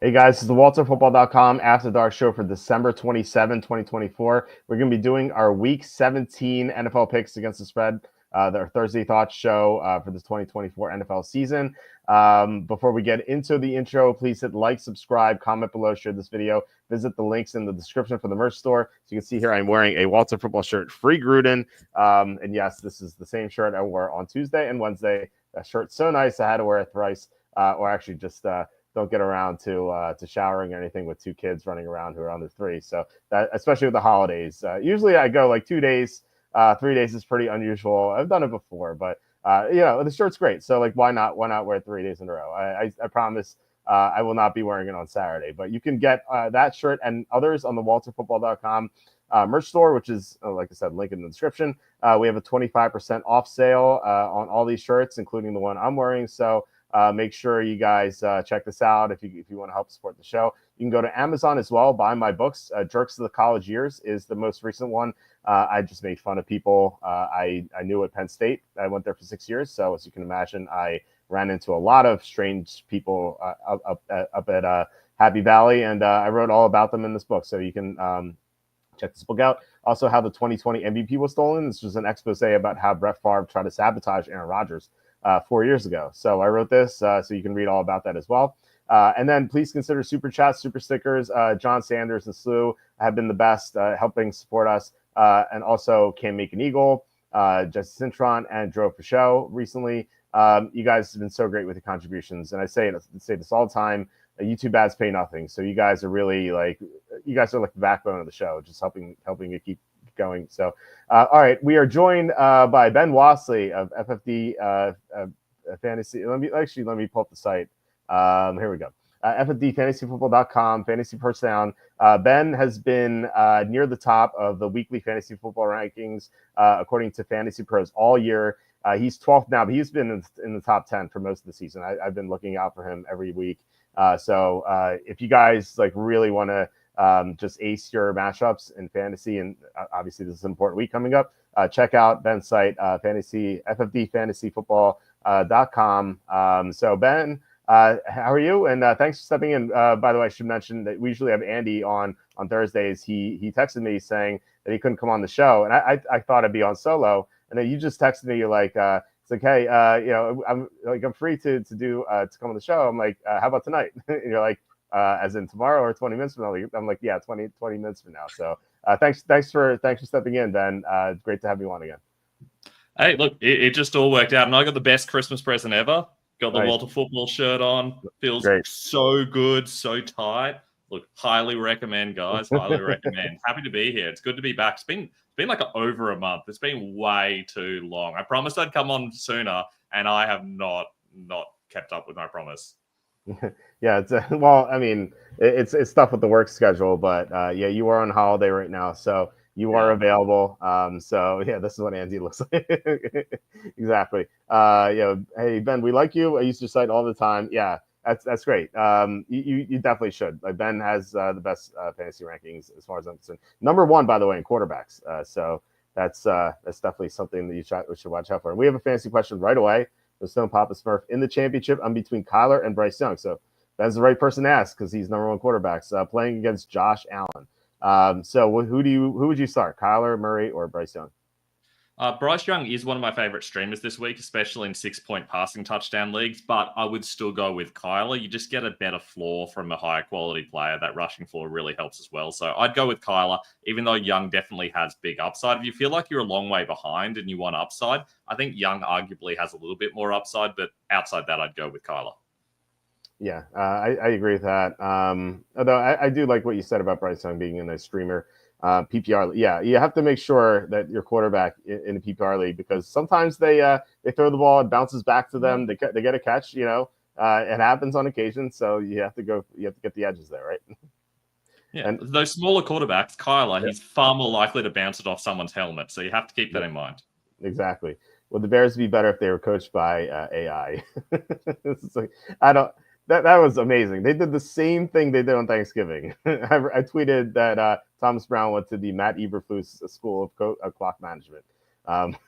Hey guys, this is the WalterFootball.com After Dark show for December 27, 2024. We're going to be doing our Week 17 NFL picks against the spread, our Thursday Thoughts show for this 2024 NFL season. Before we get into the intro, please hit like, subscribe, comment below, share this video. Visit the links in the description for the merch store. So you can see here I'm wearing a Walter Football shirt, free Gruden. And yes, this is the same shirt I wore on Tuesday and Wednesday. That shirt's so nice, I had to wear it thrice, or actually just don't get around to showering or anything with two kids running around who are under 3. So that, especially with the holidays, usually I go like 2 days, 3 days is pretty unusual. I've done it before, but the shirt's great. So like, why not wear it 3 days in a row? I promise I will not be wearing it on Saturday, but you can get that shirt and others on the WalterFootball.com merch store, which is, like I said, link in the description. We have a 25% off sale on all these shirts, including the one I'm wearing. So make sure you guys check this out if you want to help support the show. You can go to Amazon as well, buy my books. Jerks of the College Years is the most recent one. I just made fun of people I knew at Penn State. I went there for 6 years. So as you can imagine, I ran into a lot of strange people up at Happy Valley, and I wrote all about them in this book. So you can check this book out. Also, how the 2020 MVP was stolen. This was an expose about how Brett Favre tried to sabotage Aaron Rodgers 4 years ago. So I wrote this, so you can read all about that as well. And then please consider super chats, super stickers. John Sanders and Slew have been the best, helping support us. And also Can Make an Eagle, Jesse Cintron, and Drove for Show recently. You guys have been so great with your contributions. And I say this all the time. YouTube ads pay nothing. So you guys are really like the backbone of the show, just helping you keep going. So, all right, we are joined by Ben Wassley of FFD Fantasy. Let me pull up the site. Here we go. FFDFantasyFootball.com, Fantasy First Down. Ben has been near the top of the weekly fantasy football rankings according to Fantasy Pros all year. He's 12th now, but he's been in the top 10 for most of the season. I've been looking out for him every week. So if you guys really want to just ace your matchups in fantasy, and obviously this is an important week coming up, check out Ben's site, FFDFantasyFootball.com. So Ben, how are you? And thanks for stepping in. By the way, I should mention that we usually have Andy on Thursdays. He texted me saying that he couldn't come on the show, and I thought I'd be on solo, and then you just texted me. You're like, it's like, hey, I'm free to come on the show. I'm like, how about tonight? And you're like, as in tomorrow or 20 minutes from now? I'm like, yeah, 20 minutes from now. So thanks for stepping in, Ben. Great to have you on again. Hey, look, it just all worked out, and I got the best Christmas present ever. Got the Walter Football shirt on. Feels great. So good, so tight. Look, highly recommend, guys. Highly recommend. Happy to be here. It's good to be back. It's been like over a month. It's been way too long. I promised I'd come on sooner, and I have not kept up with my promise. Yeah, it's it's tough with the work schedule, but yeah, you are on holiday right now, so you are available. So yeah, this is what Andy looks like. Exactly. Hey Ben, we like you. I use your site all the time. Yeah, that's great. You definitely should. Ben has the best fantasy rankings as far as I'm concerned. Number 1, by the way, in quarterbacks. So that's definitely something that you should watch out for. And we have a fantasy question right away. The Stone Papa Smurf in the championship. I'm between Kyler and Bryce Young. So Ben's the right person to ask because he's number 1 quarterbacks playing against Josh Allen. So who would you start, Kyler, Murray, or Bryce Young? Bryce Young is one of my favorite streamers this week, especially in 6-point passing touchdown leagues, but I would still go with Kyler. You just get a better floor from a higher quality player. That rushing floor really helps as well. So I'd go with Kyler, even though Young definitely has big upside. If you feel like you're a long way behind and you want upside, I think Young arguably has a little bit more upside, but outside that, I'd go with Kyler. Yeah, I agree with that. Although I do like what you said about Bryce Young being in a streamer PPR. Yeah, you have to make sure that your quarterback in a PPR league, because sometimes they throw the ball, it bounces back to them. They get a catch. It happens on occasion. So you have to get the edges there, right? Yeah, and those smaller quarterbacks, Kyler, he's far more likely to bounce it off someone's helmet. So you have to keep that in mind. Exactly. Would the Bears be better if they were coached by AI? It's like, That was amazing. They did the same thing they did on Thanksgiving. I tweeted that Thomas Brown went to the Matt Eberflus School of Clock Management.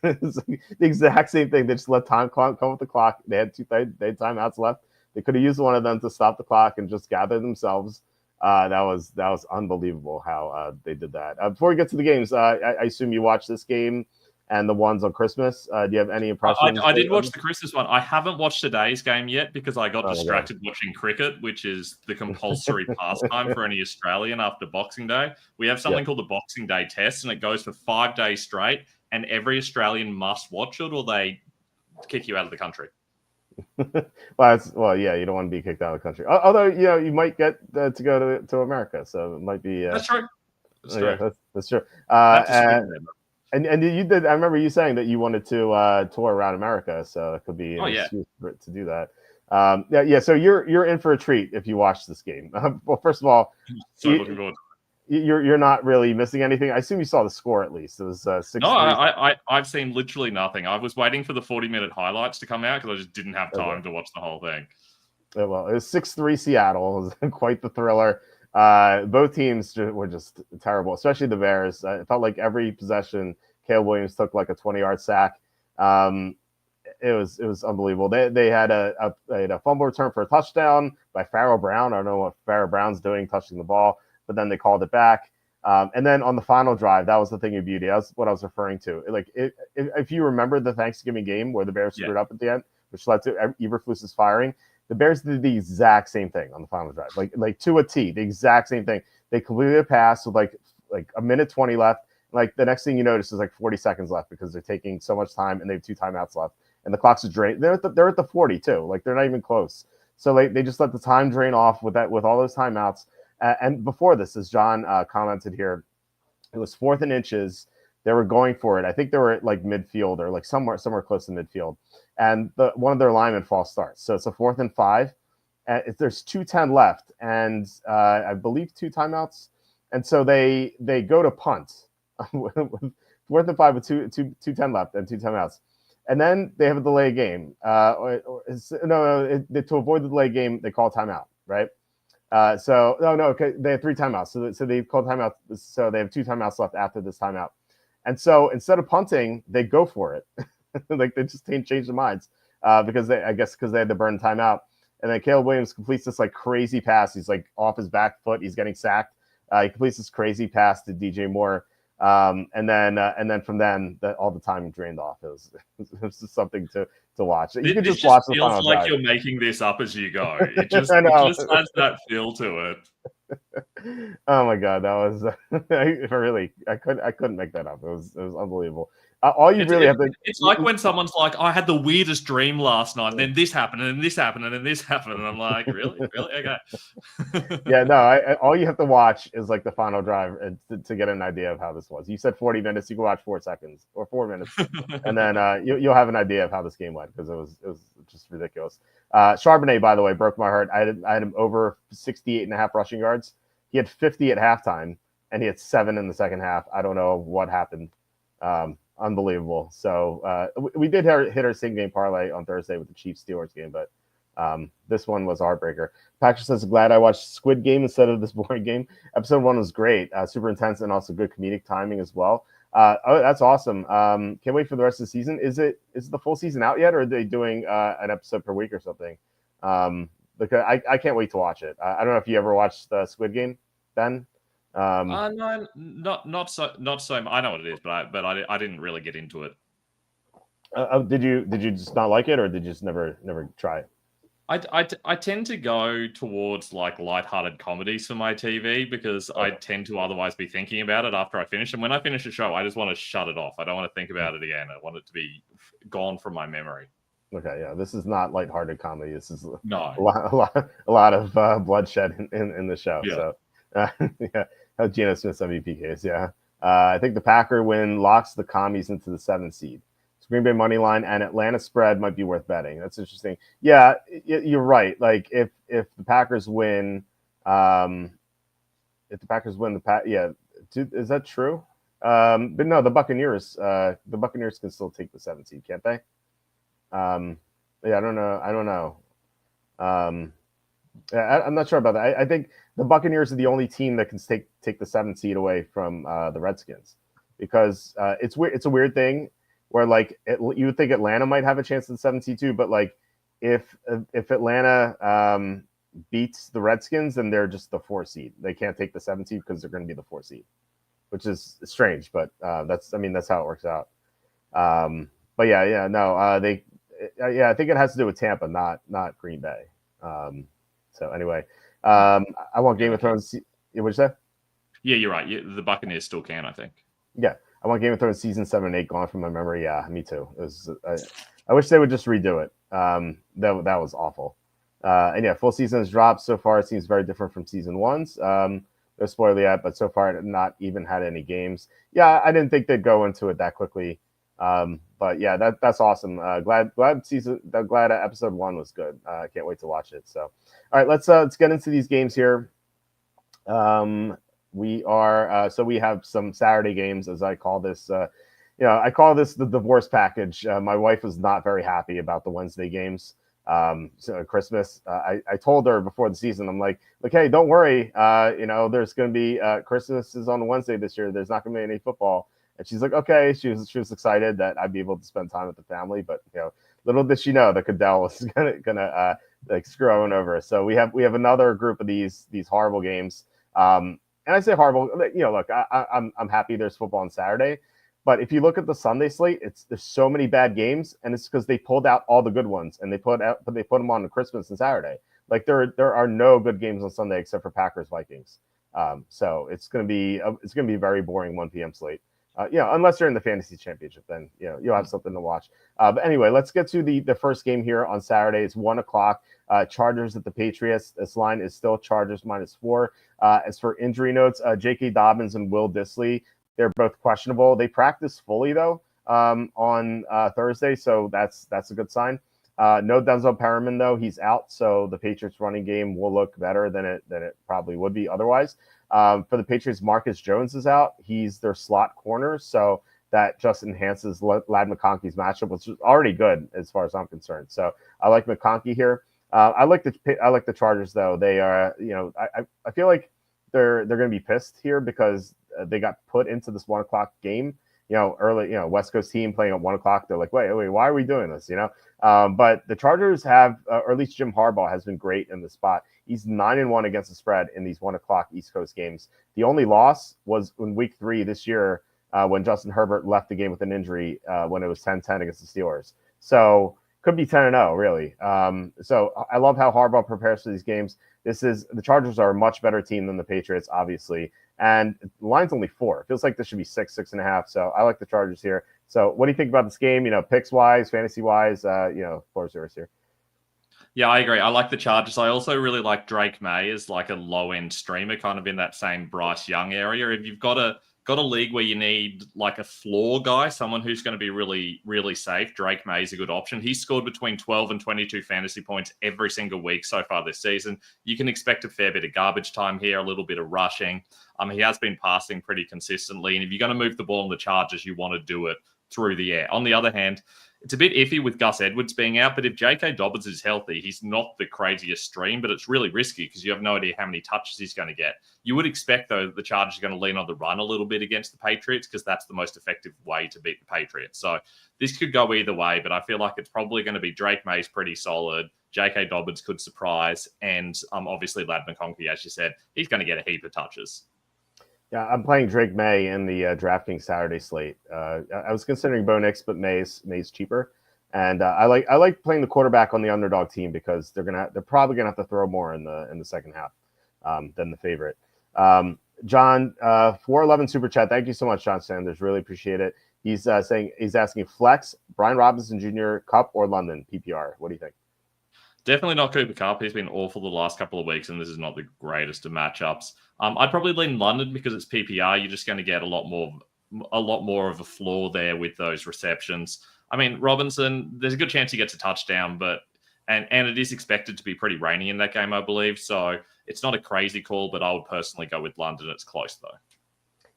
It's like the exact same thing. They just let time come with the clock. They had timeouts left. They could have used one of them to stop the clock and just gather themselves. That was unbelievable how they did that. Before we get to the games, I assume you watched this game and the ones on Christmas. Do you have any impressions? I did watch the Christmas one. I haven't watched today's game yet because I got distracted watching cricket, which is the compulsory pastime for any Australian after Boxing Day. We have something called the Boxing Day test, and it goes for 5 days straight, and every Australian must watch it or they kick you out of the country. Well, yeah, you don't want to be kicked out of the country. Although, you might get to go to America, so it might be. That's true. Yeah, that's true. And you did. I remember you saying that you wanted to tour around America, so it could be an excuse to do that. So you're in for a treat if you watch this game. Well, first of all, looking forward. You're not really missing anything. I assume you saw the score at least. It was 6-3. No, I've seen literally nothing. I was waiting for the 40-minute highlights to come out because I just didn't have time to watch the whole thing. Well, it was 6-3 Seattle. It was quite the thriller. Both teams were just terrible, especially the Bears. It felt like every possession, Caleb Williams took like a 20-yard sack. It was unbelievable. They had a fumble return for a touchdown by Farrell Brown. I don't know what Farrell Brown's doing touching the ball, but then they called it back. And then on the final drive, that was the thing of beauty. That's what I was referring to. Like if you remember the Thanksgiving game where the Bears screwed up at the end, which led to Eberflus's firing, the Bears did the exact same thing on the final drive, like to a T, the exact same thing. They completed a pass with like a minute 20 left. Like the next thing you notice is like 40 seconds left because they're taking so much time and they have 2 timeouts left. And the clock's drained. They're at the 40 too. Like they're not even close. So they just let the time drain off with all those timeouts. And before this, as John commented here, it was 4th and inches. They were going for it. I think they were at like midfield or like somewhere close to midfield. And one of their linemen false starts. So it's a 4th and 5. There's 2:10 left, and I believe 2 timeouts. And so they go to punt with 4th and 5 with 2:10 left and 2 timeouts. And then they have a delay game. To avoid the delay game, they call timeout, right? Okay, they have 3 timeouts. So they called timeout. So they have 2 timeouts left after this timeout. And so instead of punting, they go for it. Like they just changed their minds because they had to burn timeout. And then Caleb Williams completes this like crazy pass. He's like off his back foot. He's getting sacked. He completes this crazy pass to DJ Moore. And then from then, all the time drained off. It was just something to watch. You could just watch the final feels like drive. You're making this up as you go. It just has that feel to it. Oh my god, that was I couldn't make that up. It was unbelievable. It's like when someone's like, I had the weirdest dream last night, and then this happened, and then this happened, and then this happened, and I'm like, really? Okay. Yeah, no, all you have to watch is like the final drive to get an idea of how this was. You said 40 minutes, you can watch 4 seconds or 4 minutes, and then you'll have an idea of how this game went because it was just ridiculous. Charbonnet, by the way, broke my heart. I had him over 68.5 rushing yards. He had 50 at halftime, and he had 7 in the second half. I don't know what happened. Unbelievable. So we did hit our same game parlay on Thursday with the Chiefs Steelers game, but this one was a heartbreaker. Patrick says, glad I watched Squid Game instead of this boring game. Episode 1 was great, super intense, and also good comedic timing as well. That's awesome. Can't wait for the rest of the season. Is the full season out yet, or are they doing an episode per week or something? Because I can't wait to watch it. I don't know if you ever watched the Squid Game, Ben. No, not so. I know what it is, but I didn't really get into it. Did you just not like it, or did you just never try it? I tend to go towards like lighthearted comedies for my TV because I tend to otherwise be thinking about it after I finish. And when I finish a show, I just want to shut it off. I don't want to think about it again. I want it to be gone from my memory. Okay, yeah, this is not lighthearted comedy. This is a lot of bloodshed in the show. Yeah. So yeah, Geno Smith's MVP case. Yeah, I think the Packer win locks the commies into the 7th seed. Green Bay money line and Atlanta spread might be worth betting. That's interesting. Yeah, you're right. Like if the Packers win, is that true? But no, the Buccaneers can still take the 7th seed, can't they? I don't know. I'm not sure about that. I think the Buccaneers are the only team that can take the 7th seed away from the Redskins because it's weird. It's a weird thing. Where like you would think Atlanta might have a chance at the 7th seed too, but like if Atlanta beats the Redskins, then they're just the 4 seed. They can't take the 7 seed because they're going to be the 4 seed, which is strange, but that's how it works out. But I think it has to do with Tampa, not Green Bay. So anyway, I want Game of Thrones. What'd you say? Yeah, you're right. The Buccaneers still can, I think. Yeah, I want Game of Thrones season 7 and 8 gone from my memory. Yeah, me too. I wish they would just redo it. That was awful. And yeah, full season has dropped so far. It seems very different from season 1's. No spoiler yet, but so far not even had any games. Yeah, I didn't think they'd go into it that quickly. But yeah, that's awesome. Glad episode 1 was good. I can't wait to watch it. So, all right, let's get into these games here. We have some Saturday games, as I call this. I call this the divorce package. My wife was not very happy about the Wednesday games. So Christmas, I told her before the season, I'm like, hey, don't worry. There's going to be Christmas is on Wednesday this year. There's not going to be any football. And she's like, okay. She was excited that I'd be able to spend time with the family, but little did she know that Goodell was gonna screw everyone over. So we have another group of these horrible games. And I say horrible. Look, I'm happy there's football on Saturday, but if you look at the Sunday slate, there's so many bad games, and it's because they pulled out all the good ones and they put them on Christmas and Saturday. Like there are no good games on Sunday except for Packers Vikings. So it's gonna be a very boring 1 p.m. slate. Unless you're in the fantasy championship, then you'll have something to watch. But anyway, let's get to the first game here on Saturday. It's 1:00. Chargers at the Patriots. This line is still Chargers -4. As for injury notes, J.K. Dobbins and Will Dissly, they're both questionable. They practiced fully though on Thursday, so that's a good sign. No Denzel Perriman though, he's out, so the Patriots running game will look better than it probably would be otherwise. For the Patriots, Marcus Jones is out. He's their slot corner, so that just enhances Ladd McConkey's matchup, which is already good as far as I'm concerned. So I like McConkey here. I like the Chargers though. They are, I feel like they're going to be pissed here because they got put into this 1:00 game. Early, West Coast team playing at 1:00. They're like, wait, why are we doing this? But the Chargers have, or at least Jim Harbaugh has been great in the spot. He's 9-1 against the spread in these 1:00 East Coast games. The only loss was in week 3 this year when Justin Herbert left the game with an injury when it was 10-10 against the Steelers. So could be 10-0 really. So I love how Harbaugh prepares for these games. The Chargers are a much better team than the Patriots, obviously. And the line's only 4. It feels like this should be 6.5. So I like the Chargers here. So what do you think about this game? Picks wise, fantasy wise, floor yours here. Yeah, I agree. I like the Chargers. I also really like Drake May as like a low end streamer, kind of in that same Bryce Young area. If you've got a league where you need like a floor guy, someone who's going to be really, really safe, Drake May is a good option. He's scored between 12 and 22 fantasy points every single week so far this season. You can expect a fair bit of garbage time here, a little bit of rushing. He has been passing pretty consistently. And if you're going to move the ball on the Chargers, you want to do it through the air. On the other hand, it's a bit iffy with Gus Edwards being out, but if J.K. Dobbins is healthy, he's not the craziest stream, but it's really risky because you have no idea how many touches he's going to get. You would expect, though, the Chargers are going to lean on the run a little bit against the Patriots because that's the most effective way to beat the Patriots. So this could go either way, but I feel like it's probably going to be Drake May's pretty solid. J.K. Dobbins could surprise, and obviously Ladd McConkey, as you said, he's going to get a heap of touches. Yeah, I'm playing Drake May in the DraftKings Saturday slate. I was considering Bo Nix, but May's cheaper, and I like playing the quarterback on the underdog team because they're probably gonna have to throw more in the second half than the favorite. John 411 super chat. Thank you so much, John Sanders. Really appreciate it. He's asking flex Brian Robinson Jr. Cup or London PPR. What do you think? Definitely not Cooper Kupp. He's been awful the last couple of weeks, and this is not the greatest of matchups. I'd probably lean London because it's PPR. You're just going to get a lot more of a floor there with those receptions. I mean, Robinson, there's a good chance he gets a touchdown, but and it is expected to be pretty rainy in that game, I believe. So it's not a crazy call, but I would personally go with London. It's close though.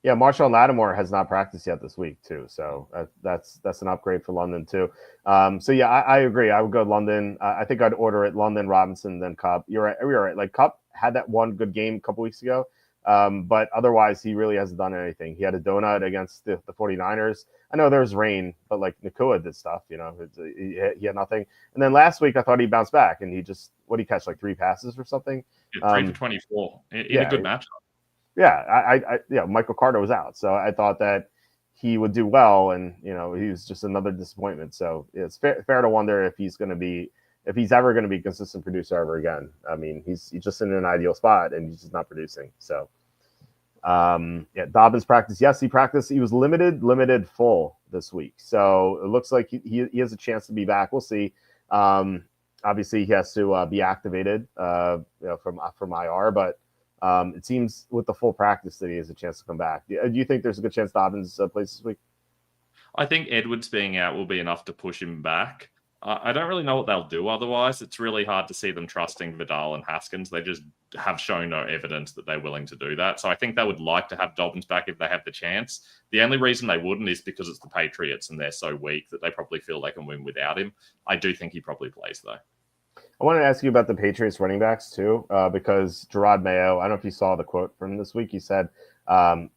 Yeah, Marshawn Lattimore has not practiced yet this week too, so that's an upgrade for London too. So yeah, I agree. I would go London. I think I'd order it London, Robinson, then Kupp. You're right. Like Kupp had that one good game a couple weeks ago, But otherwise, he really hasn't done anything. He had a donut against the 49ers. I know there's rain, but like Nakua did stuff, he had nothing. And then last week, I thought he bounced back, and what did he catch, like 3 passes or something? Yeah, 3 for 24 in a good matchup. Yeah, Michael Carter was out, so I thought that he would do well, and he was just another disappointment. So it's fair to wonder if he's ever going to be a consistent producer ever again. I mean, he's just in an ideal spot, and he's just not producing. So, Dobbins practiced. Yes, he practiced. He was limited full this week. So it looks like he has a chance to be back. We'll see. Obviously, he has to be activated, from IR, but it seems with the full practice that he has a chance to come back. Do you think there's a good chance Dobbins plays this week? I think Edwards being out will be enough to push him back. I don't really know what they'll do otherwise. It's really hard to see them trusting Vidal and Haskins. They just have shown no evidence that they're willing to do that. So I think they would like to have Dobbins back if they have the chance. The only reason they wouldn't is because it's the Patriots and they're so weak that they probably feel they can win without him. I do think he probably plays, though. I wanted to ask you about the Patriots running backs too, because Gerard Mayo, I don't know if you saw the quote from this week. He said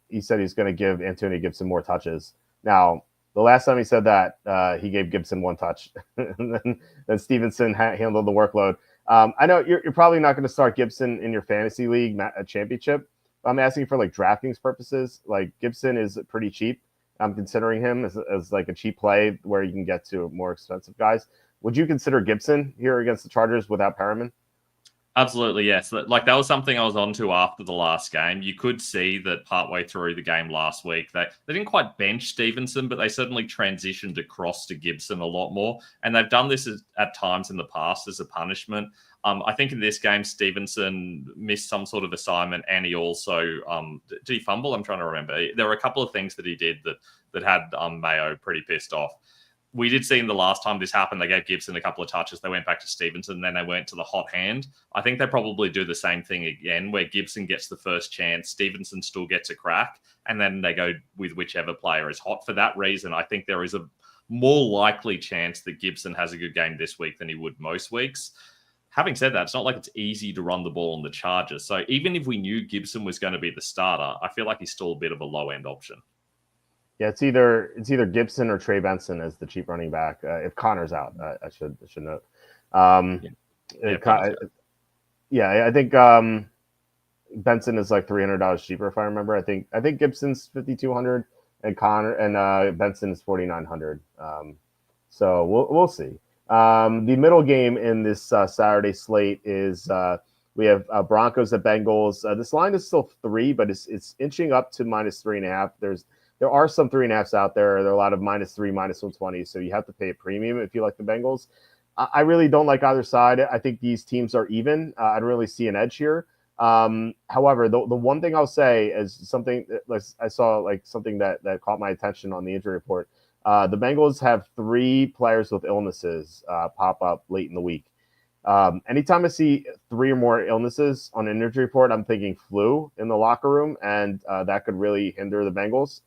he's going to give Antonio Gibson more touches. Now, the last time he said that, he gave Gibson 1 touch, and then Stevenson handled the workload. I know you're probably not going to start Gibson in your fantasy league championship. I'm asking for like DraftKings purposes. Like Gibson is pretty cheap. I'm considering him as like a cheap play where you can get to more expensive guys. Would you consider Gibson here against the Chargers without Perriman? Absolutely, yes. Like that was something I was on to after the last game. You could see that partway through the game last week, they didn't quite bench Stevenson, but they certainly transitioned across to Gibson a lot more. And they've done this at times in the past as a punishment. I think in this game, Stevenson missed some sort of assignment, and he also did he fumble? I'm trying to remember. There were a couple of things that he did that had Mayo pretty pissed off. We did see in the last time this happened, they gave Gibson a couple of touches. They went back to Stevenson, and then they went to the hot hand. I think they probably do the same thing again, where Gibson gets the first chance, Stevenson still gets a crack, and then they go with whichever player is hot. For that reason, I think there is a more likely chance that Gibson has a good game this week than he would most weeks. Having said that, it's not like it's easy to run the ball on the Chargers. So even if we knew Gibson was going to be the starter, I feel like he's still a bit of a low-end option. Yeah, it's either Gibson or Trey Benson as the cheap running back. If Connor's out, I should note. I think Benson is like $300 cheaper if I remember. I think Gibson's $5,200 and Connor and Benson is $4,900. So we'll see. The middle game in this Saturday slate is we have Broncos at Bengals. This line is still 3, but it's inching up to -3.5. There are some 3.5s out there. There are a lot of -3, -120. So you have to pay a premium if you like the Bengals. I really don't like either side. I think these teams are even. I don't really see an edge here. However, the one thing I'll say is something that I saw, like something that caught my attention on the injury report. The Bengals have 3 players with illnesses pop up late in the week. Anytime I see 3 or more illnesses on an injury report, I'm thinking flu in the locker room, and that could really hinder the Bengals.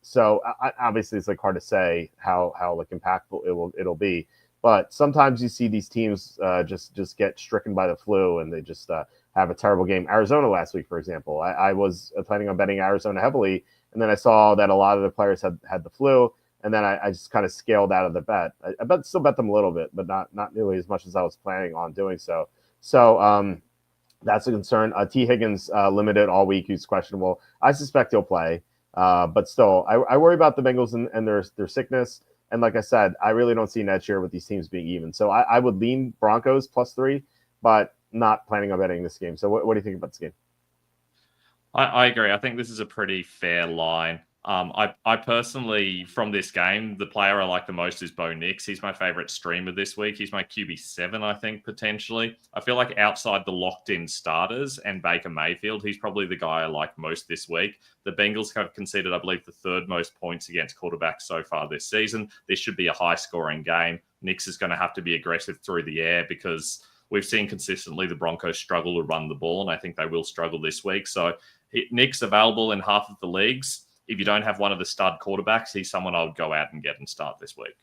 So obviously it's like hard to say how like impactful it'll be, but sometimes you see these teams just get stricken by the flu and they just have a terrible game. Arizona last week, for example, I was planning on betting Arizona heavily, and then I saw that a lot of the players had the flu, and then I just kind of scaled out of the bet. I still bet them a little bit, but not nearly as much as I was planning on doing so. So that's a concern. T. Higgins limited all week. He's questionable. I suspect he'll play. But still, I worry about the Bengals and their sickness. And like I said, I really don't see an edge here with these teams being even. So I would lean Broncos +3, but not planning on betting this game. So what do you think about this game? I agree. I think this is a pretty fair line. I personally, from this game, the player I like the most is Bo Nix. He's my favorite streamer this week. He's my QB7, I think, potentially. I feel like outside the locked-in starters and Baker Mayfield, he's probably the guy I like most this week. The Bengals have conceded, I believe, the 3rd most points against quarterbacks so far this season. This should be a high-scoring game. Nix is going to have to be aggressive through the air because we've seen consistently the Broncos struggle to run the ball, and I think they will struggle this week. So Nix available in half of the leagues. If you don't have one of the stud quarterbacks, he's someone I would go out and get and start this week.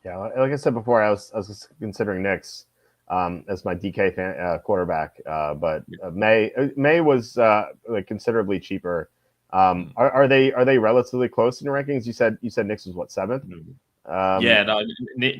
Yeah, like I said before, I was considering Nix. as my DK quarterback. But May was like considerably cheaper. Are they relatively close in your rankings? You said Knicks was what, 7th? Yeah, no,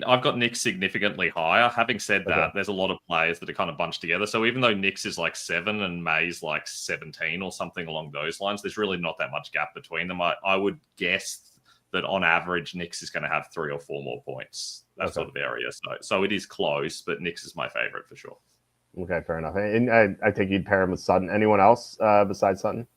I've got Knicks significantly higher. Having said that, Okay. there's a lot of players that are kind of bunched together. So even though Knicks is like 7 and May's like 17 or something along those lines, there's really not that much gap between them. I would guess that on average, Knicks is going to have 3 or 4 more points, that sort of area. So it is close, but Knicks is my favorite for sure. Okay, fair enough. And I think you'd pair him with Sutton. Anyone else besides Sutton?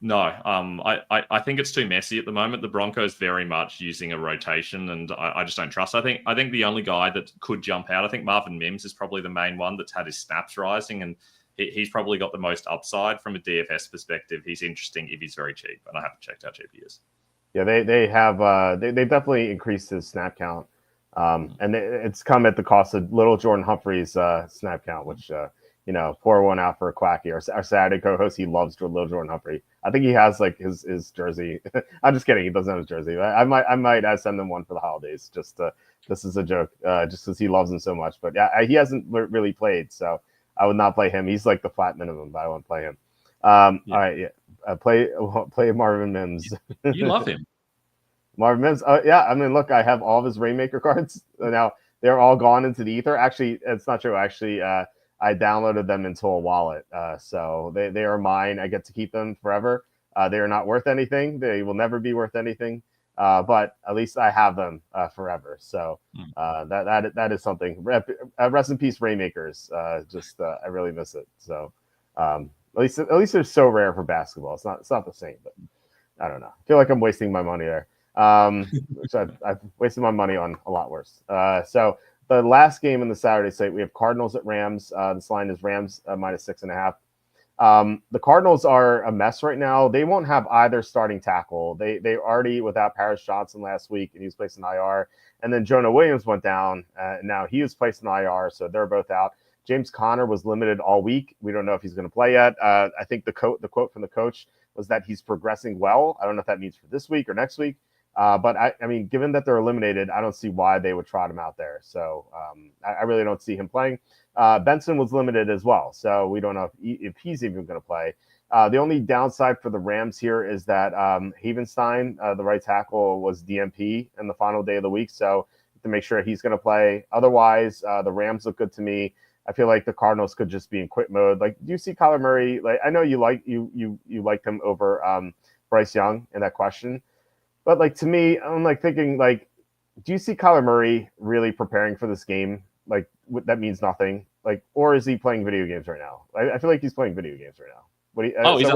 No, I think it's too messy at the moment. The Broncos very much using a rotation, and I just don't trust. I think the only guy that could jump out, I think Marvin Mims is probably the main one that's had his snaps rising, and he's probably got the most upside from a DFS perspective. He's interesting if he's very cheap, and I haven't checked how cheap he is. Yeah, they have they've definitely increased his snap count, and it's come at the cost of little Jordan Humphrey's snap count, which pour one out for Quacky, our Saturday co-host. He loves little Jordan Humphrey. I think he has like his jersey. I'm just kidding. He doesn't have his jersey. I might send him one for the holidays. This is a joke, just because he loves him so much. But yeah, he hasn't really played, so I would not play him. He's like the flat minimum, but I won't play him. All right, yeah. Play Marvin Mims. You love him. Marvin Mims. Yeah, I mean, look, I have all of his Rainmaker cards. Now they're all gone into the ether. Actually, it's not true. Actually, I downloaded them into a wallet. So they are mine. I get to keep them forever. They are not worth anything. They will never be worth anything. But at least I have them forever. So that is something. Rest in peace, Rainmakers. I really miss it. So at least they're so rare for basketball. It's not the same, but I don't know. I feel like I'm wasting my money there. Which I've wasted my money on a lot worse. So the last game in the Saturday slate, we have Cardinals at Rams. This line is Rams minus 6.5. The Cardinals are a mess right now. They won't have either starting tackle. They already without Paris Johnson last week, and he was placed in IR. And then Jonah Williams went down. Now he was placed in IR, so they're both out. James Conner was limited all week. We don't know if he's going to play yet. I think the quote from the coach was that he's progressing well. I don't know if that means for this week or next week. But I mean, given that they're eliminated, I don't see why they would trot him out there. So I really don't see him playing. Benson was limited as well, so we don't know if he's even going to play. The only downside for the Rams here is that Havenstein, the right tackle, was DNP in the final day of the week, so to make sure he's going to play. Otherwise, the Rams look good to me. I feel like the Cardinals could just be in quit mode. Like, do you see Kyler Murray? Like, I know you liked him over Bryce Young in that question. But like to me, I'm like thinking like, do you see Kyler Murray really preparing for this game? Like that means nothing. Like, or is he playing video games right now? I feel like he's playing video games right now. He's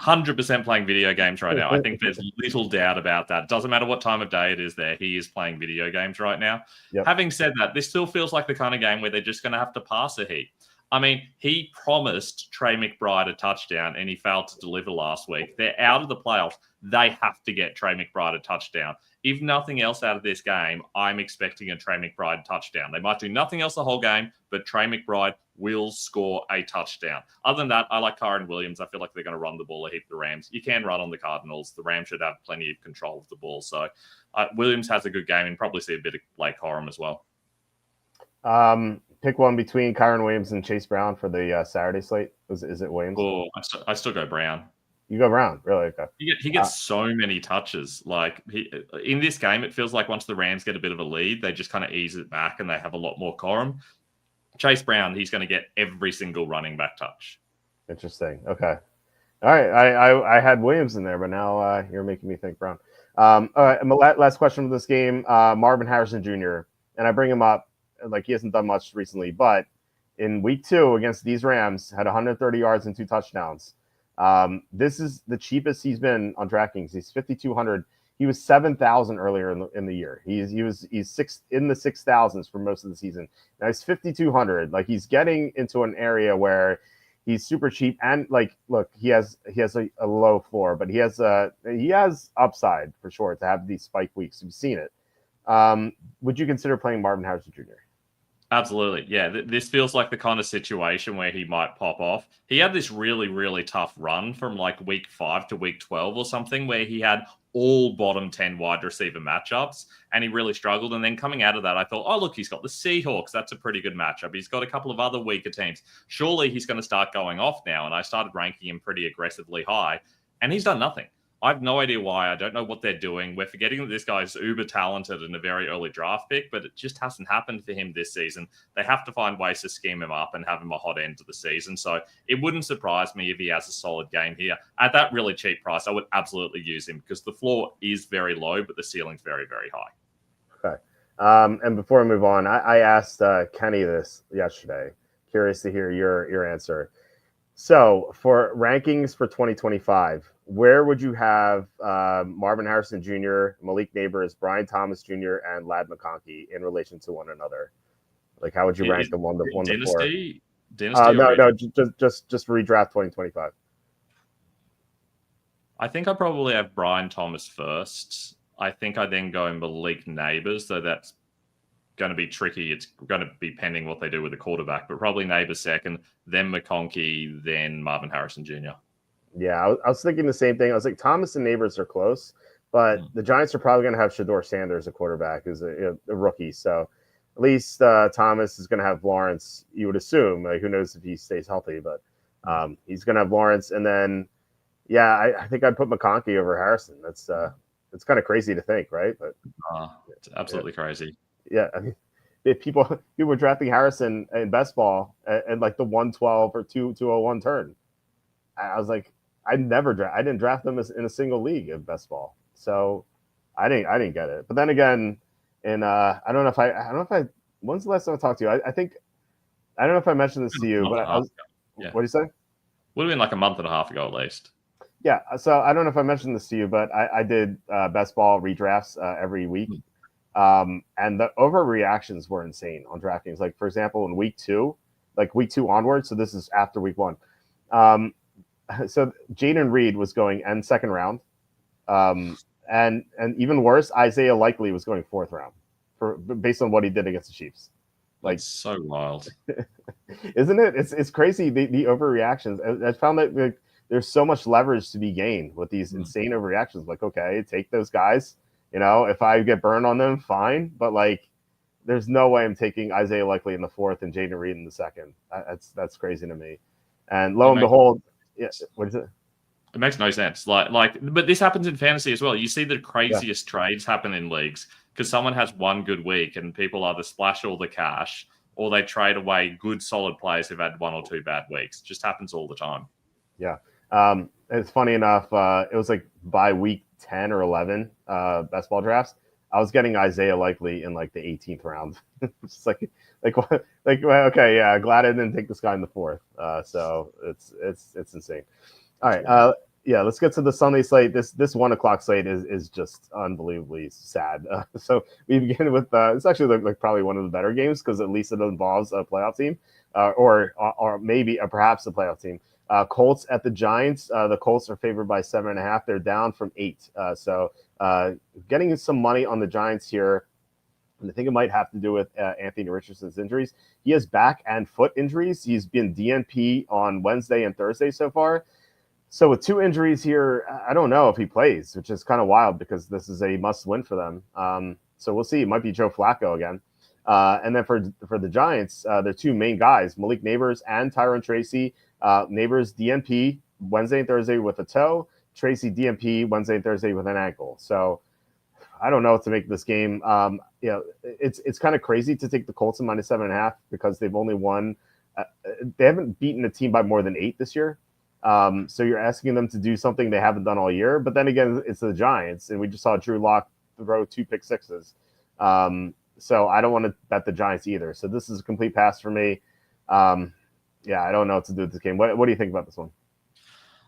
100% playing video games right now. I think there's little doubt about that. Doesn't matter what time of day it is there. He is playing video games right now. Yep. Having said that, this still feels like the kind of game where they're just going to have to pass a heap. I mean, he promised Trey McBride a touchdown and he failed to deliver last week. They're out of the playoffs. They have to get Trey McBride a touchdown. If nothing else out of this game, I'm expecting a Trey McBride touchdown. They might do nothing else the whole game, but Trey McBride will score a touchdown. Other than that, I like Kyren Williams. I feel like they're going to run the ball a heap the Rams. You can run on the Cardinals. The Rams should have plenty of control of the ball. So Williams has a good game and probably see a bit of Blake Corum as well. Pick one between Kyren Williams and Chase Brown for the Saturday slate. Is it Williams? Oh, I still go Brown. You go Brown, really? Okay. He gets so many touches. Like in this game, it feels like once the Rams get a bit of a lead, they just kind of ease it back and they have a lot more Corum. Chase Brown, he's going to get every single running back touch. Interesting. Okay. All right. I had Williams in there, but now you're making me think Brown. All right. And my last question for this game, Marvin Harrison Jr. And I bring him up like he hasn't done much recently, but in week 2 against these Rams, had 130 yards and 2 touchdowns. This is the cheapest he's been on DraftKings. He's 5,200. He was 7,000 earlier in the year. He's in the 6,000s for most of the season. Now he's 5,200. Like he's getting into an area where he's super cheap and like look, he has a low floor, but he has upside for sure to have these spike weeks. We've seen it. Would you consider playing Marvin Harrison Jr.? Absolutely. Yeah. This feels like the kind of situation where he might pop off. He had this really, really tough run from like week 5 to week 12 or something where he had all bottom 10 wide receiver matchups and he really struggled. And then coming out of that, I thought, oh, look, he's got the Seahawks. That's a pretty good matchup. He's got a couple of other weaker teams. Surely he's going to start going off now. And I started ranking him pretty aggressively high and he's done nothing. I have no idea why. I don't know what they're doing. We're forgetting that this guy's uber talented and a very early draft pick, but it just hasn't happened for him this season. They have to find ways to scheme him up and have him a hot end to the season. So it wouldn't surprise me if he has a solid game here. At that really cheap price, I would absolutely use him because the floor is very low, but the ceiling's very, very high. Okay. And before we move on, I asked Kenny this yesterday. Curious to hear your answer. So for rankings for 2025, where would you have Marvin Harrison Jr., Malik Neighbors, Brian Thomas Jr., and Lad McConkey in relation to one another? Like, how would you rank them one to four? Dynasty? No, just redraft 2025. I think I probably have Brian Thomas first. I think I then go in Malik Neighbors, though that's going to be tricky. It's going to be pending what they do with the quarterback, but probably Neighbors second, then McConkey, then Marvin Harrison Jr. Yeah, I was thinking the same thing. I was like, Thomas and Neighbors are close, but the Giants are probably going to have Shador Sanders, a quarterback, who's a rookie. So at least Thomas is going to have Lawrence, you would assume. Like, who knows if he stays healthy, but he's going to have Lawrence. And then, yeah, I think I'd put McConkey over Harrison. That's it's kind of crazy to think, right? But it's absolutely crazy. Yeah, I mean, if people were drafting Harrison in best ball at like the 112 or 201 turn. I was like, I didn't draft them in a single league of best ball, so I didn't get it. But then again, and I don't know if I when's the last time I talked to you? I think I don't know if I mentioned this to you, but I was. Yeah. What do you say? Would have been like a month and a half ago at least. Yeah, so I don't know if I mentioned this to you, but I did best ball redrafts every week. And the overreactions were insane on DraftKings. Like, for example, in week 2 onward, so this is after week 1. So Jaden Reed was going end second round. And even worse, Isaiah Likely was going 4th round based on what he did against the Chiefs. Like, that's so wild. Isn't it? It's crazy, the overreactions. I found that like, there's so much leverage to be gained with these insane overreactions. Like, okay, take those guys. If I get burned on them, fine. But like, there's no way I'm taking Isaiah Likely in the 4th and Jaden Reed in the 2nd. That's crazy to me. And lo and behold, what is it? It makes no sense. But this happens in fantasy as well. You see the craziest trades happen in leagues because someone has one good week and people either splash all the cash or they trade away good, solid players who've had 1 or 2 bad weeks. It just happens all the time. Yeah. It's funny enough. It was like by week 10 or 11 best ball drafts, I was getting Isaiah Likely in like the 18th round. It's like okay, yeah, glad I didn't take this guy in the 4th. So it's insane. All right, yeah, let's get to the Sunday slate. This 1:00 slate is just unbelievably sad. So we begin with it's actually like probably one of the better games because at least it involves a playoff team, or maybe perhaps a playoff team. Colts at the Giants. The Colts are favored by 7.5. They're down from 8. So getting some money on the Giants here. And I think it might have to do with Anthony Richardson's injuries. He has back and foot injuries. He's been DNP on Wednesday and Thursday so far. So with 2 injuries here, I don't know if he plays, which is kind of wild because this is a must-win for them. So we'll see. It might be Joe Flacco again. And then for the Giants, their 2 main guys, Malik Neighbors and Tyron Tracy. Neighbors DNP Wednesday and Thursday with a toe. Tracy DNP Wednesday and Thursday with an ankle. So I don't know what to make of this game. It's kind of crazy to take the Colts in minus 7.5 because they've only won. They haven't beaten a team by more than 8 this year. So you're asking them to do something they haven't done all year. But then again, it's the Giants, and we just saw Drew Lock throw 2 pick sixes. So I don't want to bet the Giants either. So this is a complete pass for me. Yeah, I don't know what to do with this game. What do you think about this one?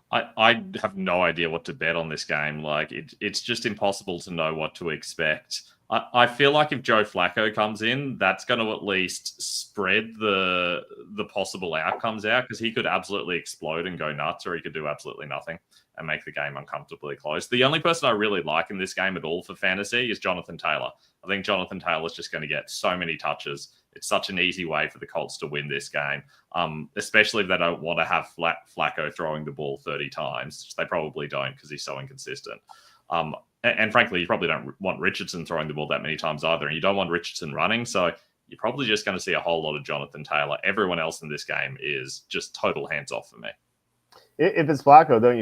I have no idea what to bet on this game. Like it's just impossible to know what to expect. I feel like if Joe Flacco comes in, that's going to at least spread the possible outcomes out because he could absolutely explode and go nuts, or he could do absolutely nothing and make the game uncomfortably close. The only person I really like in this game at all for fantasy is Jonathan Taylor. I think Jonathan Taylor is just going to get so many touches. It's such an easy way for the Colts to win this game, especially if they don't want to have Flacco throwing the ball 30 times. They probably don't because he's so inconsistent. And frankly, you probably don't want Richardson throwing the ball that many times either, and you don't want Richardson running. So you're probably just going to see a whole lot of Jonathan Taylor. Everyone else in this game is just total hands off for me. If it's Flacco, don't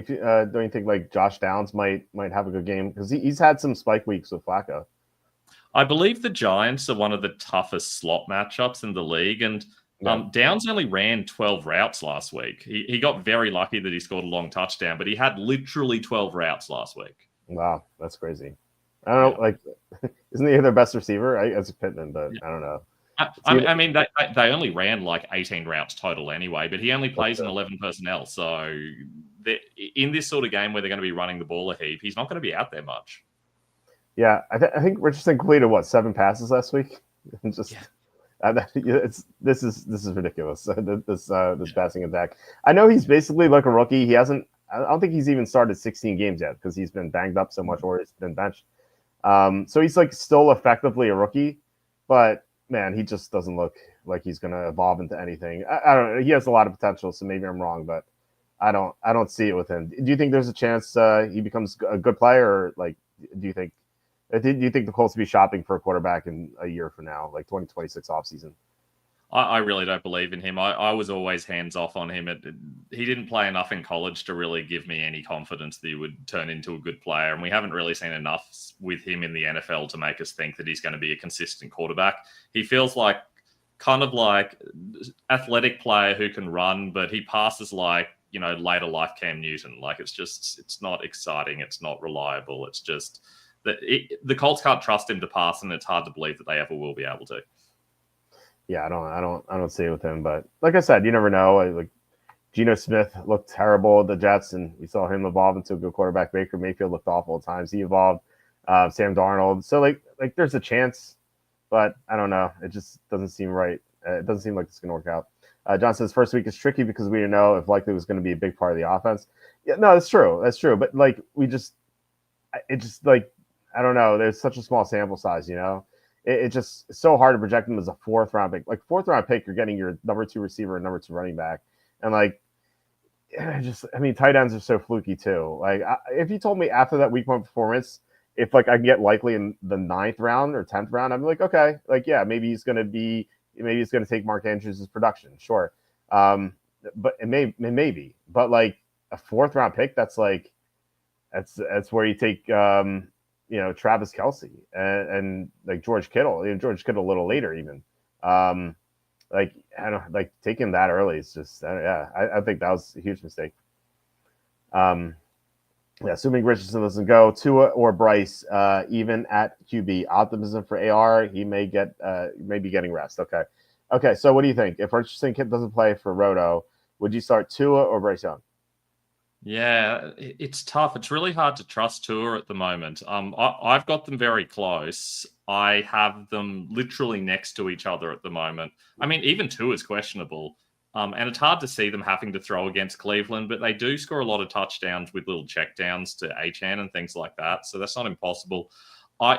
you think like Josh Downs might have a good game because he's had some spike weeks with Flacco? I believe the Giants are one of the toughest slot matchups in the league, and Downs only ran 12 routes last week. He got very lucky that he scored a long touchdown, but he had literally 12 routes last week. Wow, that's crazy. I don't know, like, isn't he their best receiver? As Pittman, but I don't know. I mean, they only ran like 18 routes total anyway, but he only plays in 11 personnel. So in this sort of game where they're going to be running the ball a heap, he's not going to be out there much. Yeah, I think Richardson completed 7 passes last week. This is ridiculous. This passing attack. I know he's basically like a rookie. He hasn't. I don't think he's even started 16 games yet because he's been banged up so much or he's been benched. So he's like still effectively a rookie, but man, he just doesn't look like he's going to evolve into anything. I don't know. He has a lot of potential, so maybe I'm wrong, but I don't see it with him. Do you think there's a chance he becomes a good player, or like do you think the Colts will be shopping for a quarterback in a year from now, like 2026 offseason? I really don't believe in him. I was always hands off on him. He didn't play enough in college to really give me any confidence that he would turn into a good player. And we haven't really seen enough with him in the NFL to make us think that he's going to be a consistent quarterback. He feels like kind of like athletic player who can run, but he passes like, later life Cam Newton. Like it's not exciting. It's not reliable. It's just that the Colts can't trust him to pass, and it's hard to believe that they ever will be able to. Yeah, I don't see it with him, but like I said, you never know. Like Geno Smith looked terrible at the Jets, and we saw him evolve into a good quarterback. Baker Mayfield looked awful at times. He evolved. Sam Darnold. So like there's a chance, but I don't know. It just doesn't seem right. It doesn't seem like it's going to work out. John says first week is tricky because we didn't know if likely was going to be a big part of the offense. Yeah, no, that's true. That's true. But like it just like I don't know. There's such a small sample size, It's just so hard to project them as a 4th round pick. Like 4th round pick, you're getting your number 2 receiver and number 2 running back, and like, tight ends are so fluky too. Like, if you told me after that week 1 performance, if like I can get likely in the 9th round or 10th round, I'm like, okay, like yeah, maybe he's gonna take Mark Andrews' production, sure. But it maybe, but like a 4th round pick, that's where you take Travis Kelce and like George Kittle a little later even. Like I don't like taking that early. It's just I think that was a huge mistake. Assuming Richardson doesn't go, Tua or Bryce, even at QB, optimism for AR. He may be getting rest. Okay. So what do you think? If Richardson doesn't play for Roto, would you start Tua or Bryce Young? Yeah, it's tough. It's really hard to trust Tua at the moment. I've got them very close. I have them literally next to each other at the moment. I mean, even Tua is questionable. And it's hard to see them having to throw against Cleveland, but they do score a lot of touchdowns with little checkdowns to Achane and things like that. So that's not impossible.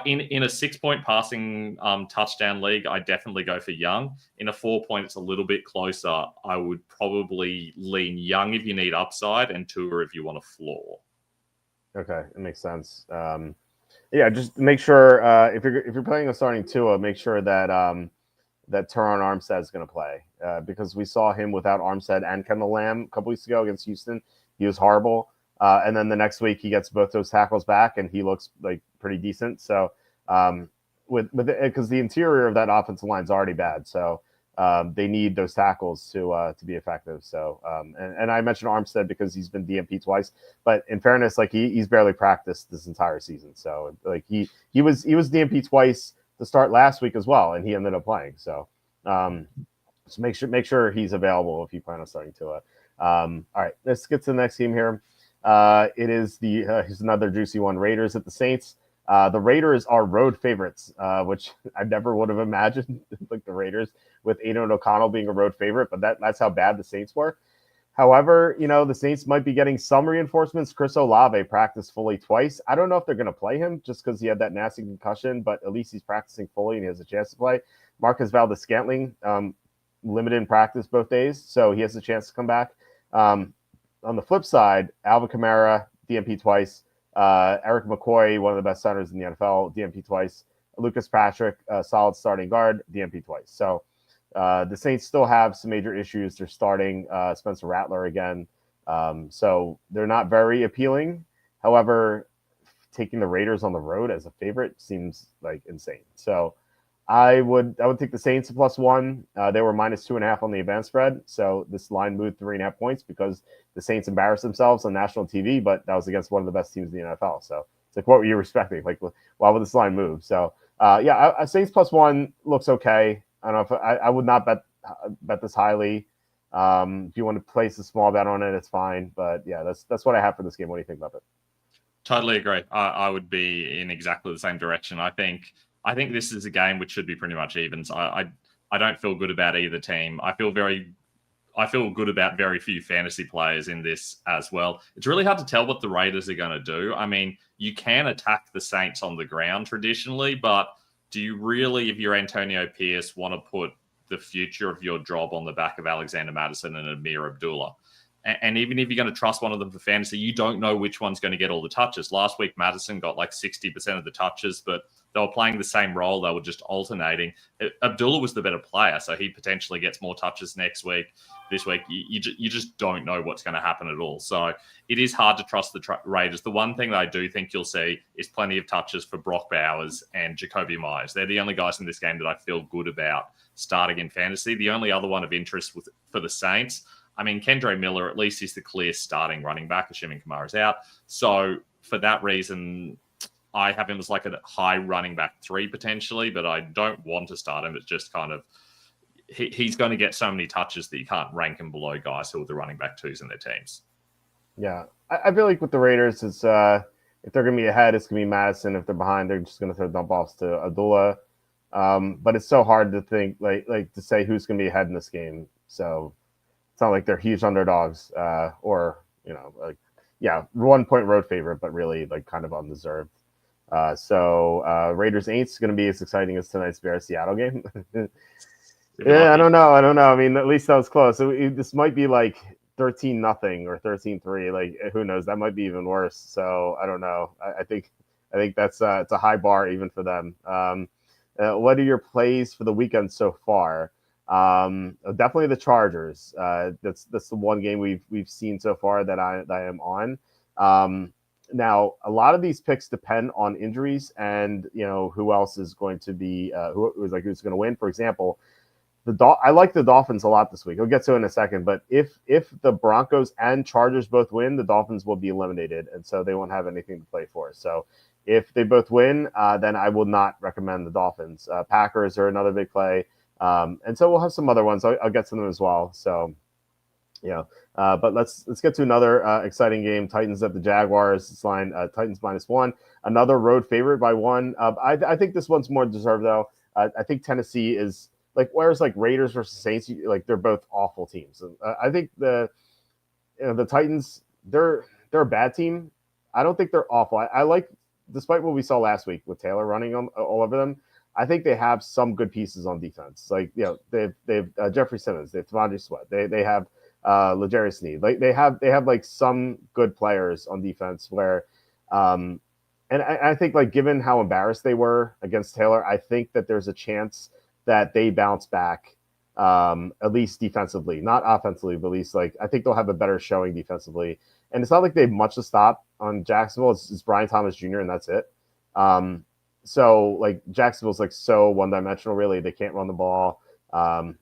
In a 6-point passing touchdown league, I definitely go for Young. In a 4-point, it's a little bit closer. I would probably lean Young if you need upside, and Tua if you want a floor. Okay, it makes sense. Just make sure if you're planning on starting Tua, make sure that that Teron Armstead is going to play because we saw him without Armstead and Kendall Lamb a couple weeks ago against Houston. He was horrible. And then the next week he gets both those tackles back and he looks like pretty decent. So because the interior of that offensive line is already bad, so they need those tackles to be effective. So and I mentioned Armstead because he's been DMP twice, but in fairness, like he's barely practiced this entire season. So like he was DMP twice to start last week as well, and he ended up playing. So so make sure he's available if you plan on starting Tua. All right, let's get to the next game here. It is here's another juicy one. Raiders at the Saints. The Raiders are road favorites, which I never would have imagined, like the Raiders with Aiden O'Connell being a road favorite, but that's how bad the Saints were. However, the Saints might be getting some reinforcements. Chris Olave practiced fully twice. I don't know if they're going to play him just because he had that nasty concussion, but at least he's practicing fully and he has a chance to play. Marcus Valdes-Scantling, limited in practice both days, so he has a chance to come back. On the flip side, Alvin Kamara, DNP twice. Eric McCoy, one of the best centers in the NFL, DNP twice. Lucas Patrick, solid starting guard, DNP twice. So the Saints still have some major issues. They're starting Spencer Rattler again. So they're not very appealing. However, taking the Raiders on the road as a favorite seems like insane. So I would take the Saints +1. They were -2.5 on the advanced spread. So this line moved 3.5 points because the Saints embarrassed themselves on national TV, but that was against one of the best teams in the NFL. So it's like, what were you expecting? Like, why would this line move? So Saints +1 looks okay. I don't know if I would not bet this highly. If you want to place a small bet on it, it's fine. But yeah, that's what I have for this game. What do you think about it? Totally agree. I would be in exactly the same direction. I think this is a game which should be pretty much evens. I don't feel good about either team. I feel good about very few fantasy players in this as well. It's really hard to tell what the Raiders are going to do. I mean, you can attack the Saints on the ground traditionally, but do you really, if you're Antonio Pierce, want to put the future of your job on the back of Alexander Mattison and Amir Abdullah? And even if you're going to trust one of them for fantasy, you don't know which one's going to get all the touches. Last week, Madison got like 60% of the touches, but they were playing the same role. They were just alternating. Abdullah was the better player, so he potentially gets more touches next week. This week, you just don't know what's going to happen at all. So it is hard to trust the Raiders. The one thing that I do think you'll see is plenty of touches for Brock Bowers and Jacoby Myers. They're the only guys in this game that I feel good about starting in fantasy. The only other one of interest for the Saints, I mean, Kendre Miller, at least, is the clear starting running back, assuming Kamara's out. So for that reason, I have him as like a high running back 3 potentially, but I don't want to start him. It's just kind of, he's going to get so many touches that you can't rank him below guys who are the running back 2s in their teams. Yeah, I feel like with the Raiders, it's if they're going to be ahead, it's going to be Madison. If they're behind, they're just going to throw dump offs to Abdullah. But it's so hard to think like to say who's going to be ahead in this game. So it's not like they're huge underdogs or 1-point road favorite, but really like kind of undeserved. Raiders Aints is going to be as exciting as tonight's Bears Seattle game. Yeah, I don't know. I mean, at least that was close. So this might be like 13-0 or 13-3. Like, who knows? That might be even worse. So I don't know. I think that's it's a high bar even for them. What are your plays for the weekend so far? Definitely the Chargers. That's the one game we've seen so far that I am on. Now a lot of these picks depend on injuries and who else is going to be who's going to win. For example, I like the Dolphins a lot this week. We'll get to it in a second, but if the Broncos and Chargers both win, the Dolphins will be eliminated, and so they won't have anything to play for. So if they both win, then I will not recommend the Dolphins. Packers are another big play. And so we'll have some other ones. I'll get to them as well. So, but let's get to another exciting game. Titans at the Jaguars. This line, Titans -1. Another road favorite by 1. I think this one's more deserved though. I think Tennessee is like, whereas like Raiders versus Saints, like they're both awful teams. I think the Titans, they're a bad team. I don't think they're awful. I like, despite what we saw last week with Taylor running all over them, I think they have some good pieces on defense. Like, they've Jeffrey Simmons, they have T'Vondre Sweat, they have L'Jarius Sneed. Like they have like some good players on defense where, and I think like given how embarrassed they were against Taylor, I think that there's a chance that they bounce back, at least defensively, not offensively, but at least like I think they'll have a better showing defensively. And it's not like they have much to stop on Jacksonville. It's Brian Thomas Jr. and that's it. So like Jacksonville's like so one-dimensional, really. They can't run the ball.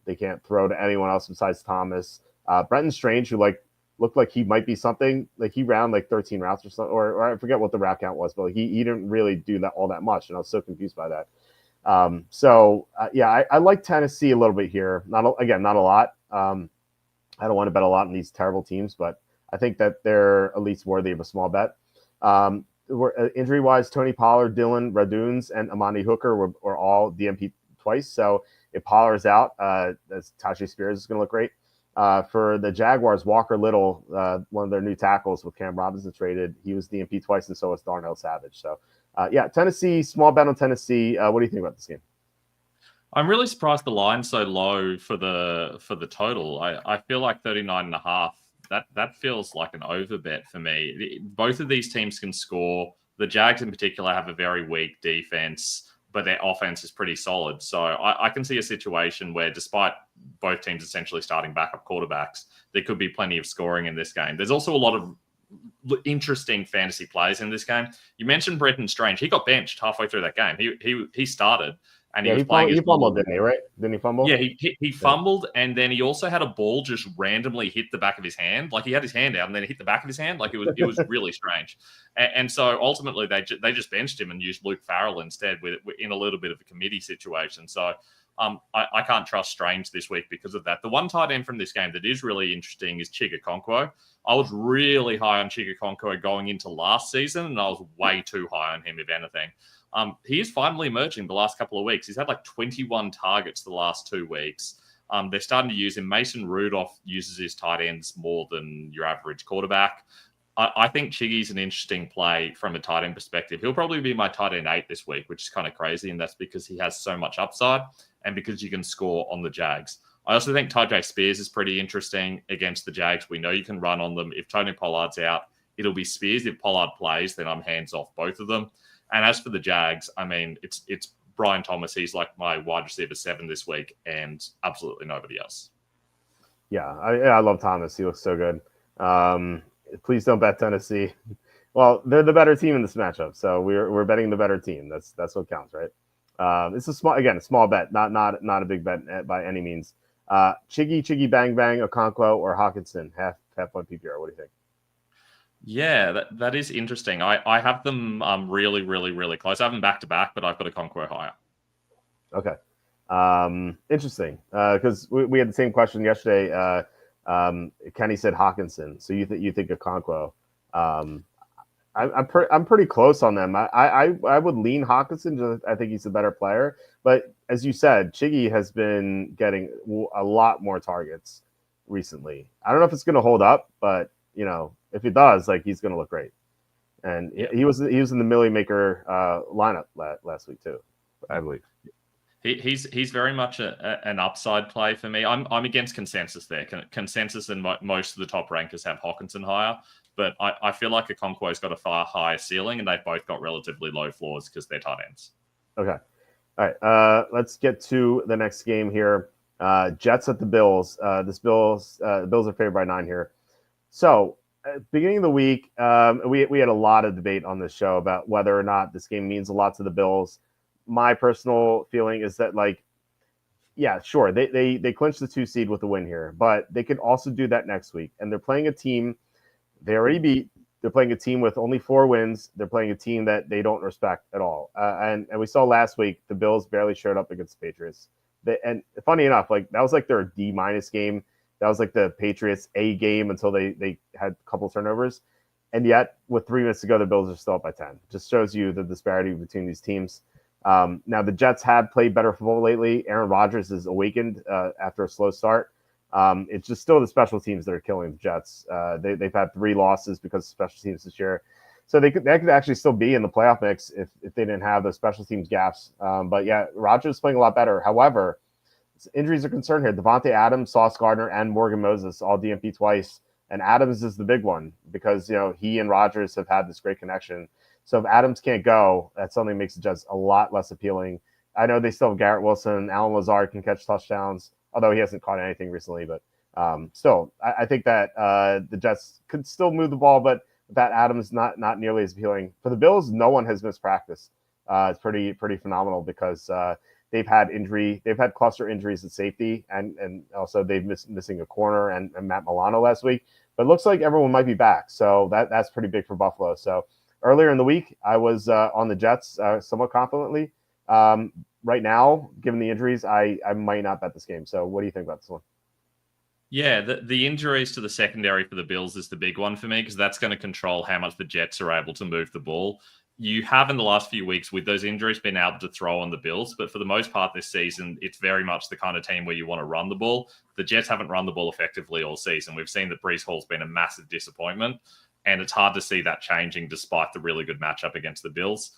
They can't throw to anyone else besides Thomas. Brenton Strange, who like looked like he might be something. Like he ran like 13 routes or something, or I forget what the route count was, but like, he didn't really do that all that much, and I was so confused by that. I like Tennessee a little bit here. Not a lot. I don't want to bet a lot on these terrible teams, but I think that they're at least worthy of a small bet. Injury-wise, Tony Pollard, Dylan Raduns, and Amani Hooker were all DNP twice. So if Pollard's out, Tajay Spears is going to look great. For the Jaguars, Walker Little, one of their new tackles with Cam Robinson traded, he was DNP twice, and so was Darnell Savage. So, Tennessee, small bet on Tennessee. What do you think about this game? I'm really surprised the line's so low for the total. I feel like 39.5. That feels like an over bet for me. Both of these teams can score. The Jags in particular have a very weak defense, but their offense is pretty solid. So I can see a situation where, despite both teams essentially starting backup quarterbacks, there could be plenty of scoring in this game. There's also a lot of interesting fantasy plays in this game. You mentioned Brenton Strange. He got benched halfway through that game. He started. And he was playing he fumbled, didn't he? Right? Didn't he fumble? Yeah, he fumbled, and then he also had a ball just randomly hit the back of his hand. Like, he had his hand out, and then it hit the back of his hand. Like, it was really strange. And so ultimately, they just benched him and used Luke Farrell instead, in a little bit of a committee situation. So I can't trust Strange this week because of that. The one tight end from this game that is really interesting is Chigakonkwo. I was really high on Chigakonkwo going into last season, and I was way too high on him, if anything. He is finally emerging the last couple of weeks. He's had like 21 targets the last 2 weeks. They're starting to use him. Mason Rudolph uses his tight ends more than your average quarterback. I think Chiggy's an interesting play from a tight end perspective. He'll probably be my tight end 8 this week, which is kind of crazy, and that's because he has so much upside and because you can score on the Jags. I also think Tyjae Spears is pretty interesting against the Jags. We know you can run on them. If Tony Pollard's out, it'll be Spears. If Pollard plays, then I'm hands off both of them. And as for the Jags, I mean, it's Brian Thomas. He's like my wide receiver 7 this week, and absolutely nobody else. Yeah, I love Thomas. He looks so good. Please don't bet Tennessee. Well, they're the better team in this matchup, so we're betting the better team. That's what counts, right? It's a small bet, not a big bet by any means. Chiggy, Bang Bang, Okonkwo, or Hawkinson, half point PPR. What do you think? Yeah, that is interesting. I have them really, really, really close. I have them back to back, but I've got Okonkwo higher. Okay. Interesting. Because we had the same question yesterday. Kenny said Hawkinson. So you think Okonkwo. I'm pretty close on them. I would lean Hawkinson. I think he's a better player. But as you said, Chiggy has been getting a lot more targets recently. I don't know if it's going to hold up, but if it does, like, he's going to look great. And he was in the Millie Maker lineup last week too, I believe. He's very much an upside play for me. I'm against consensus there. Consensus and most of the top rankers have Hawkinson higher, but I feel like Okonkwo's got a far higher ceiling, and they've both got relatively low floors because they're tight ends. Okay. All right. Let's get to the next game here. Jets at the Bills. The Bills are favored by 9 here. So, at the beginning of the week, we had a lot of debate on this show about whether or not this game means a lot to the Bills. My personal feeling is that, like, yeah, sure, they clinched the 2 seed with a win here, but they could also do that next week. And they're playing a team they already beat. They're playing a team with only 4 wins. They're playing a team that they don't respect at all. And we saw last week the Bills barely showed up against the Patriots. And funny enough, like, that was like their D- game. That was like the Patriots A game until they had a couple turnovers. And yet, with 3 minutes to go, the Bills are still up by 10. Just shows you the disparity between these teams. Now, the Jets have played better football lately. Aaron Rodgers is awakened after a slow start. It's just still the special teams that are killing the Jets. They've had 3 losses because of special teams this year. So they could actually still be in the playoff mix if they didn't have those special teams gaps. But yeah, Rodgers is playing a lot better. However, injuries are concerned here. Devontae Adams, Sauce Gardner, and Morgan Moses all DNP twice. And Adams is the big one because, he and Rodgers have had this great connection. So if Adams can't go, that suddenly makes the Jets a lot less appealing. I know they still have Garrett Wilson. Alan Lazard can catch touchdowns, although he hasn't caught anything recently. But still, I think that the Jets could still move the ball, but that Adams not nearly as appealing. For the Bills, no one has missed practice. It's pretty phenomenal because they've had cluster injuries at safety, and also they've missing a corner and Matt Milano last week. But it looks like everyone might be back, so that's pretty big for Buffalo. So earlier in the week, I was on the Jets somewhat confidently. Right now, given the injuries, I might not bet this game. So what do you think about this one? Yeah, the injuries to the secondary for the Bills is the big one for me because that's going to control how much the Jets are able to move the ball. You have in the last few weeks with those injuries been able to throw on the Bills, but for the most part this season, it's very much the kind of team where you want to run the ball. The Jets haven't run the ball effectively all season. We've seen that Breece Hall's been a massive disappointment, and it's hard to see that changing despite the really good matchup against the Bills.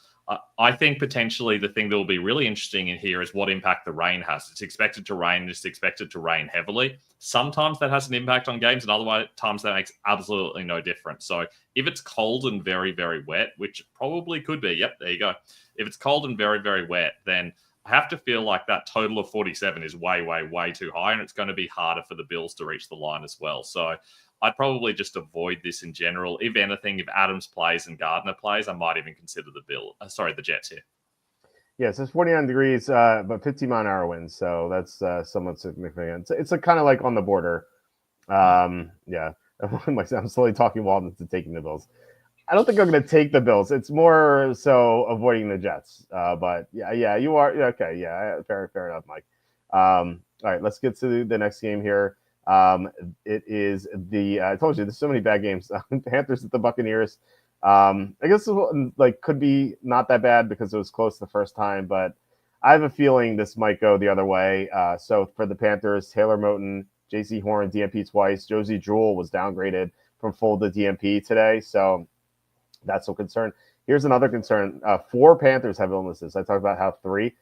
I think potentially the thing that will be really interesting in here is what impact the rain has. It's expected to rain. It's expected to rain heavily. Sometimes that has an impact on games, and other times that makes absolutely no difference. So if it's cold and very, very wet, which probably could be, yep, there you go. If it's cold and very, very wet, then I have to feel like that total of 47 is way, way, way too high, and it's going to be harder for the Bills to reach the line as well. So I'd probably just avoid this in general. If anything, if Adams plays and Gardner plays, I might even consider the Jets here. Yeah, so it's 49 degrees, but 15-mile-an-hour winds, so that's somewhat significant. It's kind of like on the border. Yeah, I'm slowly talking Walton into taking the Bills. I don't think I'm going to take the Bills. It's more so avoiding the Jets. But yeah, you are. Okay, yeah, fair enough, Mike. All right, let's get to the next game here. It is I told you, there's so many bad games. Panthers at the Buccaneers. I guess could be not that bad because it was close the first time, but I have a feeling this might go the other way. So for the Panthers, Taylor Moton, J.C. Horn, DNP twice. Josie Jewell was downgraded from full to DNP today, so that's a concern. Here's another concern. 4 Panthers have illnesses. I talked about how 3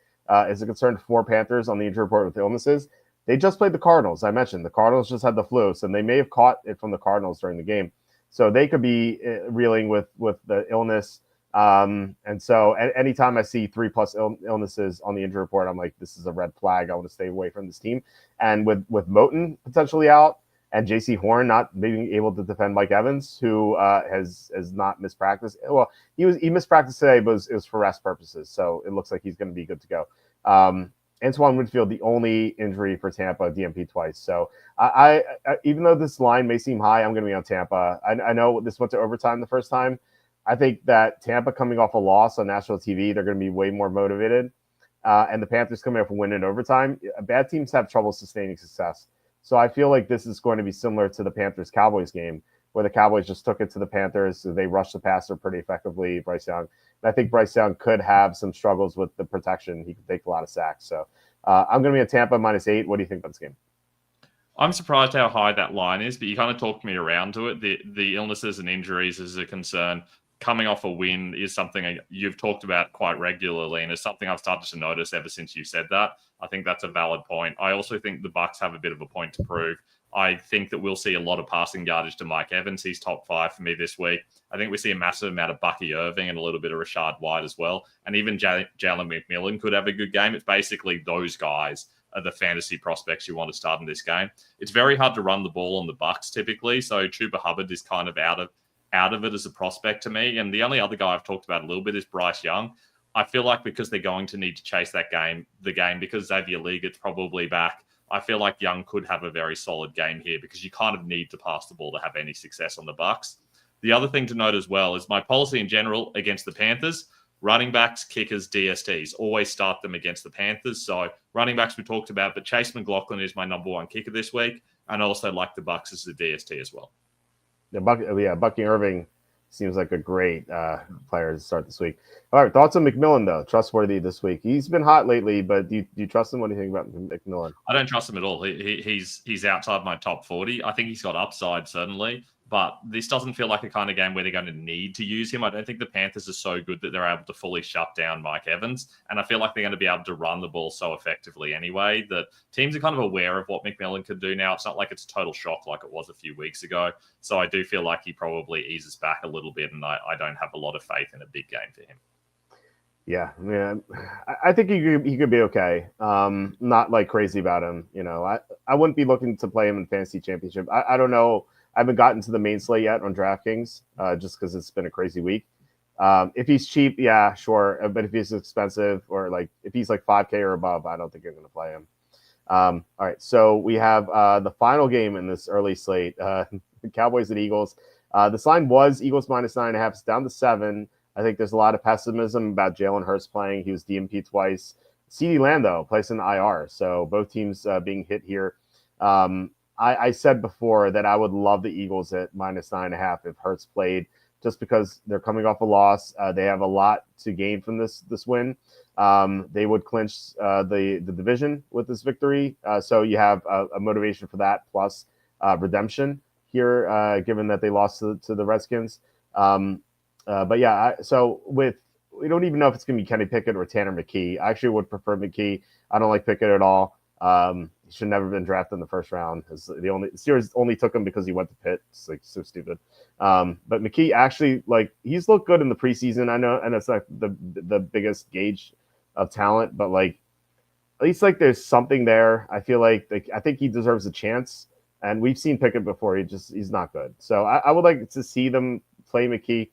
is a concern. 4 Panthers on the injury report with illnesses. They just played the Cardinals. I mentioned the Cardinals just had the flu, so they may have caught it from the Cardinals during the game. So they could be reeling with the illness. And so anytime I see 3+ illnesses on the injury report, I'm like, this is a red flag. I want to stay away from this team. And with Moton potentially out and J.C. Horn not being able to defend Mike Evans, who has not missed practice. Well, he missed practice today, but it was for rest purposes. So it looks like he's going to be good to go. Antoine Winfield, the only injury for Tampa, DNP twice. So I even though this line may seem high, I'm going to be on Tampa. I know this went to overtime the first time. I think that Tampa coming off a loss on national TV, they're going to be way more motivated. And the Panthers coming off a win in overtime. Bad teams have trouble sustaining success. So I feel like this is going to be similar to the Panthers-Cowboys game, where the Cowboys just took it to the Panthers. So they rushed the passer pretty effectively, Bryce Young. And I think Bryce Young could have some struggles with the protection. He could take a lot of sacks. So I'm going to be at Tampa -8. What do you think about this game? I'm surprised how high that line is, but you kind of talked me around to it. The illnesses and injuries is a concern. Coming off a win is something you've talked about quite regularly, and it's something I've started to notice ever since you said that. I think that's a valid point. I also think the Bucs have a bit of a point to prove. I think that we'll see a lot of passing yardage to Mike Evans. He's top 5 for me this week. I think we see a massive amount of Bucky Irving and a little bit of Rashad White as well. And even Jalen McMillan could have a good game. It's basically those guys are the fantasy prospects you want to start in this game. It's very hard to run the ball on the Bucs typically. So Chuba Hubbard is kind of out of it as a prospect to me. And the only other guy I've talked about a little bit is Bryce Young. I feel like because they're going to need to chase the game because Xavier Leggett's probably back, I feel like Young could have a very solid game here because you kind of need to pass the ball to have any success on the Bucs. The other thing to note as well is my policy in general against the Panthers, running backs, kickers, DSTs, always start them against the Panthers. So running backs we talked about, but Chase McLaughlin is my number 1 kicker this week. And I also like the Bucs as a DST as well. Bucky Irving seems like a great player to start this week. All right, thoughts on McMillan, though? Trustworthy this week. He's been hot lately, but do you trust him? What do you think about McMillan? I don't trust him at all. He's outside my top 40. I think he's got upside, certainly. But this doesn't feel like a kind of game where they're going to need to use him. I don't think the Panthers are so good that they're able to fully shut down Mike Evans. And I feel like they're going to be able to run the ball so effectively anyway that teams are kind of aware of what McMillan can do now. It's not like it's a total shock like it was a few weeks ago. So I do feel like he probably eases back a little bit, and I don't have a lot of faith in a big game for him. Yeah, I think he could be okay. Not like crazy about him. I wouldn't be looking to play him in fantasy championship. I don't know. I haven't gotten to the main slate yet on DraftKings, just because it's been a crazy week. If he's cheap, yeah, sure. But if he's expensive or if he's like 5K or above, I don't think you're going to play him. All right, so we have the final game in this early slate: Cowboys and Eagles. This line was Eagles -9.5. It's down to 7. I think there's a lot of pessimism about Jalen Hurts playing. He was DNP twice. CeeDee Lamb, though, placed in IR. So both teams being hit here. I said before that I would love the Eagles at -9.5 if Hurts played, just because they're coming off a loss. They have a lot to gain from this win. They would clinch the division with this victory. So you have a motivation for that, plus redemption here, given that they lost to the Redskins. But yeah, so with we don't even know if it's going to be Kenny Pickett or Tanner McKee. I actually would prefer McKee. I don't like Pickett at all. He should never have been drafted in the first round. The Steelers only took him because he went to Pitt. It's like so stupid. But McKee actually, like, he's looked good in the preseason. I know, and it's like the biggest gauge of talent, but like at least like there's something there. I feel like I think he deserves a chance. And we've seen Pickett before. He's not good. So I would like to see them play McKee.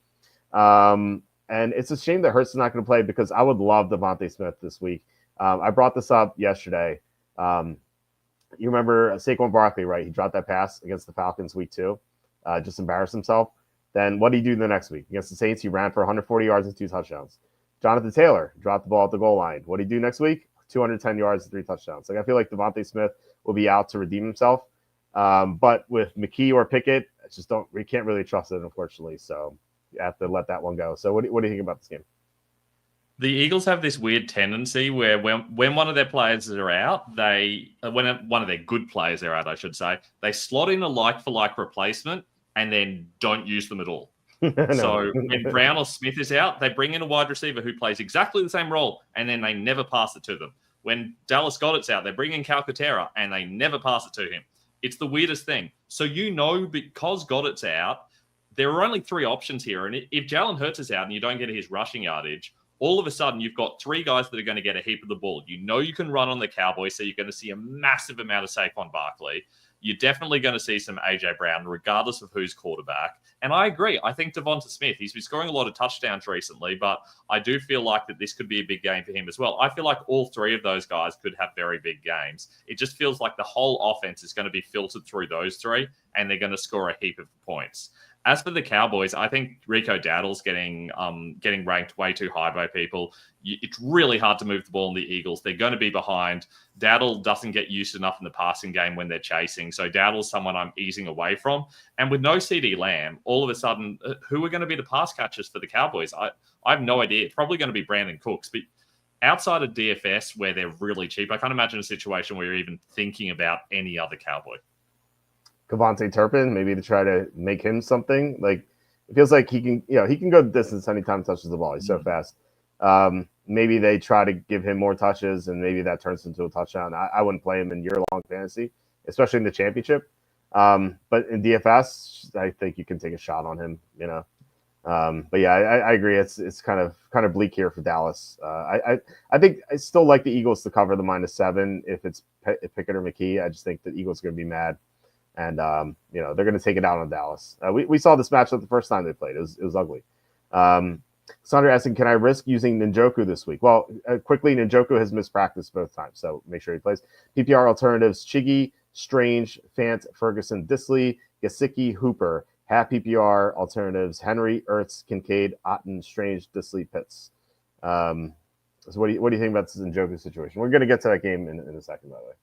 And it's a shame that Hurts is not going to play because I would love Devontae Smith this week. I brought this up yesterday. You remember Saquon Barkley, right? He dropped that pass against the Falcons week 2, just embarrassed himself. Then what did he do the next week? Against the Saints, he ran for 140 yards and 2 touchdowns. Jonathan Taylor dropped the ball at the goal line. What did he do next week? 210 yards and 3 touchdowns. Like, I feel like Devontae Smith will be out to redeem himself. But with McKee or Pickett, we can't really trust it, unfortunately. So you have to let that one go. So what do you think about this game? The Eagles have this weird tendency where when one of their players are out, when one of their good players are out, I should say, they slot in a like-for-like replacement and then don't use them at all. So when Brown or Smith is out, they bring in a wide receiver who plays exactly the same role, and then they never pass it to them. When Dallas Goedert's out, they bring in Calcaterra, and they never pass it to him. It's the weirdest thing. So because Goedert's out, there are only 3 options here. And if Jalen Hurts is out and you don't get his rushing yardage, all of a sudden you've got 3 guys that are going to get a heap of the ball. You know you can run on the Cowboys, so you're going to see a massive amount of Saquon Barkley. You're definitely going to see some A.J. Brown, regardless of who's quarterback. And I agree. I think Devonta Smith, he's been scoring a lot of touchdowns recently, but I do feel like that this could be a big game for him as well. I feel like all 3 of those guys could have very big games. It just feels like the whole offense is going to be filtered through those 3, and they're going to score a heap of points. As for the Cowboys, I think Rico Dowdle's getting ranked way too high by people. It's really hard to move the ball in the Eagles. They're going to be behind. Dowdle doesn't get used enough in the passing game when they're chasing. So Dowdle's someone I'm easing away from. And with no CD Lamb, all of a sudden, who are going to be the pass catchers for the Cowboys? I have no idea. It's probably going to be Brandon Cooks. But outside of DFS, where they're really cheap, I can't imagine a situation where you're even thinking about any other Cowboy. Kevontae Turpin, maybe to try to make him something. Like, it feels like he can go the distance anytime he touches the ball. He's so fast. Maybe they try to give him more touches, and maybe that turns into a touchdown. I wouldn't play him in year-long fantasy, especially in the championship. But in DFS, I think you can take a shot on him. But yeah, I agree. It's kind of bleak here for Dallas. I think I still like the Eagles to cover the -7 if it's Pickett or McKee. I just think the Eagles are going to be mad. And, they're going to take it out on Dallas. We saw this matchup the first time they played. It was ugly. Sandra asking, can I risk using Njoku this week? Well, quickly, Njoku has missed practice both times, so make sure he plays. PPR alternatives, Chiggy, Strange, Fant, Ferguson, Disley, Gesicki, Hooper. Half PPR alternatives, Henry, Ertz, Kincaid, Otten, Strange, Disley, Pitts. So what do you think about this Njoku situation? We're going to get to that game in a second, by the way.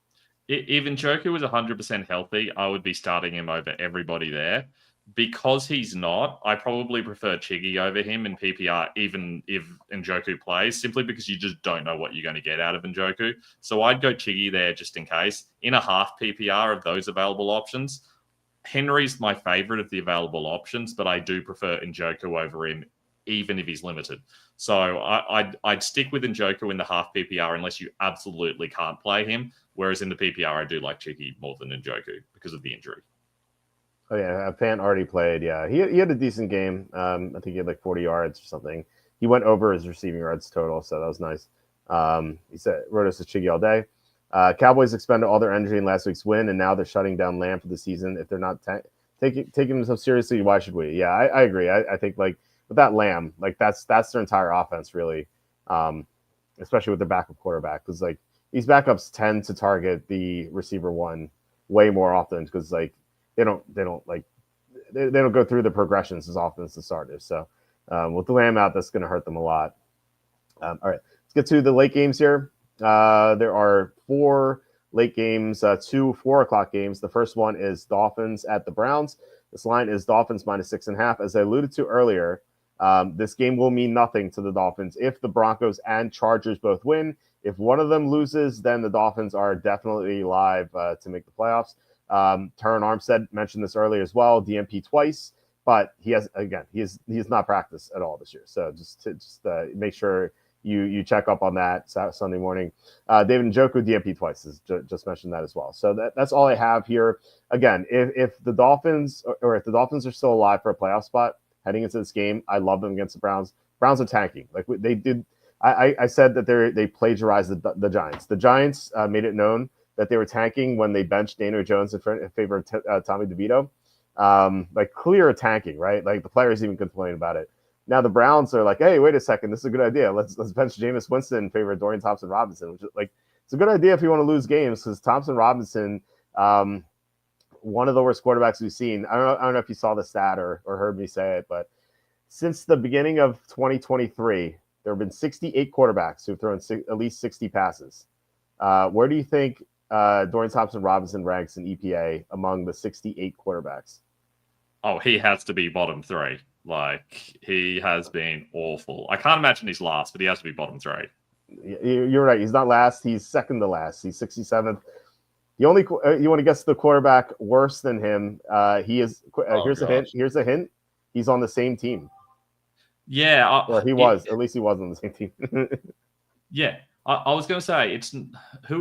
If Njoku was 100% healthy, I would be starting him over everybody there. Because he's not, I probably prefer Chiggy over him in PPR, even if Njoku plays, simply because you just don't know what you're going to get out of Njoku. So I'd go Chiggy there just in case. In a half PPR of those available options, Henry's my favorite of the available options, but I do prefer Njoku over him, even if he's limited. So I'd stick with Njoku in the half PPR unless you absolutely can't play him. Whereas in the PPR, I do like Chiggy more than Njoku because of the injury. Oh, yeah. Fant already played. Yeah. He had a decent game. I think he had like 40 yards or something. He went over his receiving yards total, so that was nice. He wrote us a Chiggy all day. Cowboys expended all their energy in last week's win, and now they're shutting down Lamb for the season. If they're not taking themselves seriously, why should we? Yeah, I agree. I think, like, with that Lamb, like, that's their entire offense, really, especially with their backup quarterback. Because, like, these backups tend to target the receiver 1 way more often because, like, they don't go through the progressions as often as the starters. So with the Lamb out, that's going to hurt them a lot. All right, let's get to the late games here. There are 4 late games, 2 4:00 games. The first one is Dolphins at the Browns. This line is Dolphins -6.5. As I alluded to earlier, this game will mean nothing to the Dolphins if the Broncos and Chargers both win. If one of them loses, then the Dolphins are definitely live to make the playoffs. Terran Armstead mentioned this earlier as well. DMP twice, but he has not practiced at all this year. So just make sure you check up on that Sunday morning. David Njoku DMP twice, just mentioned that as well. So that's all I have here. Again, if the Dolphins if the Dolphins are still alive for a playoff spot heading into this game, I love them against the Browns. Browns are tanking. Like they did. I said that they plagiarized the Giants. The Giants made it known that they were tanking when they benched Daniel Jones in favor of Tommy DeVito. Like clear tanking, right? Like the players even complain about it. Now the Browns are like, hey, wait a second, this is a good idea. Let's bench Jameis Winston in favor of Dorian Thompson-Robinson, which is like it's a good idea if you want to lose games because Thompson-Robinson, one of the worst quarterbacks we've seen. I don't know if you saw the stat or heard me say it, but since the beginning of 2023, there have been 68 quarterbacks who've thrown at least 60 passes. Where do you think Dorian Thompson-Robinson ranks in EPA among the 68 quarterbacks? Oh, he has to be bottom 3. Like, he has been awful. I can't imagine he's last, but he has to be bottom 3. You're right. He's not last. He's second to last. He's 67th. The only you want to guess the quarterback worse than him? He is. Here's a hint. Here's a hint. He's on the same team. Yeah, or he was. At least he was on the same team. Yeah, I was going to say there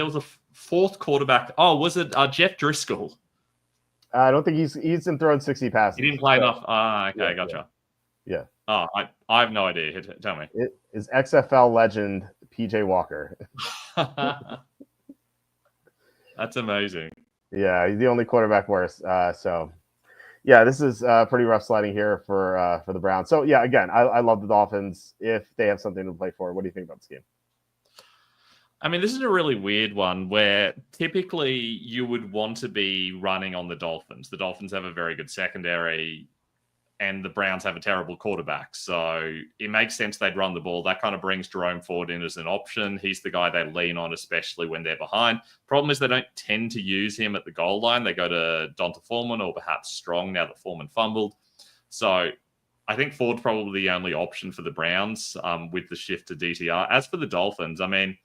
was a fourth quarterback. Oh, was it Jeff Driscoll? I don't think he's been throwing 60 passes. He didn't play enough. Okay, gotcha. Yeah. Oh, I have no idea. Tell me. It is XFL legend PJ Walker. That's amazing. Yeah, he's the only quarterback worse. So, yeah, this is pretty rough sledding here for the Browns. So, yeah, again, I love the Dolphins if they have something to play for. What do you think about this game? I mean, this is a really weird one where typically you would want to be running on the Dolphins. The Dolphins have a very good secondary and the Browns have a terrible quarterback. So it makes sense they'd run the ball. That kind of brings Jerome Ford in as an option. He's the guy they lean on, especially when they're behind. Problem is they don't tend to use him at the goal line. They go to Donta Foreman or perhaps Strong now that Foreman fumbled. So I think Ford's probably the only option for the Browns with the shift to DTR. As for the Dolphins, I mean,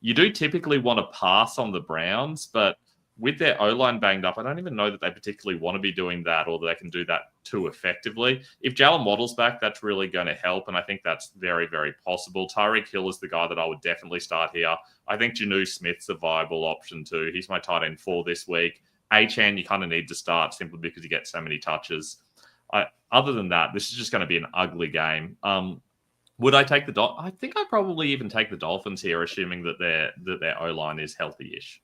you do typically want to pass on the Browns, but with their O-line banged up, I don't even know that they particularly want to be doing that or that they can do that too effectively. If Jalen Waddle's back, that's really going to help, and I think that's very, very possible. Tyreek Hill is the guy that I would definitely start here. I think Jonnu Smith's a viable option too. He's my tight end 4 this week. Achane, you kind of need to start simply because you get so many touches. Other than that, this is just going to be an ugly game. Would I take the Dolphins? I think I'd probably even take the Dolphins here, assuming that their O-line is healthy-ish.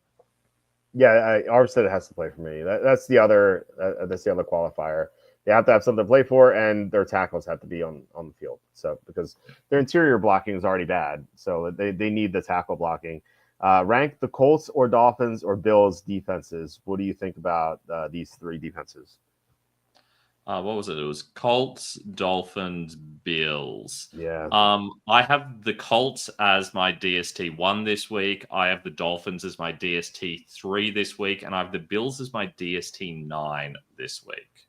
Yeah, Armstead has to play for me. That's the other qualifier. They have to have something to play for, and their tackles have to be on the field. So because their interior blocking is already bad, so they need the tackle blocking. Rank the Colts or Dolphins or Bills defenses. What do you think about these 3 defenses? What was it? It was Colts, Dolphins, Bills. Yeah. I have the Colts as my DST 1 this week. I have the Dolphins as my DST 3 this week, and I have the Bills as my DST 9 this week.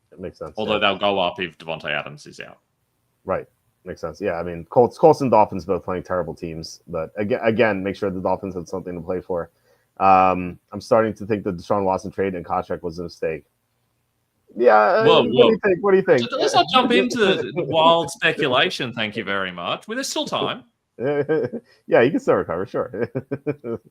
That makes sense. Although they'll go up if Devontae Adams is out. Right. Makes sense. Yeah, I mean, Colts and Dolphins both playing terrible teams, but again, make sure the Dolphins had something to play for. I'm starting to think the Deshaun Watson trade and contract was a mistake. Yeah. Whoa. What do you think? So let's not jump into the wild speculation. Thank you very much. Well, there's still time. Yeah, you can still recover. Sure. All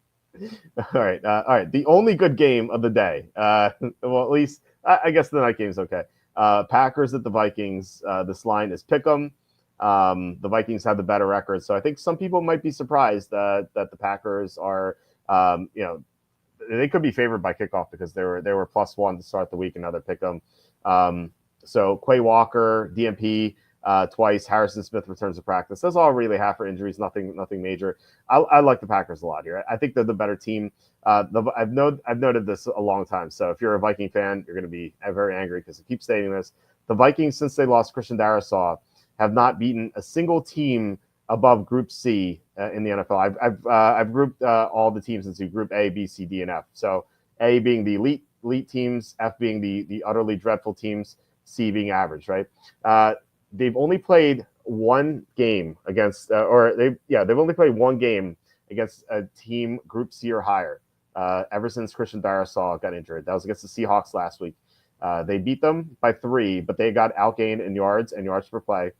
right. The only good game of the day. Well, at least I guess the night game's okay. Packers at the Vikings. This line is pick'em. The Vikings have the better record, so I think some people might be surprised that the Packers are, they could be favored by kickoff because they were +1 to start the week. Another pick'em. So Quay Walker, DMP twice. Harrison Smith returns to practice. That's all really half for injuries. Nothing major. I like the Packers a lot here. I think they're the better team. I've noted this a long time. So if you're a Viking fan, you're going to be very angry because I keep stating this. The Vikings, since they lost Christian Darrisaw, have not beaten a single team above Group C in the NFL. I've grouped all the teams into Group A, B, C, D, and F. So A being the elite teams, F being the utterly dreadful teams, C being average. Right? They've only played one game against, they've only played one game against a team Group C or higher ever since Christian Darrisaw got injured. That was against the Seahawks last week. They beat them by 3, but they got outgained in yards and yards per play.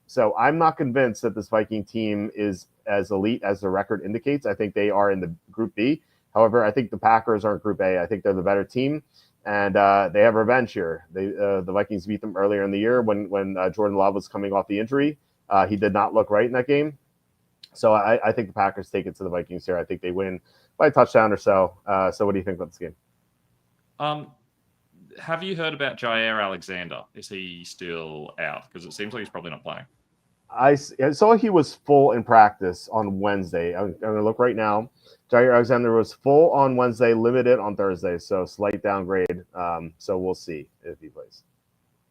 So I'm not convinced that this Viking team is as elite as the record indicates. I think they are in the Group B. However, I think the Packers are in Group A. I think they're the better team, and they have revenge here. The Vikings beat them earlier in the year when Jordan Love was coming off the injury. He did not look right in that game. So I think the Packers take it to the Vikings here. I think they win by a touchdown or so. So what do you think about this game? Have you heard about Jair Alexander? Is he still out? Because it seems like he's probably not playing. I saw he was full in practice on Wednesday. I'm going to look right now. Jair Alexander was full on Wednesday, limited on Thursday, so slight downgrade. So we'll see if he plays.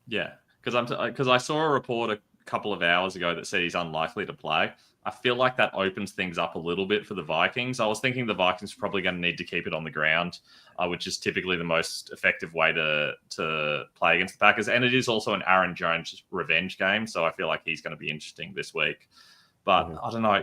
Yeah, because I saw a report a couple of hours ago that said he's unlikely to play. I feel like that opens things up a little bit for the Vikings. I was thinking the Vikings are probably going to need to keep it on the ground, which is typically the most effective way to play against the Packers. And it is also an Aaron Jones revenge game, so I feel like he's going to be interesting this week. But I don't know.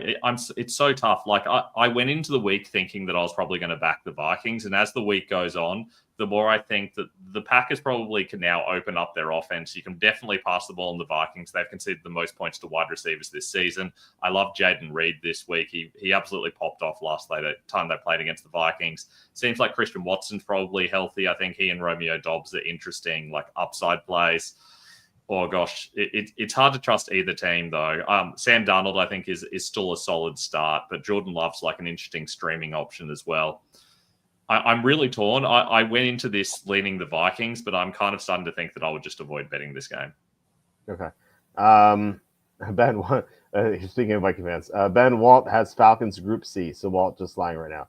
It's so tough. Like I went into the week thinking that I was probably going to back the Vikings, and as the week goes on, the more I think that the Packers probably can now open up their offense. You can definitely pass the ball on the Vikings. They've conceded the most points to wide receivers this season. I love Jaden Reed this week. He absolutely popped off last time they played against the Vikings. Seems like Christian Watson's probably healthy. I think he and Romeo Dobbs are interesting, like upside plays. Oh gosh, it's hard to trust either team though. Sam Darnold, I think, is still a solid start, but Jordan Love's like an interesting streaming option as well. I'm really torn. I went into this leaning the Vikings, but I'm kind of starting to think that I would just avoid betting this game. Okay. Ben, speaking of Viking fans, Ben Walt has Falcons Group C. So Walt just lying right now.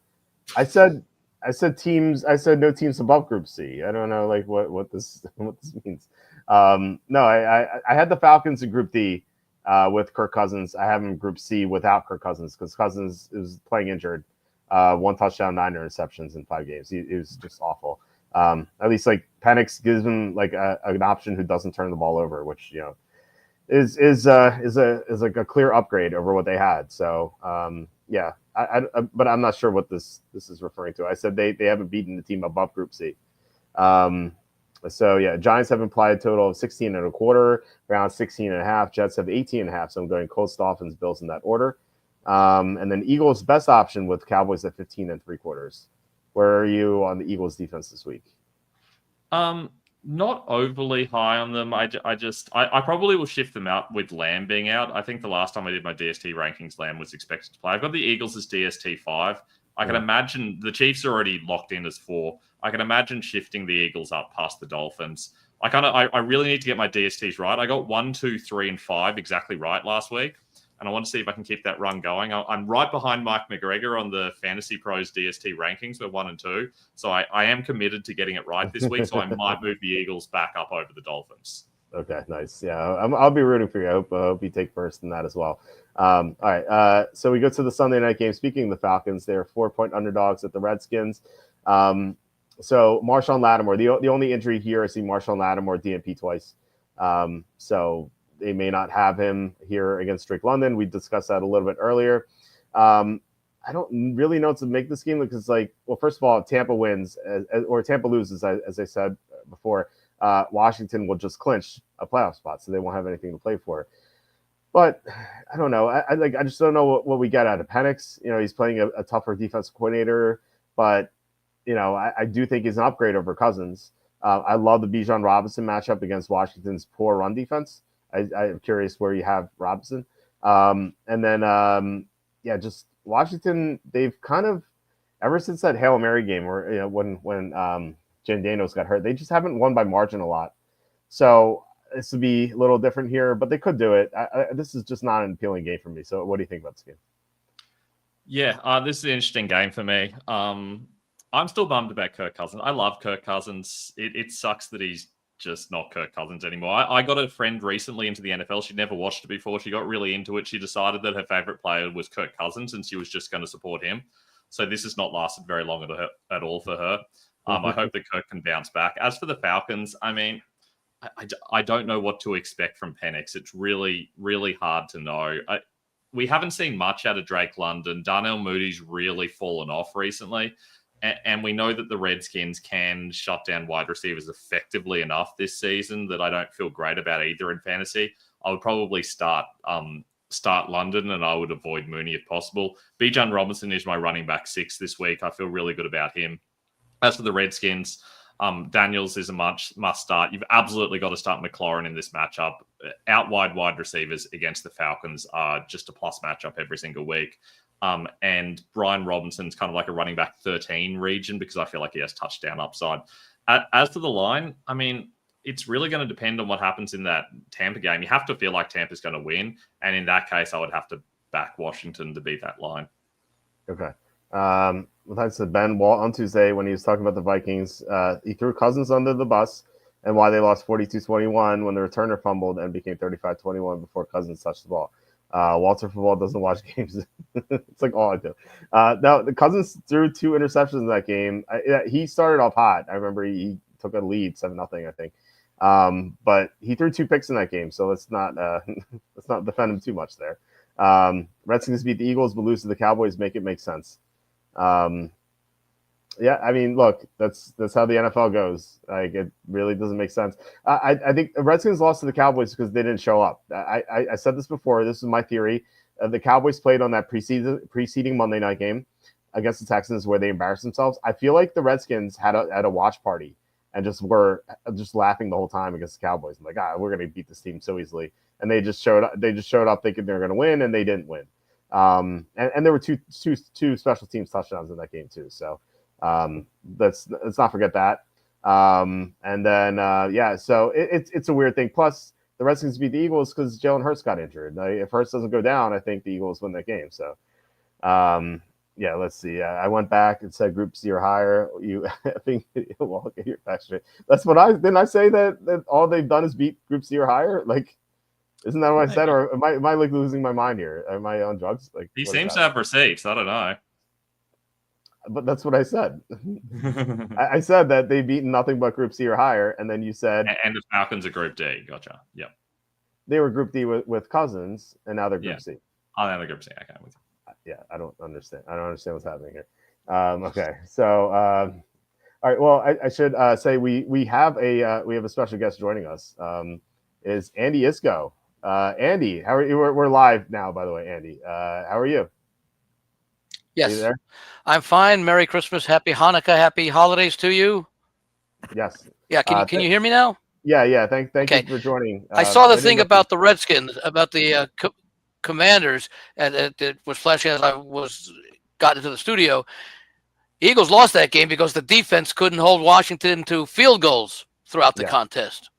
I said no teams above Group C. I don't know like what this means. No, I had the Falcons in Group D with Kirk Cousins. I have them in Group C without Kirk Cousins because Cousins is playing injured. 1 touchdown, 9 interceptions in 5 games. It was just awful. At least like Penix gives him like an option who doesn't turn the ball over, which is like a clear upgrade over what they had. So yeah, but I'm not sure what this is referring to. I said they haven't beaten the team above Group C. So yeah, Giants have implied a total of 16.25, around 16.5. Jets have 18.5. So I'm going Colts, Dolphins, Bills in that order. And then Eagles best option with Cowboys at 15.75. Where are you on the Eagles defense this week? Not overly high on them. I probably will shift them out with Lamb being out. I think the last time I did my DST rankings, Lamb was expected to play. I've got the Eagles as DST 5. I can imagine the Chiefs are already locked in as 4. I can imagine shifting the Eagles up past the Dolphins. I really need to get my DSTs right. I got 1, 2, 3, and 5 exactly right last week. And I want to see if I can keep that run going. I'm right behind Mike McGregor on the Fantasy Pros DST rankings. We're 1 and 2. So I am committed to getting it right this week. So I might move the Eagles back up over the Dolphins. Okay, nice. Yeah, I'll be rooting for you. I hope you take first in that as well. All right. So we go to the Sunday night game. Speaking of the Falcons, they're 4-point underdogs at the Redskins. So Marshawn Lattimore, the only injury here, I see Marshawn Lattimore DNP twice. So they may not have him here against Drake London. We discussed that a little bit earlier. I don't really know what to make this game because, like, well, first of all, Tampa wins or Tampa loses, as I said before. Washington will just clinch a playoff spot, so they won't have anything to play for. But I don't know. I just don't know what we get out of Penix. He's playing a tougher defensive coordinator, but I do think he's an upgrade over Cousins. I love the Bijan Robinson matchup against Washington's poor run defense. I'm curious where you have Robinson. And then, just Washington, they've kind of, ever since that Hail Mary game where, when Jen Daniels got hurt, they just haven't won by margin a lot. So this would be a little different here, but they could do it. This is just not an appealing game for me. So what do you think about this game? Yeah, this is an interesting game for me. I'm still bummed about Kirk Cousins. I love Kirk Cousins. It sucks that he's just not Kirk Cousins anymore. I got a friend recently into the NFL. She'd never watched it before. She got really into it. She decided that her favorite player was Kirk Cousins and she was just going to support him. So this has not lasted very long at all for her. I hope that Kirk can bounce back. As for the Falcons, I mean, I don't know what to expect from Penix. It's really, really hard to know. We haven't seen much out of Drake London. Darnell Moody's really fallen off recently. And we know that the Redskins can shut down wide receivers effectively enough this season that I don't feel great about either in fantasy. I would probably start London, and I would avoid Mooney if possible. Bijan Robinson is my running back 6 this week. I feel really good about him. As for the Redskins, Daniels is a must start. You've absolutely got to start McLaurin in this matchup. Out wide receivers against the Falcons are just a plus matchup every single week. And Brian Robinson's kind of like a running back 13 region because I feel like he has touchdown upside. As for the line, I mean, it's really going to depend on what happens in that Tampa game. You have to feel like Tampa's going to win. And in that case, I would have to back Washington to beat that line. Okay. Thanks to Ben Walt on Tuesday when he was talking about the Vikings. He threw Cousins under the bus and why they lost 42-21 when the returner fumbled and became 35-21 before Cousins touched the ball. Walter Football doesn't watch games. It's like all I do. Now, the Cousins threw 2 interceptions in that game. He started off hot. I remember he took a lead 7-0, I think. But he threw 2 picks in that game, so let's not defend him too much there. Redskins beat the Eagles but lose to the Cowboys. Make it make sense. Yeah, I mean, look, that's how the NFL goes. Like, it really doesn't make sense. I think the Redskins lost to the Cowboys because they didn't show up. I said this before. This is my theory. The Cowboys played on that preceding Monday night game against the Texans where they embarrassed themselves. I feel like the Redskins had a watch party and were laughing the whole time against the Cowboys. I'm like, we're going to beat this team so easily. And they just showed up thinking they were going to win, and they didn't win. And there were two special teams touchdowns in that game too. So let's not forget that. And then so it's a weird thing. Plus, the Redskins beat the Eagles because Jalen Hurts got injured. If Hurts doesn't go down, I think the Eagles win that game. So let's see. I went back and said Group C or higher. I think well, get your facts straight. That's what didn't I say that all they've done is beat Group C or higher? Like, isn't that what I said? Or am I like losing my mind here? Am I on drugs? Like, he seems to have receipts. I don't know. But that's what I said. I said that they've beaten nothing but Group C or higher, and then you said and the Falcons are Group D. Gotcha. Yep. They were Group D with Cousins, and now they're Group C. Oh, now they're Group C. Okay, with you. Yeah, I don't understand. I don't understand what's happening here. Okay, so all right. Well, I should say we have a special guest joining us. Is Andy Isco? Andy, how are you? We're live now, by the way. Andy, how are you? Yes, are you there? I'm fine. Merry Christmas, Happy Hanukkah, Happy Holidays to you. Yes. Yeah. Can you hear me now? Yeah. Thank you for joining. I saw the thing about the Redskins, about the Commanders, and it was flashing as I got into the studio. Eagles lost that game because the defense couldn't hold Washington to field goals throughout the contest.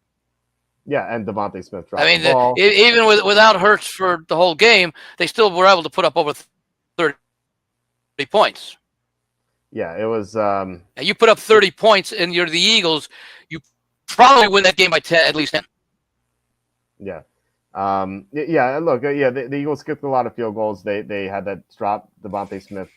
Yeah, and Devontae Smith dropped the ball. Even without Hurts for the whole game, they still were able to put up over 30 points. Yeah, it was. You put up 30 points, and you're the Eagles. You probably win that game by 10, at least 10. Yeah. Look, the Eagles skipped a lot of field goals. They had that drop Devontae Smith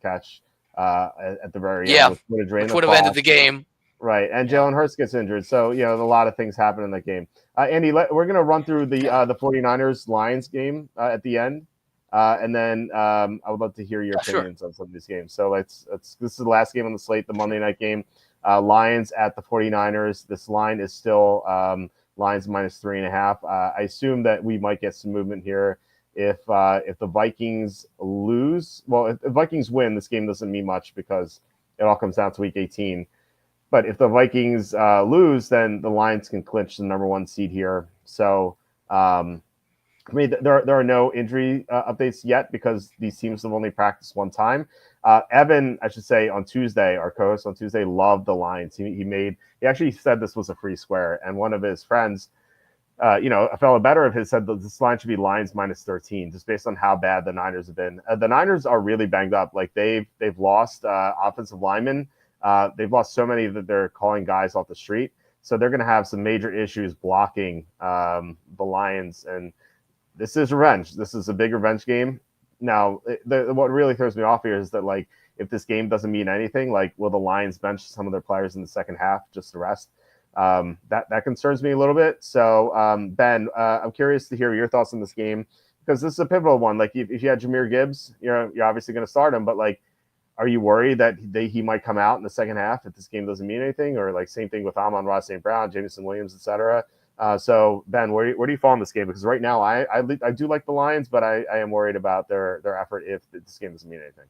catch at the very end, which would have ended the game. Right, and Jalen Hurts gets injured, so a lot of things happen in that game. Andy, we're going to run through the 49ers-Lions game at the end, and then I would love to hear your opinions on some of these games. So this is the last game on the slate, the Monday night game. Lions at the 49ers. This line is still Lions -3.5. I assume that we might get some movement here if the Vikings lose. Well, if the Vikings win, this game doesn't mean much because it all comes down to Week 18. But if the Vikings lose, then the Lions can clinch the number 1 seed here. So, there are no injury updates yet because these teams have only practiced one time. Evan, I should say, on Tuesday, our co-host on Tuesday, loved the Lions. He actually said this was a free square, and one of his friends, a fellow better of his, said that this line should be Lions -13, just based on how bad the Niners have been. The Niners are really banged up. Like they've lost offensive linemen. They've lost so many that they're calling guys off the street. So they're going to have some major issues blocking the Lions. And this is revenge. This is a big revenge game. Now, what really throws me off here is that, like, if this game doesn't mean anything, like, will the Lions bench some of their players in the second half just to rest? That concerns me a little bit. So, Ben, I'm curious to hear your thoughts on this game because this is a pivotal one. Like, if you had Jahmyr Gibbs, you're obviously going to start him, but, like, are you worried that he might come out in the second half if this game doesn't mean anything, or like same thing with Amon-Ra St. Brown, Jameson Williams, etc.? So Ben, where do you fall in this game? Because right now I do like the Lions, but I am worried about their effort if this game doesn't mean anything.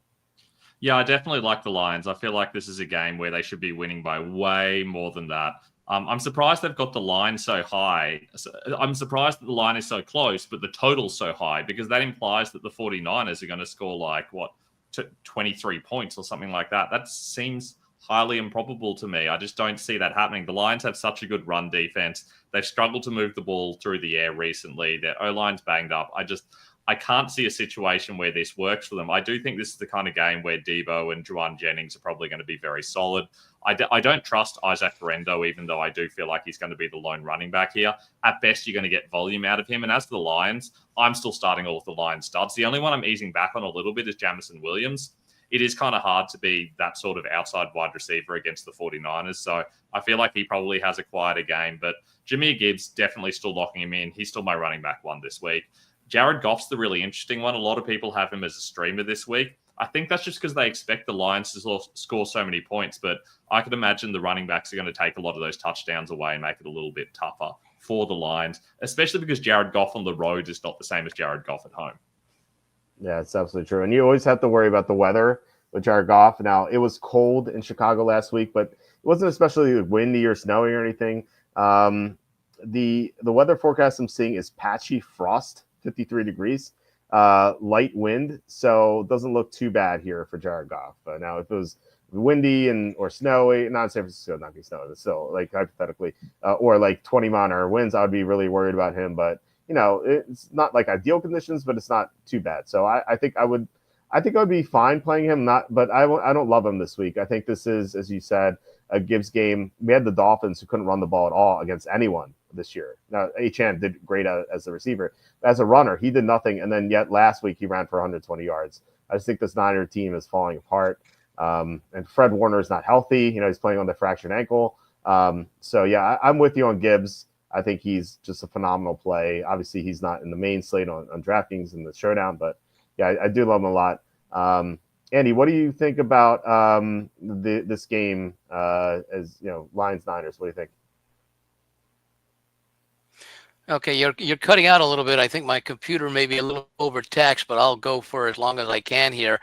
Yeah, I definitely like the Lions. I feel like this is a game where they should be winning by way more than that. I'm surprised they've got the line so high. I'm surprised that the line is so close, but the total's so high, because that implies that the 49ers are going to score like, 23 points or something like that. That seems highly improbable to me. I just don't see that happening. The Lions have such a good run defense. They've struggled to move the ball through the air recently. Their O-line's banged up. I can't see a situation where this works for them. I do think this is the kind of game where Debo and Juwan Jennings are probably going to be very solid. I don't trust Isaac Ferendo, even though I do feel like he's going to be the lone running back here. At best, you're going to get volume out of him. And as for the Lions, I'm still starting all of the Lions studs. The only one I'm easing back on a little bit is Jameson Williams. It is kind of hard to be that sort of outside wide receiver against the 49ers. So I feel like he probably has a quieter game. But Jahmyr Gibbs, definitely still locking him in. He's still my running back one this week. Jared Goff's the really interesting one. A lot of people have him as a streamer this week. I think that's just because they expect the Lions to score so many points, but I could imagine the running backs are going to take a lot of those touchdowns away and make it a little bit tougher for the Lions, especially because Jared Goff on the road is not the same as Jared Goff at home. Yeah, it's absolutely true. And you always have to worry about the weather with Jared Goff. Now, it was cold in Chicago last week, but it wasn't especially windy or snowy or anything. The weather forecast I'm seeing is patchy frost, 53 degrees. Light wind, so it doesn't look too bad here for Jared Goff. Now, if it was windy or snowy, not in San Francisco, not be snowy, but still, like hypothetically, or like 20 mile an hour winds, I would be really worried about him. But it's not like ideal conditions, but it's not too bad. So I think I would be fine playing him. But I don't love him this week. I think this is, as you said, a Gibbs game. We had the Dolphins who couldn't run the ball at all against anyone this year. Now, Achane did great as a receiver. As a runner, he did nothing. And then yet last week he ran for 120 yards. I just think this Niner team is falling apart. And Fred Warner is not healthy. He's playing on the fractured ankle. So, yeah, I'm with you on Gibbs. I think he's just a phenomenal play. Obviously, he's not in the main slate on DraftKings in the showdown. But, yeah, I do love him a lot. Andy, what do you think about this game as Lions-Niners? What do you think? Okay, you're cutting out a little bit. I think my computer may be a little overtaxed, but I'll go for as long as I can here.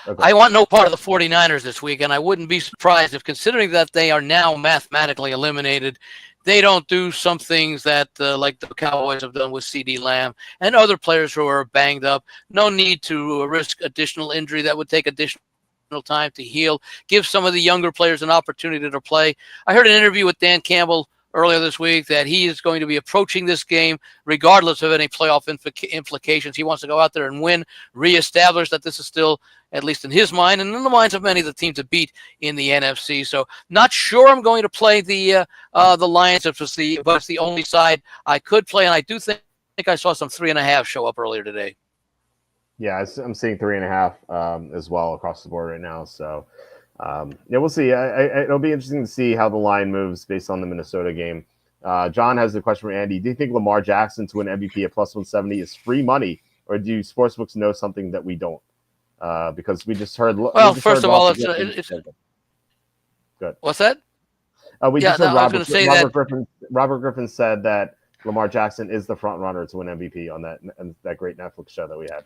Okay. I want no part of the 49ers this week, and I wouldn't be surprised if, considering that they are now mathematically eliminated, they don't do some things that like the Cowboys have done with CeeDee Lamb and other players who are banged up. No need to risk additional injury that would take additional time to heal. Give some of the younger players an opportunity to play. I heard an interview with Dan Campbell earlier this week that he is going to be approaching this game regardless of any playoff implications. He wants to go out there and win, reestablish that this is still, at least in his mind, and in the minds of many of the teams to beat in the NFC. So not sure I'm going to play the Lions, but it's the only side I could play, and I do think I saw some 3.5 show up earlier today. Yeah, I'm seeing 3.5 as well across the board right now. So we'll see. It'll be interesting to see how the line moves based on the Minnesota game. John has a question for Andy. Do you think Lamar Jackson to win MVP at plus 170 is free money, or do sportsbooks know something that we don't? Because we just heard. Well, first of all, it's good. What's that? Robert Griffin said that Lamar Jackson is the front runner to win MVP on that great Netflix show that we had.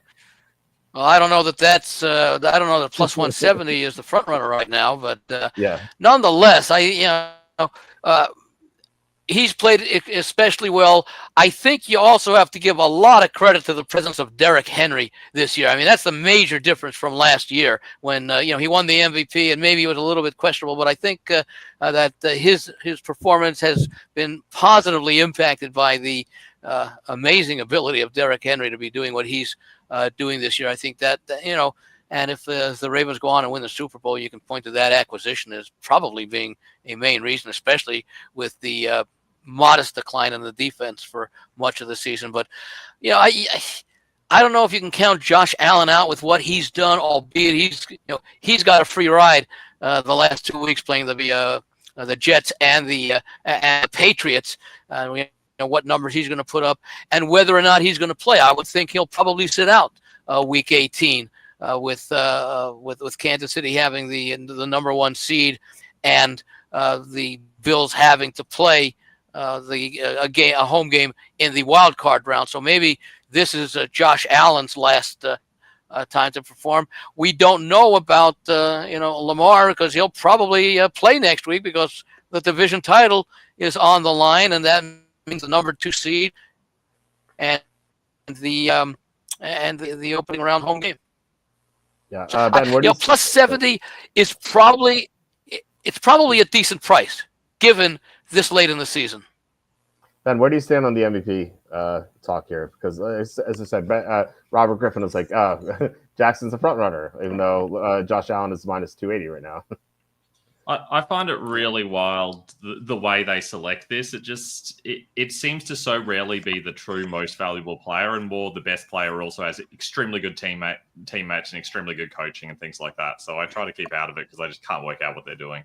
Well, I don't know that I don't know that plus 170 is the front runner right now, but nonetheless, he's played especially well. I think you also have to give a lot of credit to the presence of Derrick Henry this year. I mean, that's the major difference from last year when he won the MVP and maybe it was a little bit questionable, but I think that his performance has been positively impacted by the amazing ability of Derrick Henry to be doing what he's doing this year. I think that and if the Ravens go on and win the Super Bowl, you can point to that acquisition as probably being a main reason, especially with the modest decline in the defense for much of the season. But I don't know if you can count Josh Allen out with what he's done, albeit he's got a free ride the last 2 weeks playing the Jets and the Patriots. What numbers he's going to put up and whether or not he's going to play. I would think he'll probably sit out week 18 with Kansas City having the number one seed, and the Bills having to play a home game in the wild card round. So maybe this is Josh Allen's last time to perform. We don't know about Lamar, because he'll probably play next week because the division title is on the line, and that means the number 2 seed and the opening round home game. Yeah, Ben, what do you plus 70 is probably a decent price given this late in the season. Ben, where do you stand on the MVP talk here? Because as I said, Robert Griffin was like, Jackson's a front runner, even though Josh Allen is minus 280 right now. I find it really wild the way they select this. It seems to so rarely be the true most valuable player, and more the best player also has extremely good team match and extremely good coaching and things like that. So I try to keep out of it because I just can't work out what they're doing.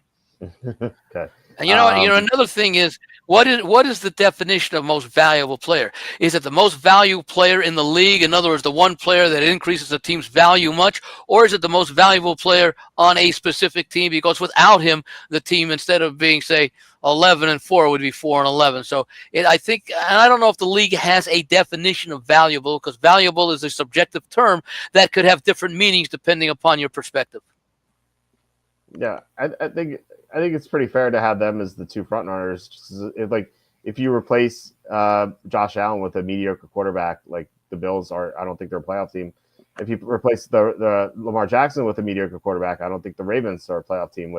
Okay. And another thing is, what is the definition of most valuable player? Is it the most valuable player in the league? In other words, the one player that increases the team's value much, or is it the most valuable player on a specific team? Because without him, the team, instead of being, say, 11-4, would be 4-11. So I think, and I don't know if the league has a definition of valuable, because valuable is a subjective term that could have different meanings depending upon your perspective. Yeah, I think it's pretty fair to have them as the 2 front runners. If you replace Josh Allen with a mediocre quarterback, like the Bills are, I don't think they're a playoff team. If you replace the Lamar Jackson with a mediocre quarterback, I don't think the Ravens are a playoff team,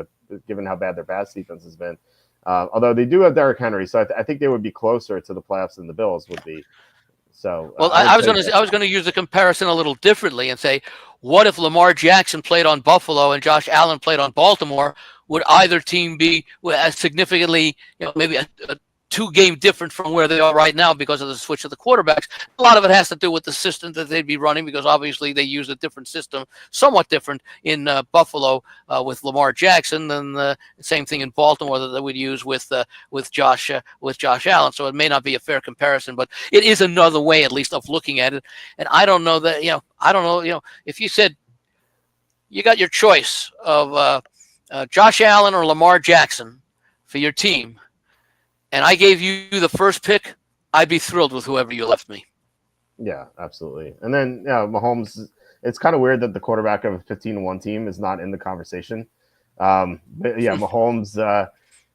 given how bad their pass defense has been. Although they do have Derrick Henry, so I think they would be closer to the playoffs than the Bills would be. So, well, I was going to use the comparison a little differently and say, what if Lamar Jackson played on Buffalo and Josh Allen played on Baltimore? Would either team be significantly, maybe a 2-game different from where they are right now because of the switch of the quarterbacks? A lot of it has to do with the system that they'd be running, because obviously they use a different system, somewhat different in Buffalo with Lamar Jackson than the same thing in Baltimore that they would use with Josh Allen. So it may not be a fair comparison, but it is another way, at least, of looking at it. And I don't know that, if you said you got your choice of Josh Allen or Lamar Jackson for your team, and I gave you the first pick, I'd be thrilled with whoever you left me. Yeah, absolutely. And then, Mahomes, it's kind of weird that the quarterback of a 15-1 team is not in the conversation. Mahomes,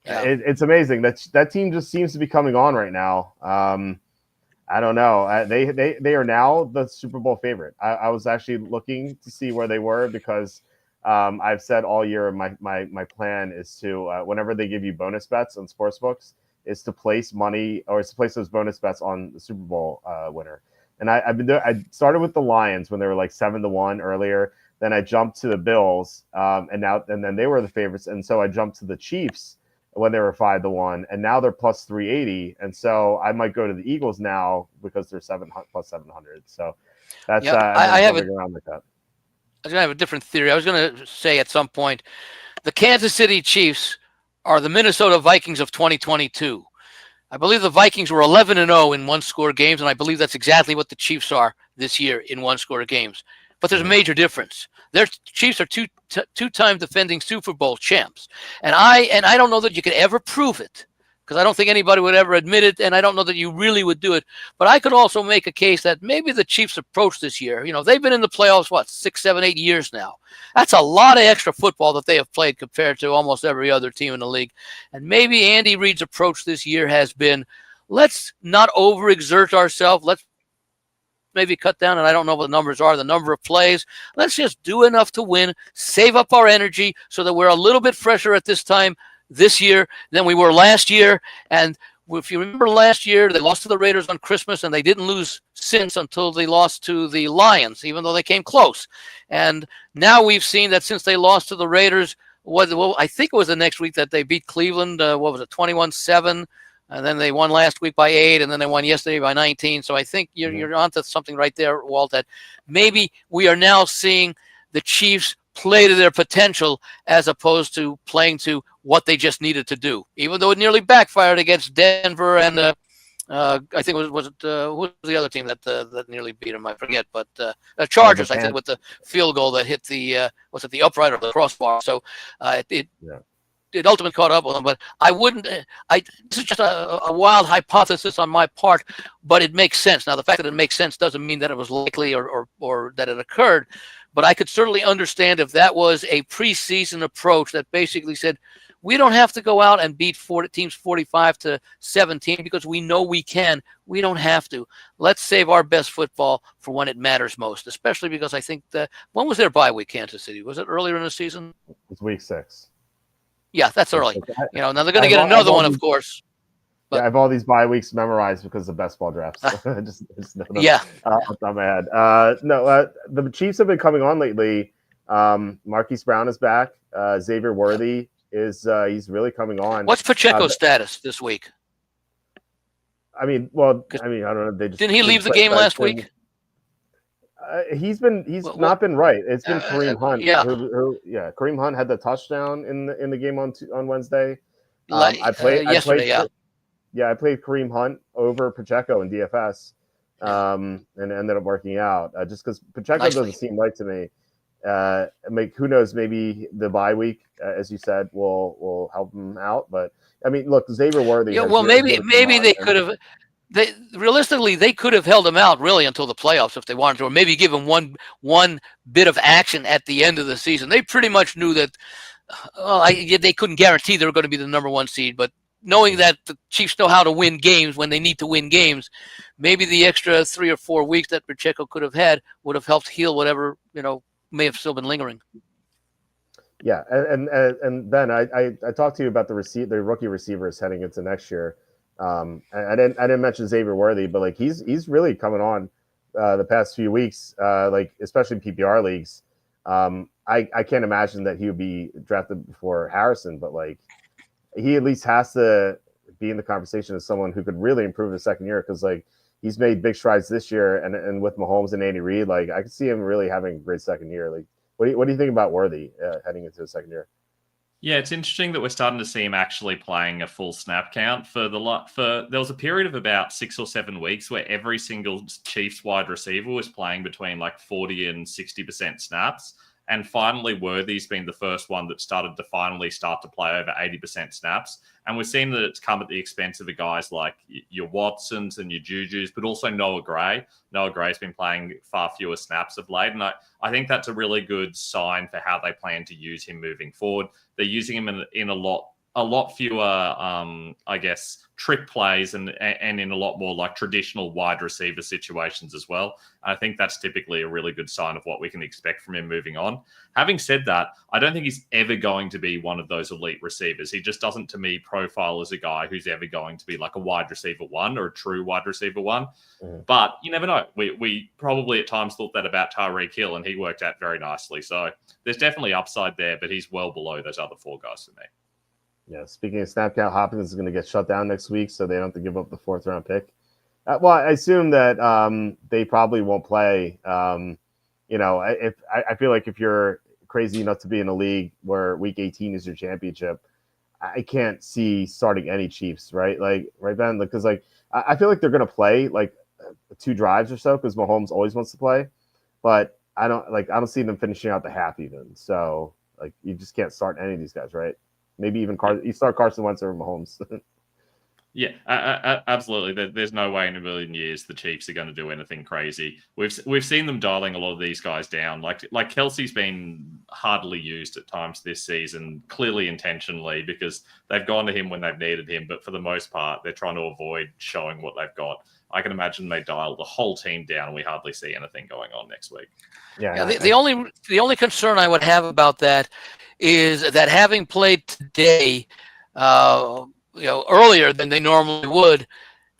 it's amazing. That team just seems to be coming on right now. I don't know. They are now the Super Bowl favorite. I was actually looking to see where they were, because I've said all year my plan is to, whenever they give you bonus bets on sports books, is to place money, or is to place those bonus bets on the Super Bowl winner. And I started with the Lions when they were like 7-1 earlier. Then I jumped to the Bills, and then they were the favorites. And so I jumped to the Chiefs when they were 5-1, and now they're plus 380. And so I might go to the Eagles now because they're plus 700. So that's I have around like that. I was going to have a different theory. I was going to say at some point, the Kansas City Chiefs are the Minnesota Vikings of 2022. I believe the Vikings were 11-0 in one-score games, and I believe that's exactly what the Chiefs are this year in one-score games. But there's a major difference. Their Chiefs are two-time defending Super Bowl champs, and I don't know that you could ever prove it, because I don't think anybody would ever admit it, and I don't know that you really would do it. But I could also make a case that maybe the Chiefs' approach this year, they've been in the playoffs, 6, 7, 8 years now. That's a lot of extra football that they have played compared to almost every other team in the league. And maybe Andy Reid's approach this year has been, let's not overexert ourselves. Let's maybe cut down, and I don't know what the numbers are, the number of plays. Let's just do enough to win, save up our energy so that we're a little bit fresher at this time this year than we were last year. And if you remember last year, they lost to the Raiders on Christmas, and they didn't lose since until they lost to the Lions, even though they came close. And now we've seen that since they lost to the Raiders, I think it was the next week that they beat Cleveland, 21-7, and then they won last week by 8, and then they won yesterday by 19. So I think you're onto something right there, Walt, that maybe we are now seeing the Chiefs play to their potential as opposed to playing to what they just needed to do, even though it nearly backfired against Denver and I think it was it who was the other team that nearly beat them? I forget, but Chargers, I think, with the field goal that hit the was it the upright or the crossbar? So it ultimately caught up with them. But I wouldn't. This is just a wild hypothesis on my part, but it makes sense. Now, the fact that it makes sense doesn't mean that it was likely or that it occurred. But I could certainly understand if that was a preseason approach that basically said, we don't have to go out and beat teams 45-17 because we know we can. We don't have to. Let's save our best football for when it matters most, especially because I think when was their bye week, Kansas City? Was it earlier in the season? It's week 6. Yeah, that's early. Now they're going to get another one, of course. But, I have all these bye weeks memorized because of best ball drafts. just know them, off the top of my head. The Chiefs have been coming on lately. Marquise Brown is back. Xavier Worthy is he's really coming on. What's Pacheco's status this week? I don't know. Didn't he leave the game last week? He's not been right. It's been Kareem Hunt. Kareem Hunt had the touchdown in the game on Wednesday. I played Kareem Hunt over Pacheco in DFS, and ended up working out just because Pacheco doesn't seem right to me. Who knows? Maybe the bye week, as you said, will help him out. But I mean, look, Xavier Worthy. Yeah, well, maybe they could have. Realistically, they could have held him out really until the playoffs if they wanted to, or maybe give him one bit of action at the end of the season. They pretty much knew that. They couldn't guarantee they were going to be the number 1 seed, but knowing that the Chiefs know how to win games when they need to win games, maybe the extra 3 or 4 weeks that Pacheco could have had would have helped heal whatever may have still been lingering. Yeah, and Ben, I talked to you about the rookie receivers heading into next year. I didn't mention Xavier Worthy, but he's really coming on the past few weeks, especially PPR leagues. I can't imagine that he would be drafted before Harrison, but he at least has to be in the conversation as someone who could really improve his second year because he's made big strides this year, and with Mahomes and Andy Reid, I could see him really having a great second year. What do you think about Worthy heading into his second year? Yeah, it's interesting that we're starting to see him actually playing a full snap count there was a period of about 6 or 7 weeks where every single Chiefs wide receiver was playing between 40 and 60% snaps. And finally, Worthy's been the first one that started to play over 80% snaps. And we've seen that it's come at the expense of the guys like your Watsons and your Jujus, but also Noah Gray. Noah Gray's been playing far fewer snaps of late. And I think that's a really good sign for how they plan to use him moving forward. They're using him in a lot fewer, trick plays and in a lot more traditional wide receiver situations as well. And I think that's typically a really good sign of what we can expect from him moving on. Having said that, I don't think he's ever going to be one of those elite receivers. He just doesn't, to me, profile as a guy who's ever going to be a wide receiver 1 or a true wide receiver 1. Mm-hmm. But you never know. We probably at times thought that about Tyreek Hill, and he worked out very nicely. So there's definitely upside there, but he's well below those other 4 guys for me. Yeah, speaking of snap count, Hopkins is going to get shut down next week, so they don't have to give up the 4th round pick. I assume that they probably won't play. I feel like if you're crazy enough to be in a league where week 18 is your championship, I can't see starting any Chiefs, right? Right, Ben? Because I feel like they're going to play 2 drives or so because Mahomes always wants to play, but I don't see them finishing out the half even. So you just can't start any of these guys, right? Maybe even you start Carson Wentz over Mahomes. Yeah, absolutely. There's no way in a million years the Chiefs are going to do anything crazy. We've seen them dialing a lot of these guys down. Like Kelsey's been hardly used at times this season, clearly intentionally, because they've gone to him when they've needed him. But for the most part, they're trying to avoid showing what they've got. I can imagine they dial the whole team down and we hardly see anything going on next week. Yeah. The only concern I would have about that is that having played today, earlier than they normally would,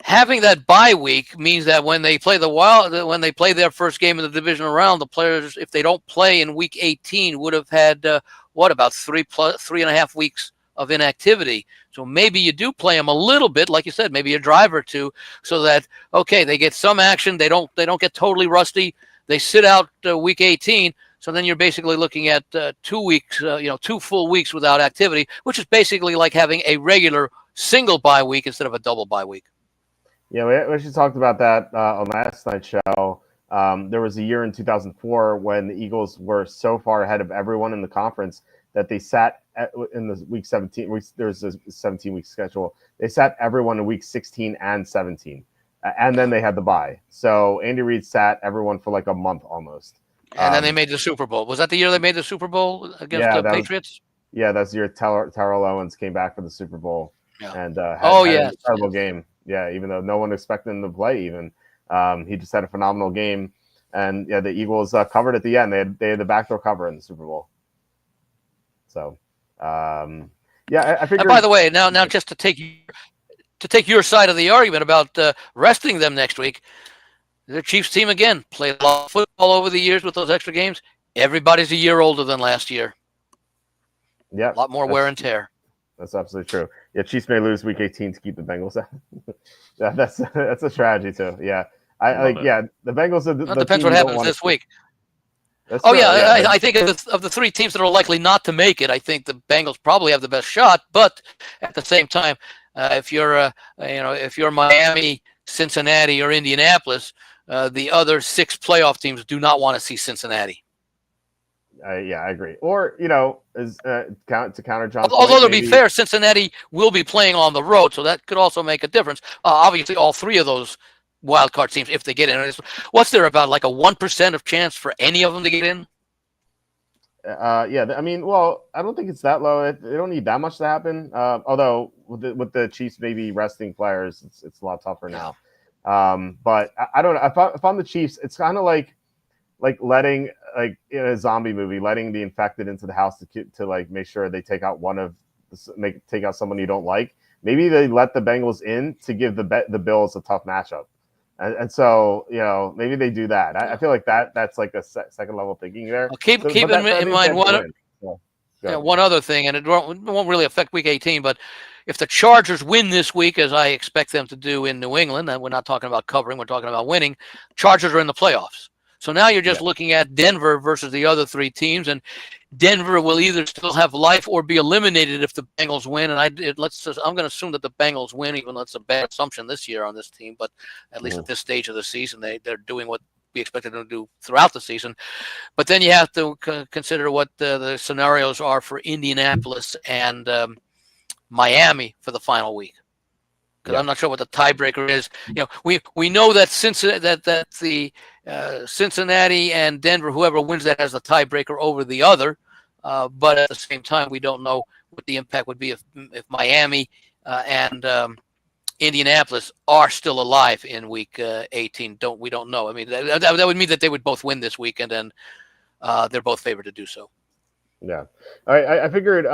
having that bye week means that when they play their first game in the divisional round, the players, if they don't play in week 18, would have had about 3.5 weeks of inactivity. So maybe you do play them a little bit, like you said, maybe a drive or two, so that they get some action. They don't get totally rusty. They sit out week 18. So then you're basically looking at 2 weeks, 2 full weeks without activity, which is basically like having a regular single bye week instead of a double bye week. Yeah, we actually talked about that on last night's show. There was a year in 2004 when the Eagles were so far ahead of everyone in the conference that they sat in the week 17. There's a 17-week schedule. They sat everyone in week 16 and 17, and then they had the bye. So Andy Reid sat everyone for like a month almost. And then they made the Super Bowl. Was that the year they made the Super Bowl against the Patriots? That's the year Terrell Owens came back for the Super Bowl and had an incredible game. Yeah, even though no one expected him to play, even he just had a phenomenal game. And yeah, the Eagles covered at the end. They had the backdoor cover in the Super Bowl. So, I figured. And by the way, now just to take your side of the argument about resting them next week, the Chiefs team again played a lot of football over the years with those extra games. Everybody's a year older than last year. Yeah, a lot more wear and tear. That's absolutely true. Yeah, Chiefs may lose week 18 to keep the Bengals out. Yeah, that's a strategy too. Yeah, the Bengals are the depends what happens this week. I think of the three teams that are likely not to make it, I think the Bengals probably have the best shot. But at the same time, if you're Miami, Cincinnati, or Indianapolis, the other six playoff teams do not want to see Cincinnati. I agree. Or to counter John's Although to be fair, Cincinnati will be playing on the road, so that could also make a difference. Obviously, all three of those wild card teams, if they get in, what's there about like a 1% of chance for any of them to get in? I don't think it's that low. They don't need that much to happen. Although with the Chiefs maybe resting players, it's a lot tougher now. But I don't know. If I'm the Chiefs, it's kind of like letting, like in a zombie movie, letting the infected into the house to like make sure they take out take out someone you don't like. Maybe they let the Bengals in to give the Bills a tough matchup, and so maybe they do that. I feel like that's like a second level thinking there. Well, keep in mind one other thing, and it won't really affect Week 18, but if the Chargers win this week, as I expect them to do in New England, and we're not talking about covering, we're talking about winning, Chargers are in the playoffs. So now you're just looking at Denver versus the other three teams, and Denver will either still have life or be eliminated if the Bengals win. And I'm going to assume that the Bengals win, even though it's a bad assumption this year on this team. But at least at this stage of the season, they're doing what we expected them to do throughout the season. But then you have to consider what the scenarios are for Indianapolis and Miami for the final week. Because I'm not sure what the tiebreaker is. We know that Cincinnati and Denver, whoever wins that, has the tiebreaker over the other. But at the same time, we don't know what the impact would be if Miami and Indianapolis are still alive in Week 18. We don't know. I mean, that would mean that they would both win this week, and then they're both favored to do so. Yeah. All right. I figured,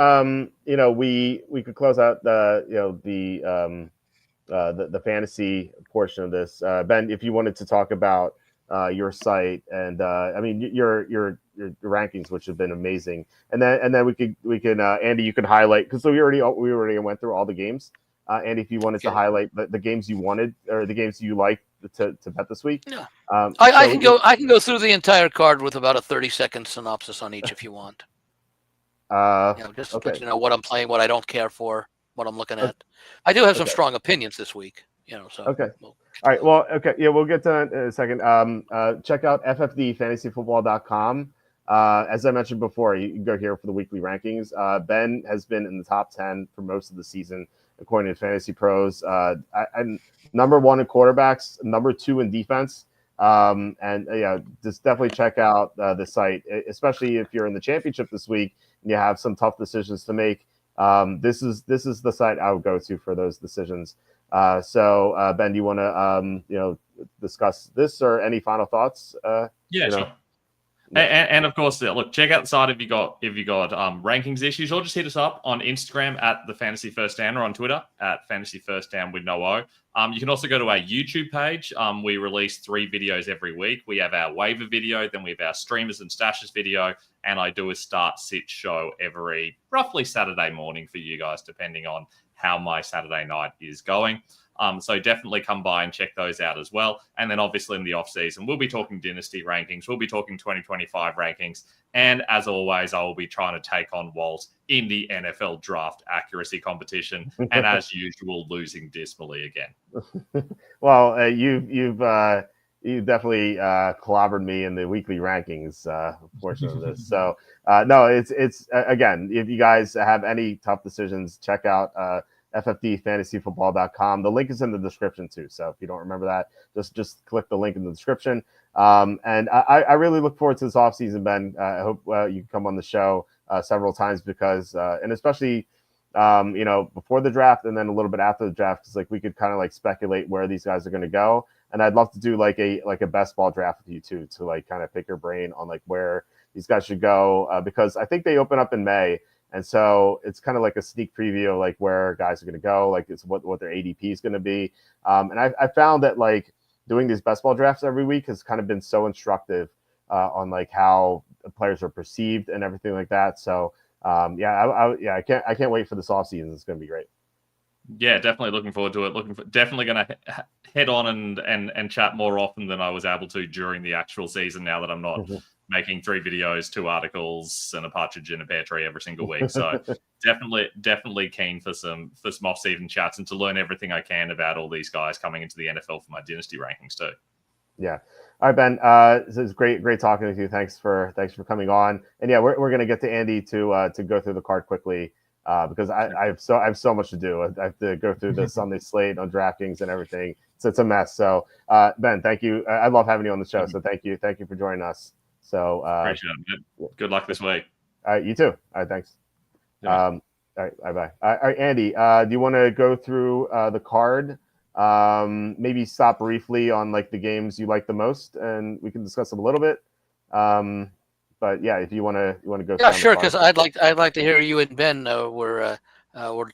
we could close out the fantasy portion of this. Ben, if you wanted to talk about your site and your rankings, which have been amazing, and then we can Andy, you could highlight, because we already went through all the games. Andy, if you wanted to highlight the games you wanted or the games you liked to bet this week. Yeah. I can go through the entire card with about a 30-second synopsis on each if you want. Just let you know what I'm playing, what I don't care for, what I'm looking at. I do have some strong opinions this week, so. Okay. All right. Well, okay. Yeah, we'll get to that in a second. Check out ffdfantasyfootball.com. As I mentioned before, you can go here for the weekly rankings. Ben has been in the top 10 for most of the season, according to Fantasy Pros. I'm number 1 in quarterbacks, number 2 in defense. Just definitely check out the site, especially if you're in the championship this week and you have some tough decisions to make. This is the site I would go to for those decisions. So Ben, do you want to discuss this or any final thoughts? Sure. And of course, look, check out the site if you got rankings issues, or just hit us up on Instagram at the Fantasy First Down, or on Twitter at Fantasy First Down with no O. You can also go to our YouTube page. We release 3 videos every week. We have our waiver video, then we have our streamers and stashes video, and I do a start-sit show every roughly Saturday morning for you guys, depending on how my Saturday night is going. So definitely come by and check those out as well. And then obviously in the off season, we'll be talking dynasty rankings. We'll be talking 2025 rankings. And as always, I will be trying to take on Walt in the NFL draft accuracy competition. And as usual, losing dismally again. Well, you've definitely clobbered me in the weekly rankings portion of this. So no, it's again, if you guys have any tough decisions, check out ffdfantasyfootball.com. The link is in the description too. So if you don't remember that, just click the link in the description. And I really look forward to this offseason, Ben. I hope you can come on the show several times because, and especially, before the draft and then a little bit after the draft, because like we could kind of like speculate where these guys are going to go. And I'd love to do like a best ball draft with you too, to like kind of pick your brain on like where these guys should go, because I think they open up in May. And so it's kind of like a sneak preview of like where guys are going to go, like it's what their ADP is going to be. And I found that like doing these best ball drafts every week has kind of been so instructive on like how players are perceived and everything like that. So I can't wait for this offseason. It's going to be great. Yeah, definitely looking forward to it. Definitely going to head on and chat more often than I was able to during the actual season. Now that I'm not making 3 videos, 2 articles, and a partridge in a pear tree every single week, so definitely keen for some off-season chats and to learn everything I can about all these guys coming into the NFL for my dynasty rankings too. Yeah. All right, Ben. This is great talking with you. Thanks for coming on. And yeah, we're gonna get to Andy to go through the card quickly. Because I have so much to do. I have to go through the Sunday slate on DraftKings and everything. So it's a mess. So Ben, thank you. I love having you on the show. So thank you for joining us. So appreciate it. Good luck this week. All right, you too. All right, thanks. Yeah. All right, bye. All right, Andy, do you want to go through the card? Maybe stop briefly on like the games you like the most, and we can discuss them a little bit. But yeah, if you want to go. Yeah, sure. Because I'd like to hear you and Ben we're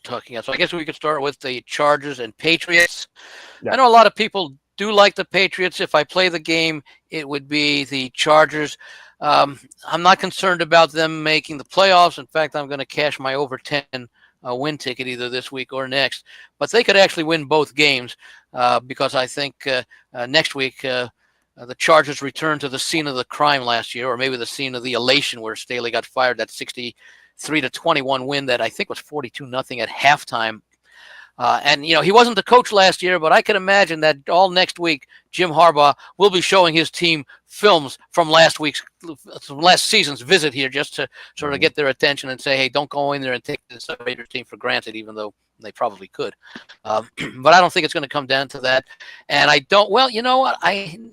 talking about. So I guess we could start with the Chargers and Patriots. Yeah. I know a lot of people do like the Patriots. If I play the game, it would be the Chargers. I'm not concerned about them making the playoffs. In fact, I'm going to cash my over 10 win ticket either this week or next. But they could actually win both games because I think next week. The Chargers returned to the scene of the crime last year, or maybe the scene of the elation where Staley got fired. That 63-21 win that I think was 42-0 at halftime. And he wasn't the coach last year, but I can imagine that all next week Jim Harbaugh will be showing his team films from last season's visit here, just to sort of get their attention and say, hey, don't go in there and take this Raiders team for granted, even though they probably could. But I don't think it's going to come down to that. And I don't. Well, you know what?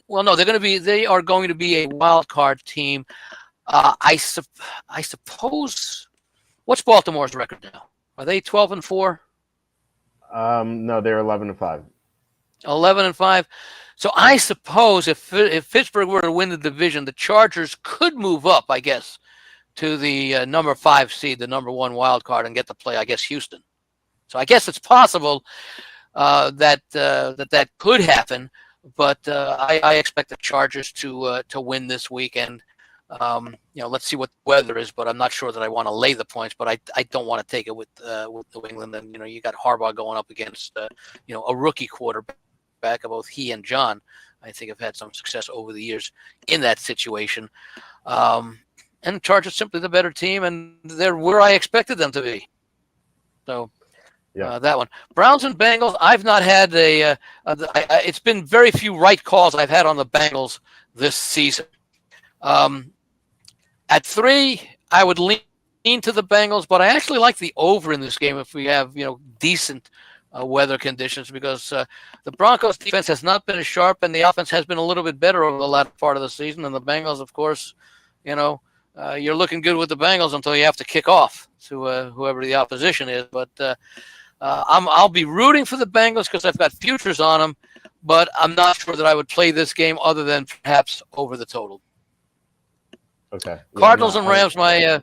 No, they are going to be a wild card team. I suppose. What's Baltimore's record now? Are they 12-4? No, they're 11-5. 11-5. So I suppose if Pittsburgh were to win the division, the Chargers could move up, I guess, to the number 5 seed, the number 1 wild card, and get to play, I guess, Houston. So I guess it's possible that could happen, but I expect the Chargers to win this weekend. Let's see what the weather is, but I'm not sure that I want to lay the points. But I don't want to take it with New England. And you got Harbaugh going up against a rookie quarterback. Both he and John, I think, have had some success over the years in that situation. And the Chargers simply the better team, and they're where I expected them to be. So. Yeah, that one. Browns and Bengals. I've not had it's been very few right calls I've had on the Bengals this season. At 3, I would lean to the Bengals, but I actually like the over in this game if we have decent weather conditions, because the Broncos defense has not been as sharp, and the offense has been a little bit better over the latter part of the season. And the Bengals, of course, you're looking good with the Bengals until you have to kick off to whoever the opposition is. But I'll be rooting for the Bengals because I've got futures on them, but I'm not sure that I would play this game other than perhaps over the total. Okay. Cardinals and Rams. Go ahead.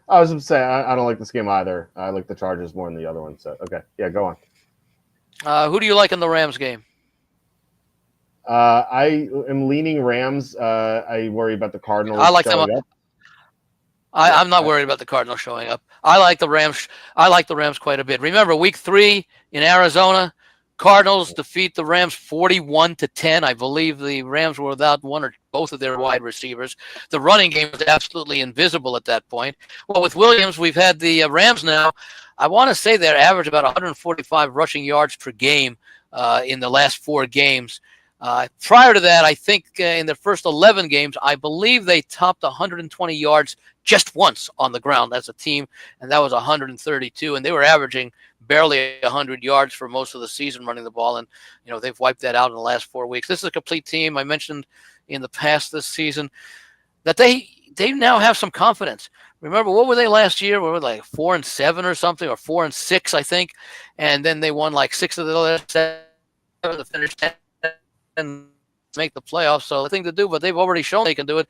I was going to say I don't like this game either. I like the Chargers more than the other one. So okay, yeah, go on. Who do you like in the Rams game? I am leaning Rams. I worry about the Cardinals. I like them. I'm not worried about the Cardinals showing up. I like the Rams. I like the Rams quite a bit. Remember, week 3, in Arizona. Cardinals defeat the Rams 41-10. I believe the Rams were without one or both of their wide receivers. The running game was absolutely invisible at that point. Well, with Williams, we've had the Rams now. I want to say they're average about 145 rushing yards per game in the last 4 games. Prior to that, I think in their first 11 games, I believe they topped 120 yards just once on the ground as a team, and that was 132. And they were averaging barely 100 yards for most of the season running the ball, and they've wiped that out in the last 4 weeks. This is a complete team. I mentioned in the past this season that they now have some confidence. Remember, what were they last year? We were like 4-7 or something, or 4-6, I think, and then they won like 6 of the last 7 to finish 10 and make the playoffs. So the thing to do, but they've already shown they can do it.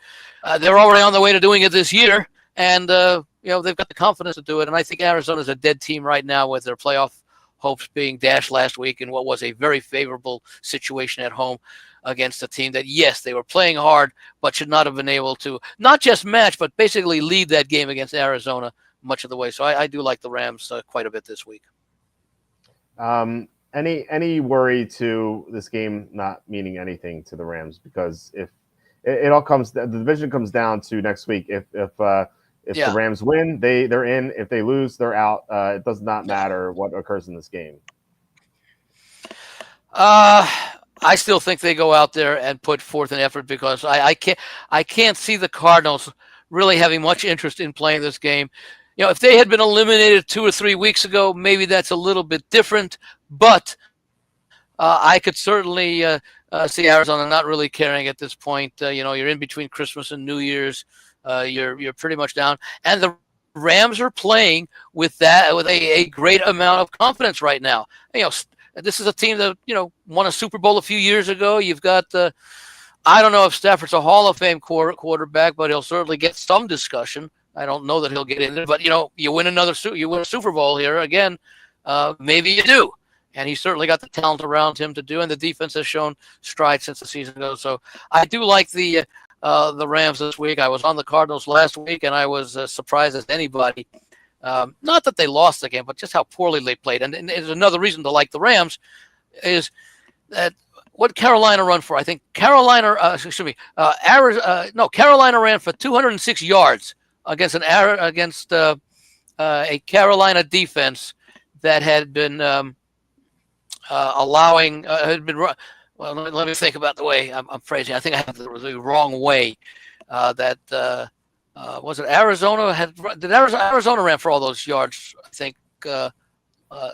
They're already on the way to doing it this year, and they've got the confidence to do it. And I think Arizona's a dead team right now with their playoff hopes being dashed last week in what was a very favorable situation at home against a team that, yes, they were playing hard, but should not have been able to not just match, but basically lead that game against Arizona much of the way. So I do like the Rams quite a bit this week. Any worry to this game not meaning anything to the Rams? Because if it all comes, the division comes down to next week. If the Rams win, they're in. If they lose, they're out. It does not matter what occurs in this game. I still think they go out there and put forth an effort, because I can't see the Cardinals really having much interest in playing this game. If they had been eliminated 2 or 3 weeks ago, maybe that's a little bit different. But I could certainly see Arizona not really caring at this point. You're in between Christmas and New Year's. You're pretty much down, and the Rams are playing with a great amount of confidence right now. This is a team that won a Super Bowl a few years ago. You've got I don't know if Stafford's a Hall of Fame quarterback, but he'll certainly get some discussion. I don't know that he'll get in there, but you win a Super Bowl here again. Maybe you do, and he's certainly got the talent around him to do, and the defense has shown strides since the season goes. So I do like the Rams this week. I was on the Cardinals last week, and I was surprised as anybody. Not that they lost the game, but just how poorly they played. And there's another reason to like the Rams is that what Carolina run for. I think Carolina ran for 206 yards against a Carolina defense that had been allowing well, let me think about the way I'm phrasing. I think I have the wrong way. Was it Arizona? Arizona ran for all those yards? I think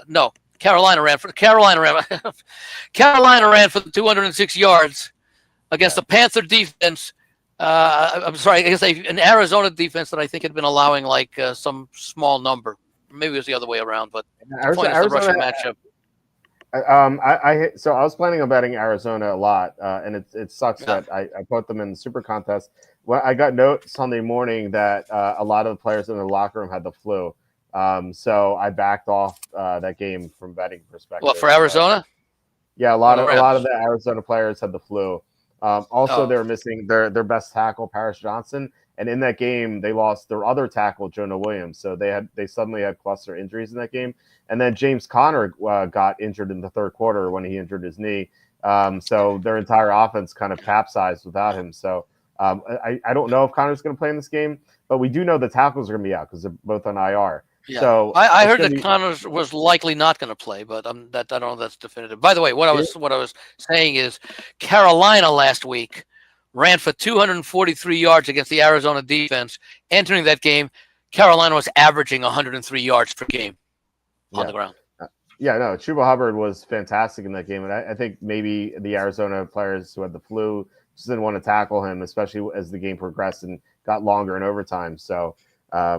no. Carolina ran for the 206 yards against the Panther defense. I'm sorry, against an Arizona defense that I think had been allowing like some small number. Maybe it was the other way around, but the point is the rushing matchup. So I was planning on betting Arizona a lot, and it sucks that I put them in the super contest. Well, I got note Sunday morning that a lot of the players in the locker room had the flu, so I backed off that game from betting perspective. Well, for Arizona, yeah, a lot of the Arizona players had the flu. Also, they were missing their best tackle, Paris Johnson, and in that game they lost their other tackle, Jonah Williams. So they suddenly had cluster injuries in that game. And then James Conner got injured in the third quarter when he injured his knee. So their entire offense kind of capsized without him. So I don't know if Conner's going to play in this game, but we do know the tackles are going to be out because they're both on IR. Yeah. So I heard that Conner was likely not going to play, but I don't know if that's definitive. By the way, what I was saying is Carolina last week ran for 243 yards against the Arizona defense. Entering that game, Carolina was averaging 103 yards per game on the ground. Yeah, no, Chuba Hubbard was fantastic in that game, and I think maybe the Arizona players who had the flu just didn't want to tackle him, especially as the game progressed and got longer in overtime. So, I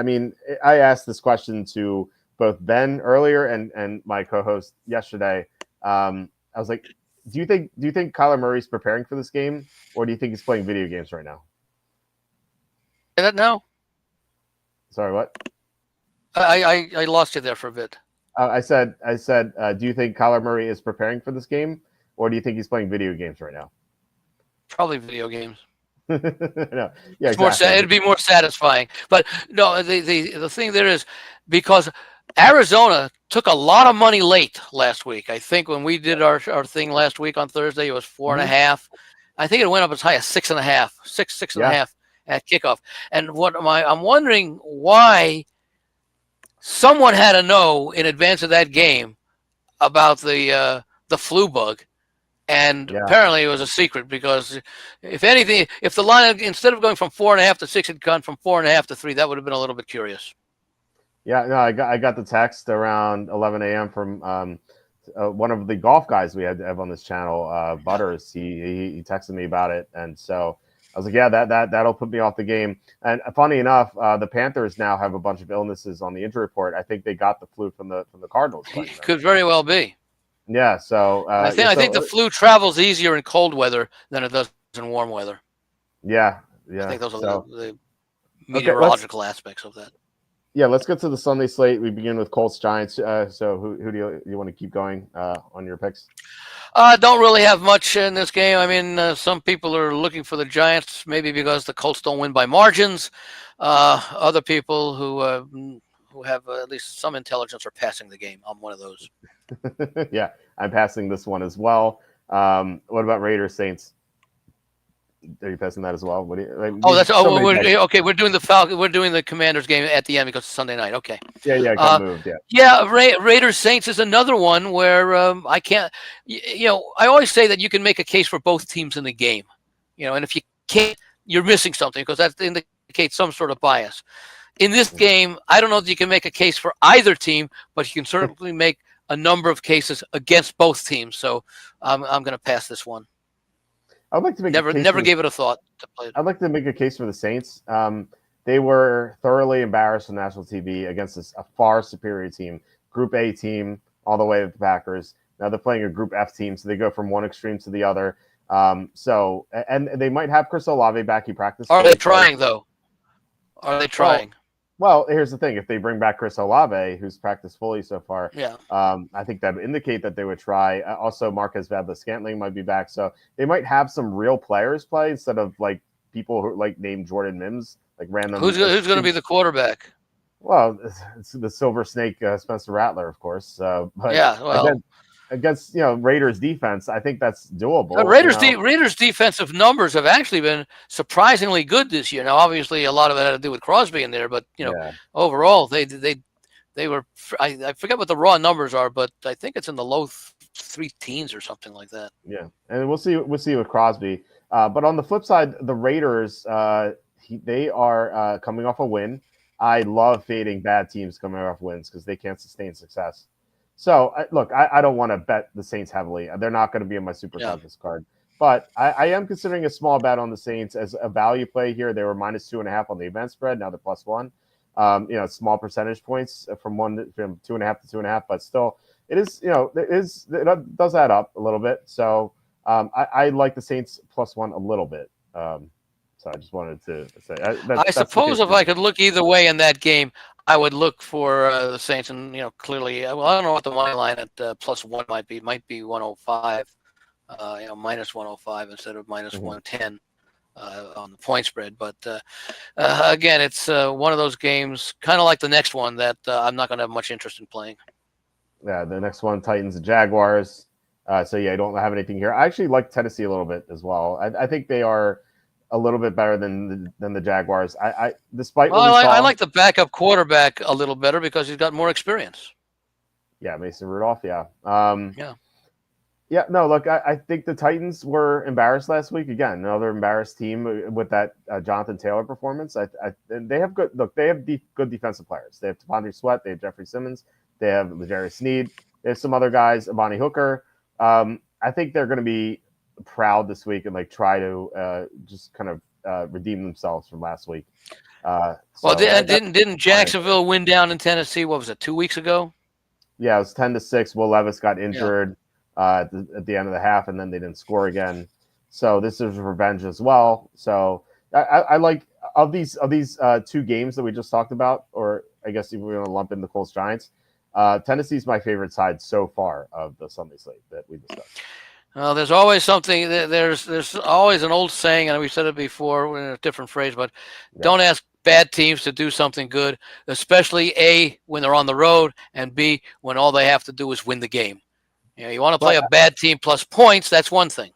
mean, I asked this question to both Ben earlier and my co-host yesterday. I was like, do you think Kyler Murray's preparing for this game, or do you think he's playing video games right now? Say that now? Sorry, what? I lost you there for a bit. I said, do you think Kyler Murray is preparing for this game, or do you think he's playing video games right now? Probably video games. No, yeah, exactly. It'd be more satisfying. But no, the thing there is because Arizona took a lot of money late last week. I think when we did our thing last week on Thursday, it was 4.5. I think it went up as high as 6.5, six and a Yeah. half at kickoff. And I'm wondering why someone had to know in advance of that game about the flu bug. And apparently it was a secret because if anything, if the line, instead of going from 4.5 to 6, had gone from 4.5 to 3, that would have been a little bit curious. Yeah, no, I got the text around 11 a.m. from one of the golf guys we have on this channel, Butters. He texted me about it, and so I was like, yeah, that'll put me off the game. And funny enough, the Panthers now have a bunch of illnesses on the injury report. I think they got the flu from the Cardinals. Could very well be. Yeah, so I think the flu travels easier in cold weather than it does in warm weather. Yeah. I think those are the meteorological aspects of that. Yeah, let's get to the Sunday slate. We begin with Colts Giants. So who do you want to keep going on your picks? Don't really have much in this game. I mean, some people are looking for the Giants, maybe because the Colts don't win by margins. Other people who have at least some intelligence are passing the game. I'm one of those. Yeah, I'm passing this one as well. What about Raiders Saints? Are you passing that as well? What do you, okay. We're doing the Falcon. We're doing the Commanders game at the end because it's Sunday night. Okay. Yeah, it got moved. Yeah. Yeah, Raiders Saints is another one where I can't. I always say that you can make a case for both teams in the game. And if you can't, you're missing something because that indicates some sort of bias. In this game, I don't know that you can make a case for either team, but you can certainly make a number of cases against both teams. So I'm going to pass this one. I'd like to make never gave it a thought to play it. I'd like to make a case for the Saints. They were thoroughly embarrassed on national TV against a far superior team, Group A team, all the way to the Packers. Now they're playing a Group F team, so they go from one extreme to the other. And they might have Chris Olave back. He practiced. Are they trying though? Are they trying? Well, here's the thing. If they bring back Chris Olave, who's practiced fully so far, yeah, I think that would indicate that they would try. Also, Marquez Valdes-Scantling might be back. So they might have some real players play instead of like people who like named Jordan Mims, like random. Who's going to be the quarterback? Well, it's the Silver Snake, Spencer Rattler, of course. But yeah, well. Against Raiders defense, I think that's doable. Raiders defensive numbers have actually been surprisingly good this year. Now, obviously, a lot of it had to do with Crosby in there, but overall, they were. I forget what the raw numbers are, but I think it's in the low 3 teens or something like that. Yeah, and we'll see with Crosby. But on the flip side, the Raiders, they are coming off a win. I love fading bad teams coming off wins because they can't sustain success. So, look, I don't want to bet the Saints heavily. They're not going to be in my super conscious card. But I am considering a small bet on the Saints as a value play here. They were -2.5 on the event spread. Now they're +1. Small percentage points from 2.5 to 2.5. But still, it does add up a little bit. So I like the Saints +1 a little bit. So I just wanted to say. I suppose if I could look either way in that game, I would look for the Saints, and clearly, I don't know what the money line at +1 might be. Might be 105, -105 instead of -110 on the point spread. But again, it's one of those games, kind of like the next one, that I'm not going to have much interest in playing. Yeah, the next one, Titans and Jaguars. I don't have anything here. I actually like Tennessee a little bit as well. I think they are a little bit better than the Jaguars. I like the backup quarterback a little better because he's got more experience. Yeah, Mason Rudolph. Yeah. Yeah. No, look, I think the Titans were embarrassed last week. Again, another embarrassed team with that Jonathan Taylor performance. And they have good defensive players. They have T'Vondre Sweat. They have Jeffrey Simmons. They have L'Jarius Sneed. They have some other guys, Amani Hooker. I think they're going to be proud this week and try to just kind of redeem themselves from last week. Didn't Jacksonville win down in Tennessee? What was it, 2 weeks ago? Yeah, it was 10-6. Will Levis got injured at the end of the half, and then they didn't score again. So this is revenge as well. So I like of these 2 games that we just talked about, or I guess if we're going to lump in the Colts Giants. Tennessee's my favorite side so far of the Sunday slate that we discussed. Well, there's always something. There's always an old saying, and we've said it before in a different phrase, but don't ask bad teams to do something good, especially A, when they're on the road, and B, when all they have to do is win the game. You want to play a bad team plus points, that's one thing.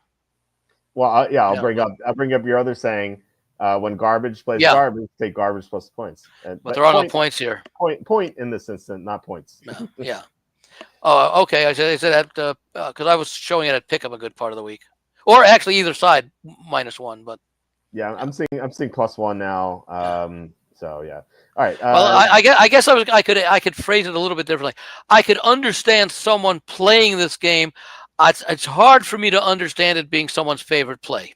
Well, I'll bring up your other saying. When garbage plays garbage, take garbage plus points. But there are no points here. Point in this instant, not points. Yeah. Oh, okay. I said that because I was showing it at pick up a good part of the week, or actually either side -1. But yeah, I'm seeing +1 now. So yeah. All right. Well, I guess I could phrase it a little bit differently. I could understand someone playing this game. It's hard for me to understand it being someone's favorite play.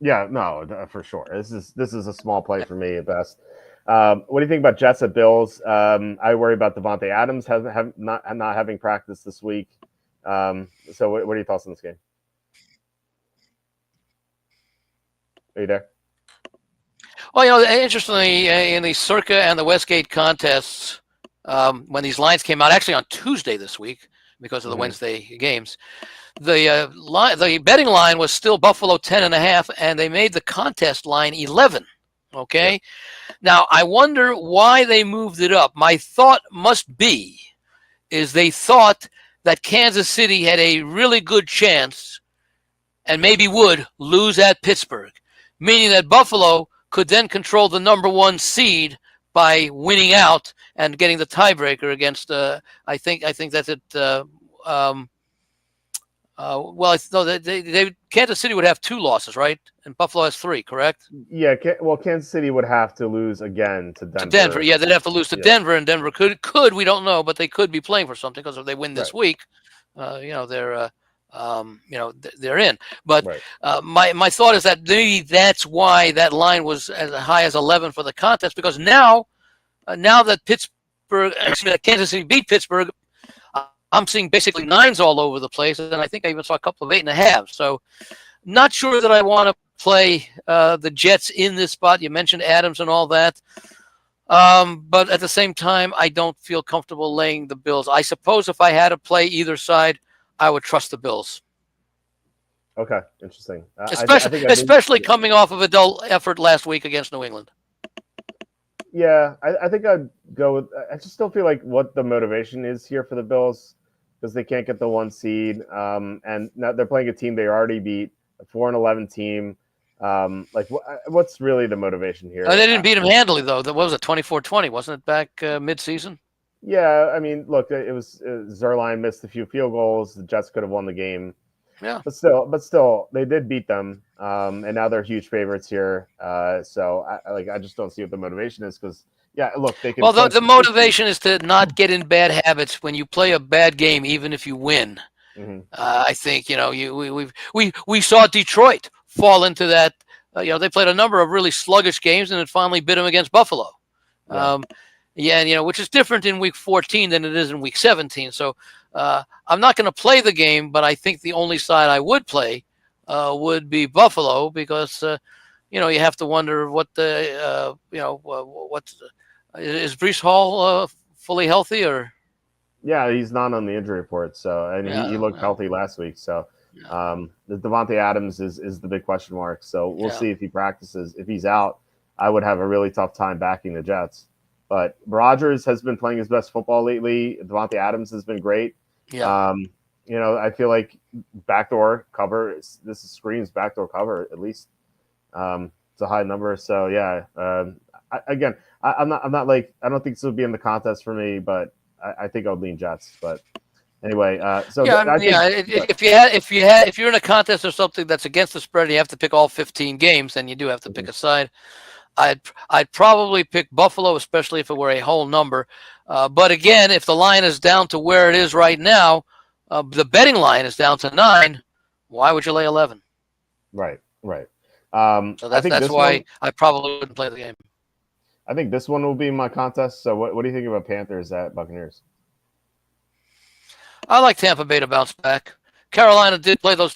Yeah, no, for sure. This is a small play for me at best. What do you think about Jets at Bills? I worry about Devontae Adams not having practice this week. So what are your thoughts on this game? Are you there? Well, interestingly, in the Circa and the Westgate contests, when these lines came out, actually on Tuesday this week because of the Wednesday games, the betting line was still Buffalo 10.5, and they made the contest line 11. Okay, yeah. Now I wonder why they moved it up. My thought must be is they thought that Kansas City had a really good chance and maybe would lose at Pittsburgh, meaning that Buffalo could then control the number 1 seed by winning out and getting the tiebreaker against. I think that's it. Kansas City would have 2 losses, right? And Buffalo has 3, correct? Yeah. Well, Kansas City would have to lose again to Denver. To Denver, yeah, they'd have to lose to Denver, and Denver could we don't know, but they could be playing for something because if they win this week, they're in. But my thought is that maybe that's why that line was as high as 11 for the contest, because now that Kansas City beat Pittsburgh, I'm seeing basically 9s all over the place, and I think I even saw a couple of 8.5. So, not sure that I want to play the Jets in this spot. You mentioned Adams and all that, but at the same time, I don't feel comfortable laying the Bills. I suppose if I had to play either side, I would trust the Bills. Okay, interesting. Especially coming off of a dull effort last week against New England. Yeah, I think I'd go with. I just don't feel like what the motivation is here for the Bills, because they can't get the 1 seed, and now they're playing a team they already beat, a 4-11 team. What's really the motivation here? They didn't beat them handily, though. What was it, 24-20? Wasn't it back mid-season? Yeah, I mean, look, it was Zerline missed a few field goals. The Jets could have won the game. Yeah, but still, they did beat them, and now they're huge favorites here. So I just don't see what the motivation is, because look, they can. Well, the motivation is to not get in bad habits when you play a bad game, even if you win. Mm-hmm. I think we saw Detroit fall into that. They played a number of really sluggish games, and it finally bit them against Buffalo. Yeah. Which is different in week 14 than it is in week 17. So I'm not going to play the game, but I think the only side I would play would be Buffalo, because you have to wonder what is Breece Hall fully healthy, or? Yeah, he's not on the injury report. So, and he looked healthy last week. So, the Devontae Adams is the big question mark. So we'll see if he practices. If he's out, I would have a really tough time backing the Jets. But Rodgers has been playing his best football lately. Devontae Adams has been great. Yeah. I feel like backdoor cover. This screams backdoor cover at least. It's a high number. So yeah. I'm not like, I don't think this would be in the contest for me, but I think I would lean Jets. But anyway, if you're in a contest or something that's against the spread, and you have to pick all 15 games, then you do have to pick a side. I'd probably pick Buffalo, especially if it were a whole number. But again, if the line is down to where it is right now, the betting line is down to 9. Why would you lay 11? Right. So that's why I probably wouldn't play the game. I think this one will be my contest. So what do you think about Panthers at Buccaneers? I like Tampa Bay to bounce back. Carolina did play those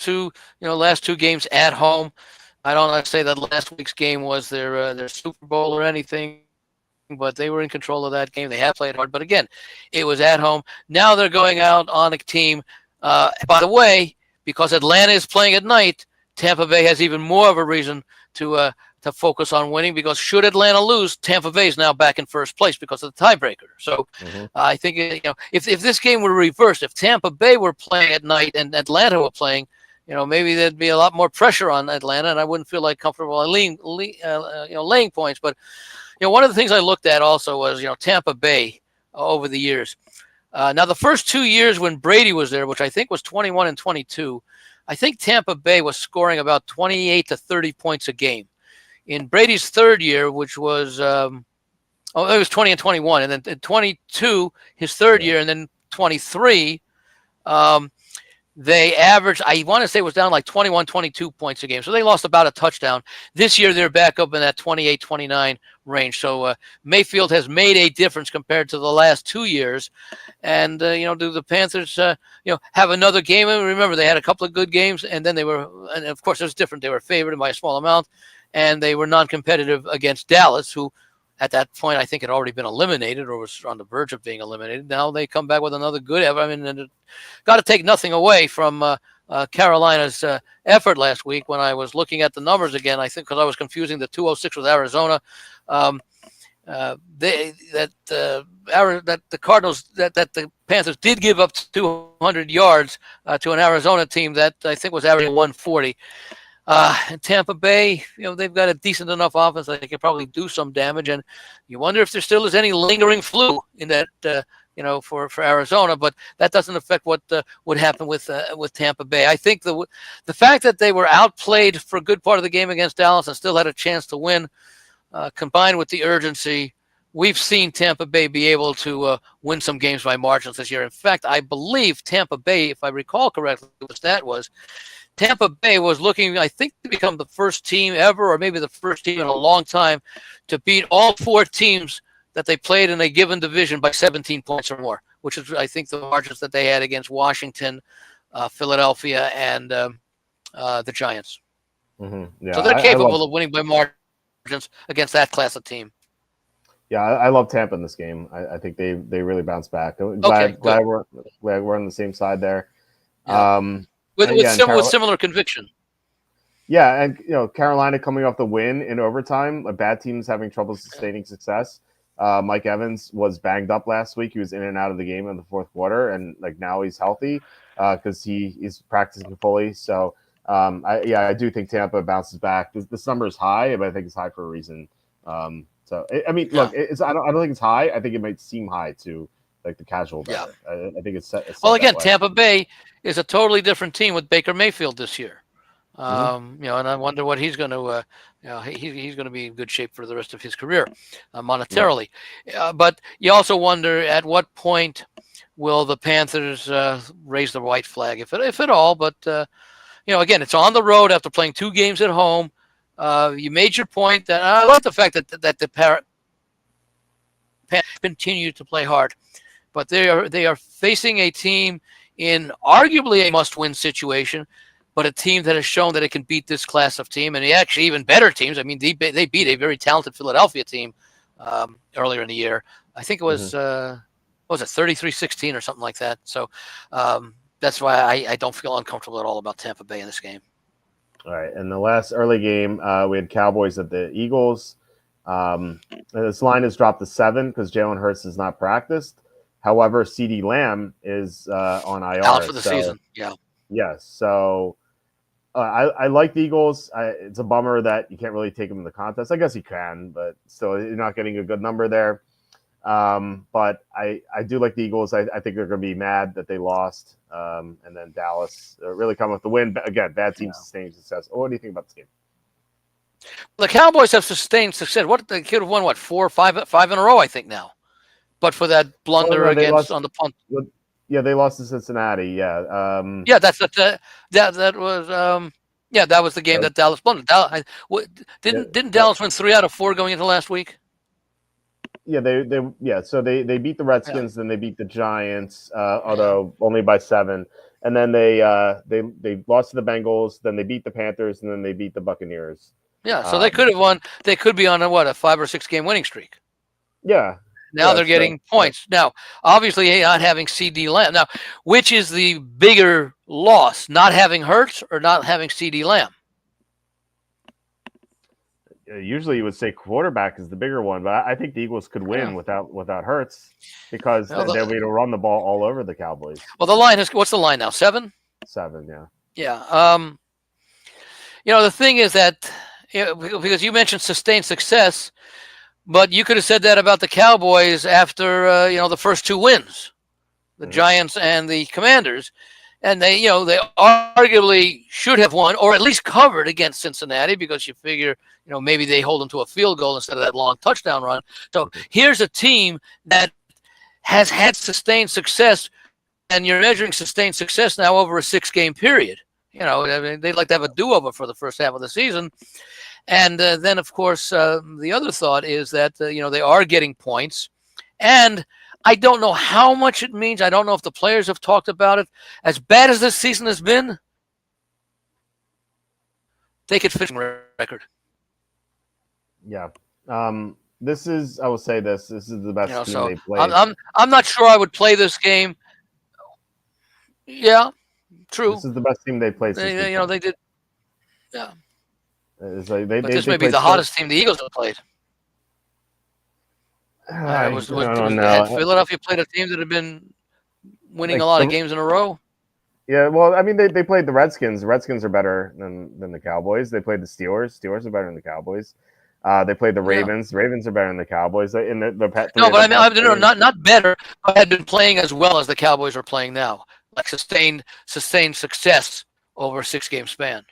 last 2 games at home. I don't want to say that last week's game was their Super Bowl or anything, but they were in control of that game. They have played hard, but again, it was at home. Now they're going out on a team. By the way, because Atlanta is playing at night, Tampa Bay has even more of a reason to to focus on winning, because should Atlanta lose, Tampa Bay is now back in first place because of the tiebreaker. So I think if this game were reversed, if Tampa Bay were playing at night and Atlanta were playing, maybe there'd be a lot more pressure on Atlanta, and I wouldn't feel like comfortable laying points. But one of the things I looked at also was Tampa Bay over the years. Now the first 2 years when Brady was there, which I think was 21 and 22, I think Tampa Bay was scoring about 28 to 30 points a game. In Brady's third year, which was it was 20 and 21, and then 22 his third year, and then 23. They averaged, I want to say it was down like 21, 22 points a game. So they lost about a touchdown. This year, they're back up in that 28, 29 range. So Mayfield has made a difference compared to the last 2 years. And, do the Panthers, have another game? And remember, they had a couple of good games, and then and of course, it was different. They were favored by a small amount, and they were non-competitive against Dallas, who at that point, I think had already been eliminated or was on the verge of being eliminated. Now they come back with another good effort. I mean, got to take nothing away from Carolina's effort last week. When I was looking at the numbers again, I think because I was confusing the 206 with Arizona, the Cardinals, that the Panthers did give up 200 yards to an Arizona team that I think was averaging 140. And Tampa Bay, they've got a decent enough offense that they can probably do some damage. And you wonder if there still is any lingering flu in that, for Arizona. But that doesn't affect what would happen with Tampa Bay. I think the fact that they were outplayed for a good part of the game against Dallas and still had a chance to win, combined with the urgency, we've seen Tampa Bay be able to win some games by margins this year. In fact, I believe Tampa Bay, if I recall correctly, what the stat was, Tampa Bay was looking, I think, to become the first team ever, or maybe the first team in a long time, to beat all 4 teams that they played in a given division by 17 points or more, which is, I think, the margins that they had against Washington, Philadelphia, and the Giants. Yeah, so they're capable of winning by margins against that class of team. Yeah, I love Tampa in this game. I think they really bounced back. Glad we're on the same side there. Yeah. With similar conviction. Yeah, and Carolina coming off the win in overtime, a bad team's having trouble sustaining success. Mike Evans was banged up last week. He was in and out of the game in the fourth quarter, and now he's healthy because he's practicing fully. So I do think Tampa bounces back. This number is high, but I think it's high for a reason. Look, I don't think it's high. I think it might seem high to the casual better. Yeah. I think it's set. Well, again, Tampa Bay is a totally different team with Baker Mayfield this year. And I wonder what he's going to. He's going to be in good shape for the rest of his career, monetarily. Yeah. But you also wonder at what point will the Panthers raise the white flag, if at all. But again, it's on the road after playing 2 games at home. You made your point that I like the fact that the Panthers continue to play hard. But they are facing a team in arguably a must-win situation, but a team that has shown that it can beat this class of team, and actually even better teams. I mean, they beat a very talented Philadelphia team earlier in the year. I think it was what was it, 33-16 or something like that. So that's why I don't feel uncomfortable at all about Tampa Bay in this game. All right, and the last early game, we had Cowboys at the Eagles. This line has dropped to 7 because Jalen Hurts has not practiced. However, CeeDee Lamb is on IR. Out for the season, yeah. Yes, so I like the Eagles. It's a bummer that you can't really take them in the contest. I guess you can, but still, you're not getting a good number there. But I do like the Eagles. I think they're going to be mad that they lost. And then Dallas really come with the win. But again, bad team sustaining success. What do you think about this game? The Cowboys have sustained success. They could have won 4 or 5 in a row, I think now. But for that blunder on the punt. Yeah, they lost to Cincinnati. Yeah. That was the game that Dallas blundered. Didn't Dallas win 3 out of 4 going into last week? Yeah, So they beat the Redskins, then they beat the Giants, although only by 7, and then they lost to the Bengals, then they beat the Panthers, and then they beat the Buccaneers. Yeah, so they could have won. They could be on a 5 or 6 game winning streak. Yeah. Now they're getting points. Now, obviously, not having CeeDee Lamb. Now, which is the bigger loss, not having Hurts or not having CeeDee Lamb? Usually you would say quarterback is the bigger one, but I think the Eagles could win without Hurts because they'll be able to run the ball all over the Cowboys. Well, the line is, what's the line now? 7? 7, yeah. Yeah. The thing is that because you mentioned sustained success, but you could have said that about the Cowboys after the first 2 wins, the Giants and the Commanders. And they arguably should have won or at least covered against Cincinnati because you figure, maybe they hold them to a field goal instead of that long touchdown run. So here's a team that has had sustained success, and you're measuring sustained success now over a 6-game period. They'd like to have a do-over for the first half of the season. And then, of course, the other thought is that, they are getting points. And I don't know how much it means. I don't know if the players have talked about it. As bad as this season has been, they could finish a record. Yeah. I will say this is the best team they played. I'm not sure I would play this game. Yeah, true. This is the best team they played. They did. Yeah. It's like but this may be the hottest team the Eagles have played. Philadelphia played a team that had been winning a lot of games in a row? Yeah, well, I mean, they played the Redskins. The Redskins are better than the Cowboys. They played the Steelers. Steelers are better than the Cowboys. They played the Ravens. The Ravens are better than the Cowboys. Not better, but had been playing as well as the Cowboys are playing now. Like sustained success over a 6-game span.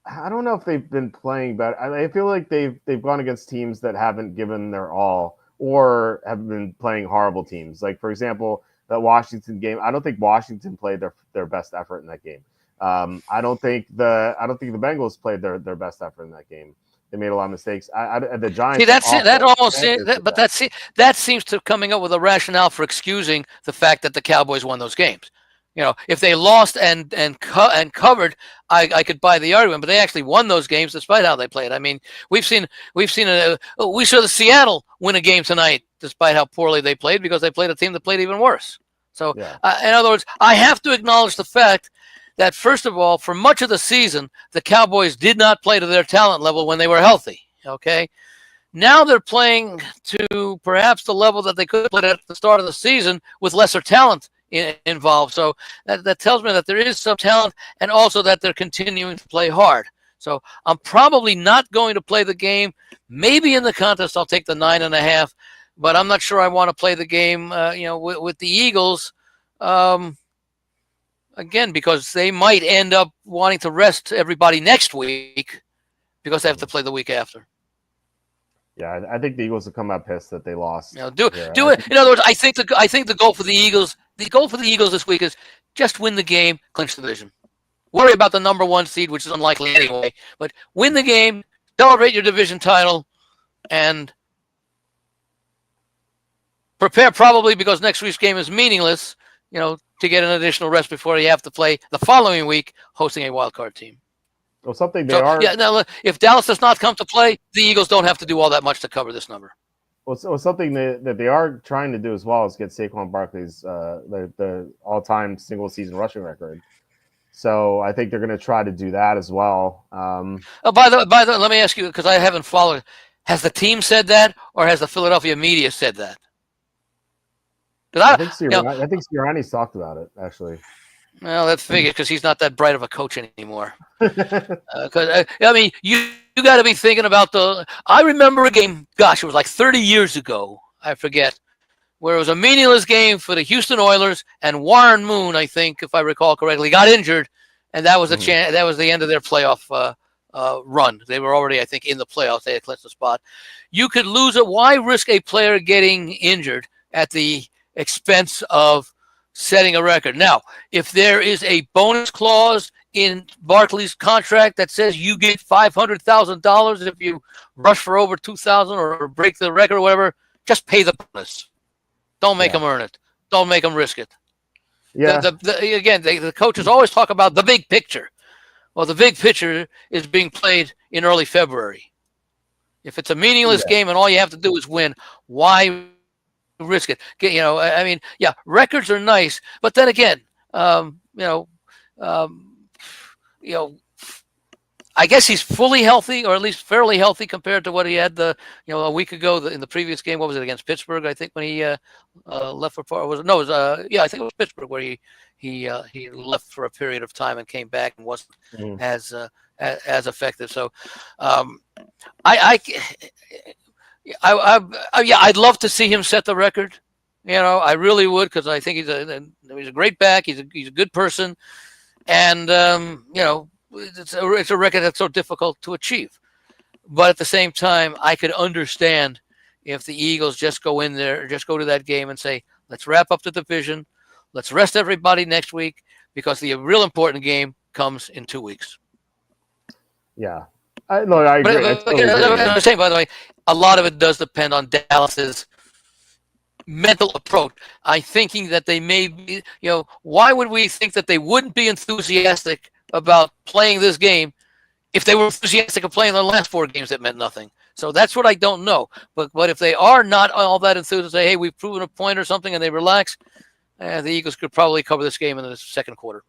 I don't know if they've been playing better. I feel like they've gone against teams that haven't given their all or have been playing horrible teams. Like, for example, that Washington game. I don't think Washington played their best effort in that game. I don't think the Bengals played their best effort in that game. They made a lot of mistakes. The Giants. See, that seems to coming up with a rationale for excusing the fact that the Cowboys won those games. If they lost and covered, I could buy the argument, but they actually won those games despite how they played. I mean, we saw the Seattle win a game tonight despite how poorly they played because they played a team that played even worse. So, in other words, I have to acknowledge the fact that, first of all, for much of the season, the Cowboys did not play to their talent level when they were healthy. Okay. Now they're playing to perhaps the level that they could play at the start of the season with lesser talent involved. So that tells me that there is some talent and also that they're continuing to play hard. So I'm probably not going to play the game. Maybe in the contest I'll take the 9.5, but I'm not sure I want to play the game, with the Eagles. Again, because they might end up wanting to rest everybody next week because they have to play the week after. Yeah, I think the Eagles will come out pissed that they lost. Do it. In other words, I think the goal for the Eagles this week is just win the game, clinch the division. Worry about the number 1 seed, which is unlikely anyway. But win the game, celebrate your division title, and prepare probably because next week's game is meaningless. To get an additional rest before you have to play the following week hosting a wild card team. Well, something they are. Yeah, now, if Dallas does not come to play, the Eagles don't have to do all that much to cover this number. Well, something that they are trying to do as well is get Saquon Barkley's the all-time single-season rushing record. So I think they're going to try to do that as well. By the way, let me ask you because I haven't followed. Has the team said that, or has the Philadelphia media said that? I think Sirianni's talked about it, actually. Well, that figures because he's not that bright of a coach anymore. Because you got to be thinking about I remember a game. Gosh, it was like 30 years ago. I forget where it was a meaningless game for the Houston Oilers, and Warren Moon, I think, if I recall correctly, got injured, and that was that was the end of their playoff run. They were already, I think, in the playoffs. They had clinched the spot. You could lose it. Why risk a player getting injured at the expense of setting a record? Now, if there is a bonus clause in Barkley's contract that says you get $500,000 if you rush for over 2,000 or break the record or whatever, just pay the bonus. Don't make them earn it. Don't make them risk it. Yeah. The coaches always talk about the big picture. Well, the big picture is being played in early February. If it's a meaningless game and all you have to do is win, why risk it? Records are nice, but then again, I guess he's fully healthy, or at least fairly healthy compared to what he had a week ago in the previous game. What was it, against Pittsburgh? I think when he left for part. I think it was Pittsburgh where he left for a period of time and came back and wasn't as effective. So, I'd love to see him set the record. I really would, because I think he's a great back. He's a good person, and it's a record that's so difficult to achieve. But at the same time, I could understand if the Eagles just go in there, just go to that game and say, let's wrap up the division, let's rest everybody next week, because the real important game comes in 2 weeks. Yeah. I agree. I'm saying, by the way, a lot of it does depend on Dallas's mental approach. I'm thinking that they may be, why would we think that they wouldn't be enthusiastic about playing this game if they were enthusiastic of playing the last 4 games that meant nothing? So that's what I don't know. But if they are not all that enthusiastic, say, hey, we've proven a point or something, and they relax, the Eagles could probably cover this game in the second quarter.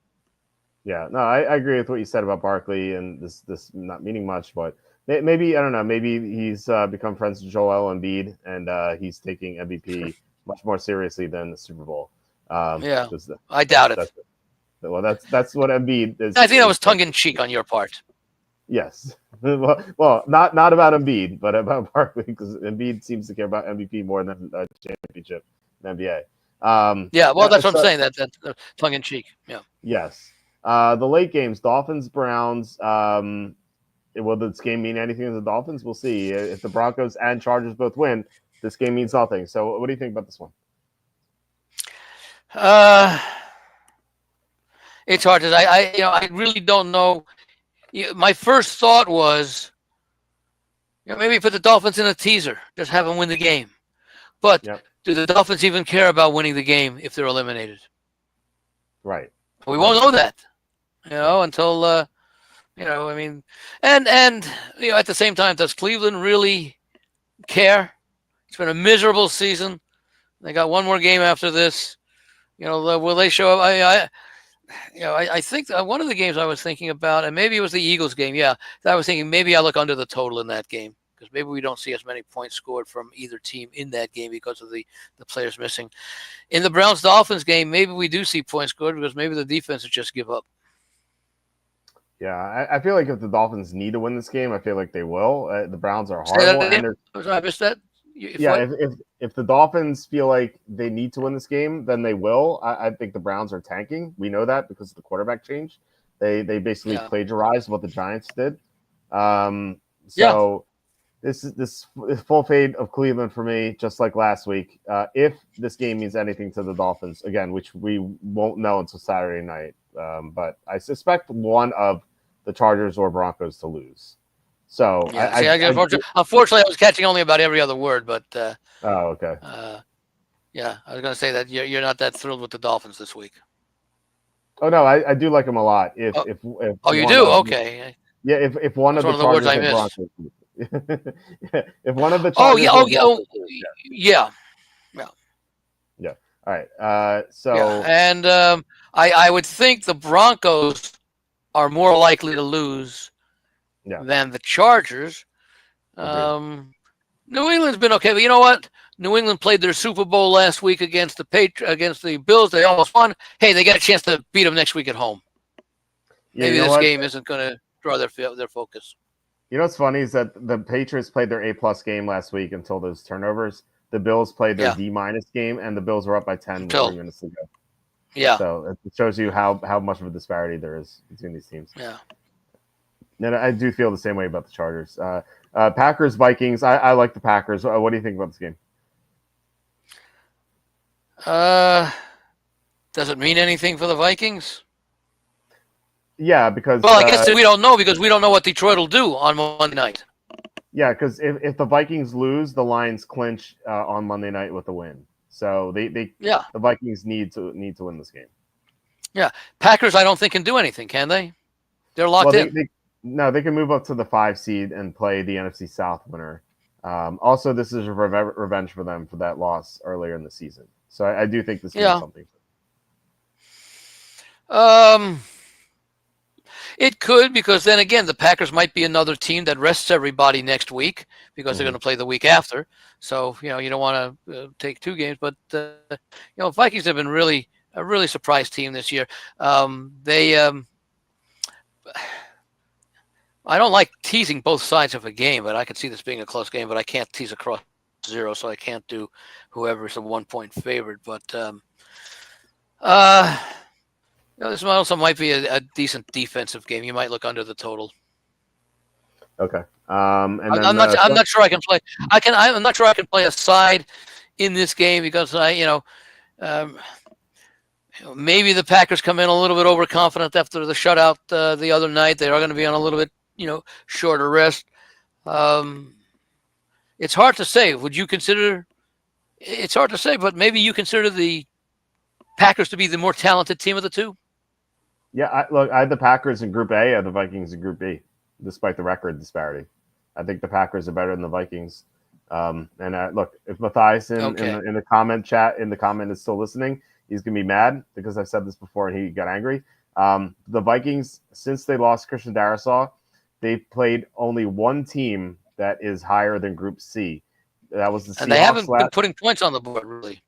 Yeah, no, I agree with what you said about Barkley and this not meaning much, but maybe, I don't know, maybe he's become friends with Joel Embiid, and he's taking MVP much more seriously than the Super Bowl. I doubt it. Well, that's what Embiid is. I think that was tongue in cheek on your part. Yes. Well, not about Embiid, but about Barkley, because Embiid seems to care about MVP more than a championship in the NBA. That's what I'm saying. That's tongue in cheek. Yeah. Yes. The late games, Dolphins, Browns. Will this game mean anything to the Dolphins? We'll see. If the Broncos and Chargers both win, this game means nothing. So what do you think about this one? It's hard to. I really don't know. My first thought was, maybe put the Dolphins in a teaser, just have them win the game. But do the Dolphins even care about winning the game if they're eliminated? Right. We won't know that, until and at the same time, does Cleveland really care? It's been a miserable season. They got one more game after this. Will they show up? I think one of the games I was thinking about, and maybe it was the Eagles game. Yeah, I was thinking maybe I look under the total in that game, because maybe we don't see as many points scored from either team in that game because of the players missing. In the Browns-Dolphins game, maybe we do see points scored because maybe the defense would just give up. Yeah, I feel like if the Dolphins need to win this game, I feel like they will. The Browns are horrible. I missed that. If the Dolphins feel like they need to win this game, then they will. I think the Browns are tanking. We know that because of the quarterback change. They basically plagiarized what the Giants did. This is full fade of Cleveland for me, just like last week. If this game means anything to the Dolphins, again, which we won't know until Saturday night, but I suspect one of the Chargers or Broncos to lose. So unfortunately, I was catching only about every other word, but okay. I was going to say that you're not that thrilled with the Dolphins this week. Oh no, I do like them a lot. If you do? Okay. Yeah, if one of the Chargers and Broncos. If one of the Chargers yeah. All right. And I would think the Broncos are more likely to lose than the Chargers. New England's been okay, but you know what? New England played their Super Bowl last week against the Bills. They almost won. Hey, they got a chance to beat them next week at home. Maybe this game isn't going to draw their focus. You know what's funny is that the Patriots played their A+ game last week until those turnovers. The Bills played their D- game, and the Bills were up by 10 with 3 minutes to go. Yeah. So it shows you how much of a disparity there is between these teams. Yeah. And I do feel the same way about the Chargers. Packers, Vikings. I like the Packers. What do you think about this game? Does it mean anything for the Vikings? Yeah, because I guess we don't know, because we don't know what Detroit will do on Monday night. Yeah, because if the Vikings lose, the Lions clinch on Monday night with a win. So the Vikings need to win this game. Yeah, Packers I don't think can do anything, can they? They're locked in. They can move up to the 5 seed and play the NFC South winner. Also, this is a revenge for them for that loss earlier in the season. So I do think this means something. It could, because then again, the Packers might be another team that rests everybody next week because they're going to play the week after. So, you don't want to take 2 games. But, Vikings have been a really surprise team this year. I don't like teasing both sides of a game, but I can see this being a close game, but I can't tease across 0, so I can't do whoever is a 1-point favorite. But this also might be a decent defensive game. You might look under the total. Okay. I'm not sure I can play. I'm not sure I can play a side in this game because maybe the Packers come in a little bit overconfident after the shutout the other night. They are going to be on a little bit shorter rest. It's hard to say. It's hard to say, but maybe you consider the Packers to be the more talented team of the two? Yeah, I had the Packers in Group A. I had the Vikings in Group B, despite the record disparity. I think the Packers are better than the Vikings. Look, if Matthias in the comment chat, is still listening, he's going to be mad because I've said this before and he got angry. The Vikings, since they lost Christian Darrisaw, they've played only one team that is higher than Group C. That was the Seahawks. And they haven't been putting points on the board, really.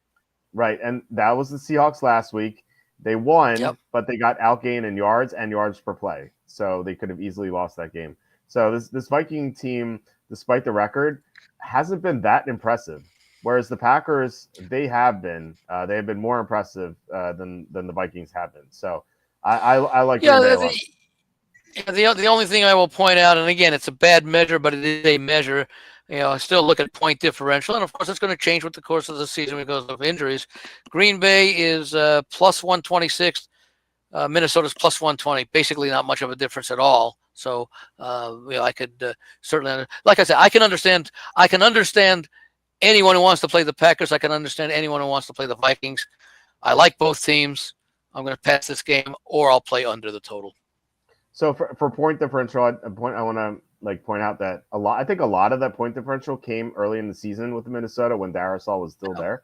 Right, and that was the Seahawks last week. They won, but they got outgained in yards and yards per play. So they could have easily lost that game. So this Viking team, despite the record, hasn't been that impressive. Whereas the Packers, they have been more impressive than the Vikings have been. So I like the only thing I will point out, and again, it's a bad measure, but it is a measure. I still look at point differential, and of course, it's going to change with the course of the season because of injuries. Green Bay is plus 126. Minnesota's plus 120. Basically, not much of a difference at all. So, I could certainly, like I said, I can understand anyone who wants to play the Packers. I can understand anyone who wants to play the Vikings. I like both teams. I'm going to pass this game, or I'll play under the total. So for point differential, I want to point out that I think a lot of that point differential came early in the season with Minnesota when Darrisaw was still there,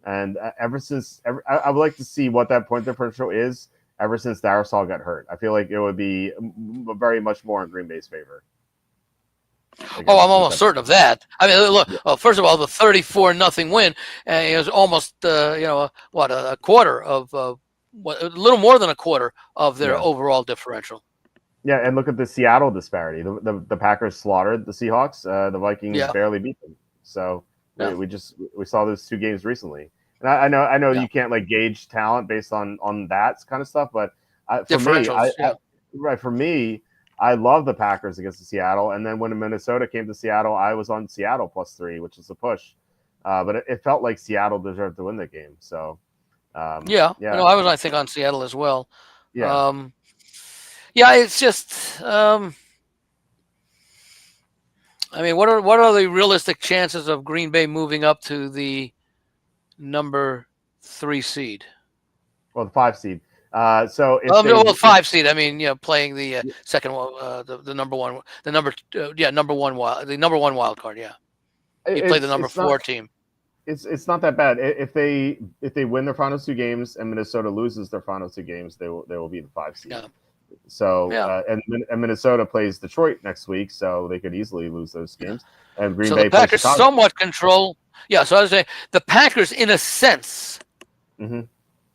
and I would like to see what that point differential is ever since Darrisaw got hurt. I feel like it would be very much more in Green Bay's favor. I'm almost certain of that. I mean, look. Well, first of all, the 34-0 win, it was almost a quarter of a little more than a quarter of their overall differential. Yeah, and look at the Seattle disparity. The Packers slaughtered the Seahawks. The Vikings barely beat them. So we saw those 2 games recently. And I know you can't gauge talent based on that kind of stuff, but for me, I love the Packers against the Seattle. And then when Minnesota came to Seattle, I was on Seattle +3, which is a push. But it felt like Seattle deserved to win the game. So I was, I think, on Seattle as well. Yeah. It's just. I mean, what are the realistic chances of Green Bay moving up to the number 3 seed? Well, the 5 seed. So if 5 seed. I mean, playing the second one, the number one, the number number one wild card. Yeah, you play the number 4 team. It's not that bad. If they win their final 2 games and Minnesota loses their final 2 games, they will be the 5 seed. Yeah. So and Minnesota plays Detroit next week, so they could easily lose those games. And Green Bay the Packers somewhat control. Yeah, so I was saying the Packers, in a sense,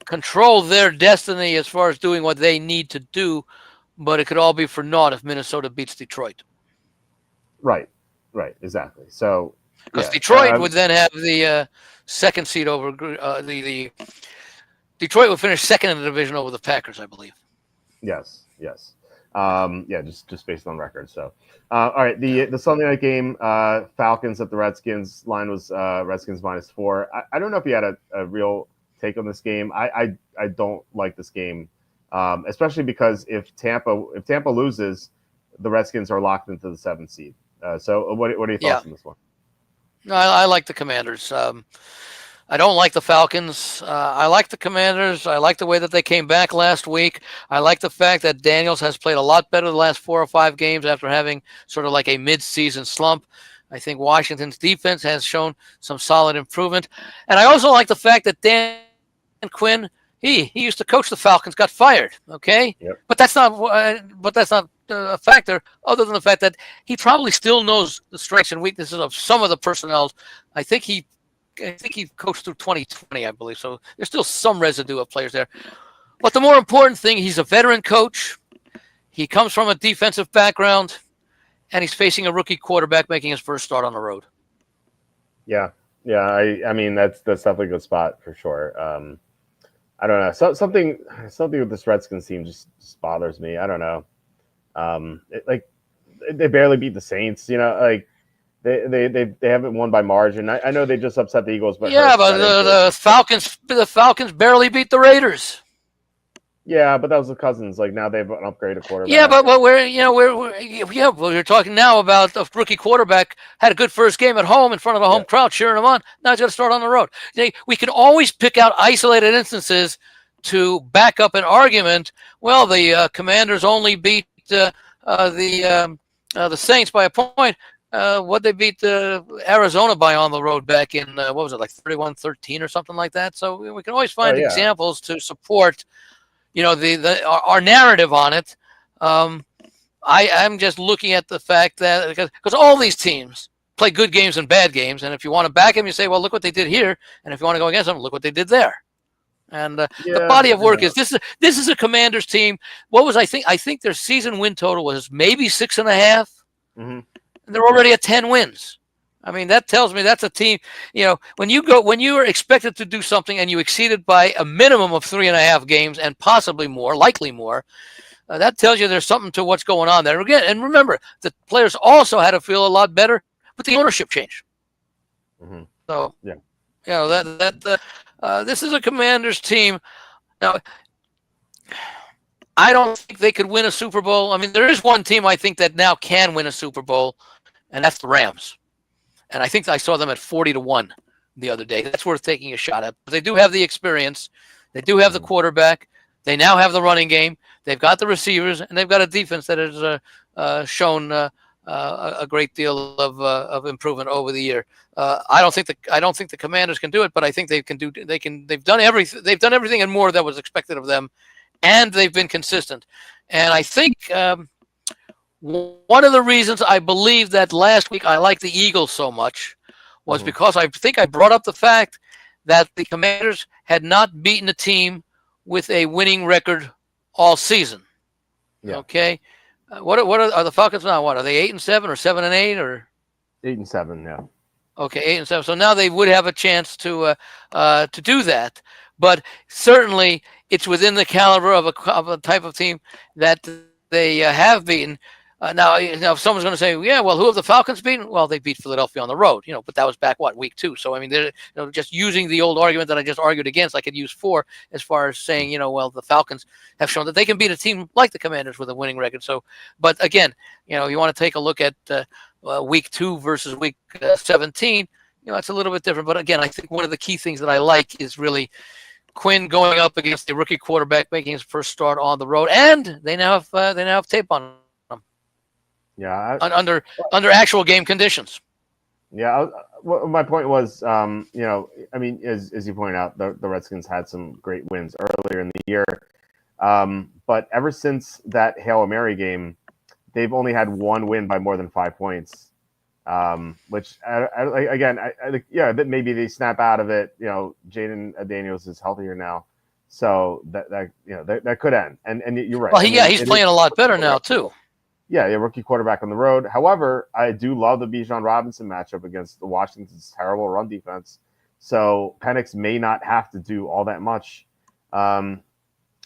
control their destiny as far as doing what they need to do, but it could all be for naught if Minnesota beats Detroit. Right, exactly. So because Detroit would then have the 2nd seed over the Detroit would finish 2nd in the division over the Packers, I believe. Yes. Just based on record. So, all right. The Sunday night game, Falcons at the Redskins. Line was Redskins -4. I don't know if you had a real take on this game. I don't like this game, especially because if Tampa loses, the Redskins are locked into the 7th seed. So, what are your thoughts on this one? No, I like the Commanders. I don't like the Falcons. I like the Commanders. I like the way that they came back last week. I like the fact that Daniels has played a lot better the last 4 or 5 games after having sort of like a mid-season slump. I think Washington's defense has shown some solid improvement. And I also like the fact that Dan Quinn He used to coach the Falcons, got fired. Okay, Yep. but that's not a factor other than the fact that he probably still knows the strengths and weaknesses of some of the personnel. I think he coached through 2020, I believe. So there's still some residue of players there. But the more important thing, he's a veteran coach. He comes from a defensive background, and he's facing a rookie quarterback making his first start on the road. Yeah. I mean, that's definitely a good spot for sure. I don't know. Something with this Redskins team just bothers me. I don't know. They barely beat the Saints. Like they haven't won by margin. I know they just upset the Eagles, but the Falcons barely beat the Raiders. Yeah, but that was the Cousins. Like now they've an upgraded quarterback. Yeah, but we're talking now about a rookie quarterback had a good first game at home in front of a home crowd cheering him on. Now he's got to start on the road. We can always pick out isolated instances to back up an argument. Well, the Commanders only beat the Saints by a point. What they beat Arizona by on the road back in what was it, like 31-13 or something like that. So we can always find examples to support. Our narrative on it. I'm just looking at the fact that because all these teams play good games and bad games, and if you want to back them, you say, well, look what they did here, and if you want to go against them, look what they did there. And the body of work is this is a Commanders team. What was I think their season win total was maybe 6.5, and they're already at 10 wins. I mean, that tells me that's a team. When you are expected to do something and you exceeded by a minimum of 3.5 games and possibly more, likely more, that tells you there's something to what's going on there. Again, and remember, the players also had to feel a lot better with the ownership change. So, this is a Commanders team. Now, I don't think they could win a Super Bowl. I mean, there is one team I think that now can win a Super Bowl, and that's the Rams. And I think I saw them at 40-1 the other day. That's worth taking a shot at. But they do have the experience. They do have the quarterback. They now have the running game. They've got the receivers, and they've got a defense that has shown a great deal of improvement over the year. I don't think the Commanders can do it, but I think they can do. They've done everything. They've done everything and more that was expected of them, and they've been consistent. And I think. One of the reasons I believe that last week I liked the Eagles so much was because I think I brought up the fact that the Commanders had not beaten a team with a winning record all season. Yeah. Okay. What are the Falcons now? What are they, 8-7 or 7-8 or 8-7? Yeah. Okay, 8-7. So now they would have a chance to do that, but certainly it's within the caliber of a type of team that they have beaten. Now, if someone's going to say, yeah, well, who have the Falcons beaten? Well, they beat Philadelphia on the road, but that was back, week 2. So, I mean, they're just using the old argument that I just argued against, I could use for as far as saying, well, the Falcons have shown that they can beat a team like the Commanders with a winning record. So, but again, you want to take a look at week 2 versus week 17, it's a little bit different. But again, I think one of the key things that I like is really Quinn going up against the rookie quarterback, making his first start on the road, and they now have tape on him. Yeah, under actual game conditions. Yeah, my point was, I mean, as you pointed out, the Redskins had some great wins earlier in the year, but ever since that Hail Mary game, they've only had one win by more than 5 points. Which that maybe they snap out of it. Jaden Daniels is healthier now, so that could end. And you're right. Well, he's playing a lot better now too. Yeah, rookie quarterback on the road. However, I do love the Bijan Robinson matchup against the Washington's terrible run defense. So Penix may not have to do all that much. I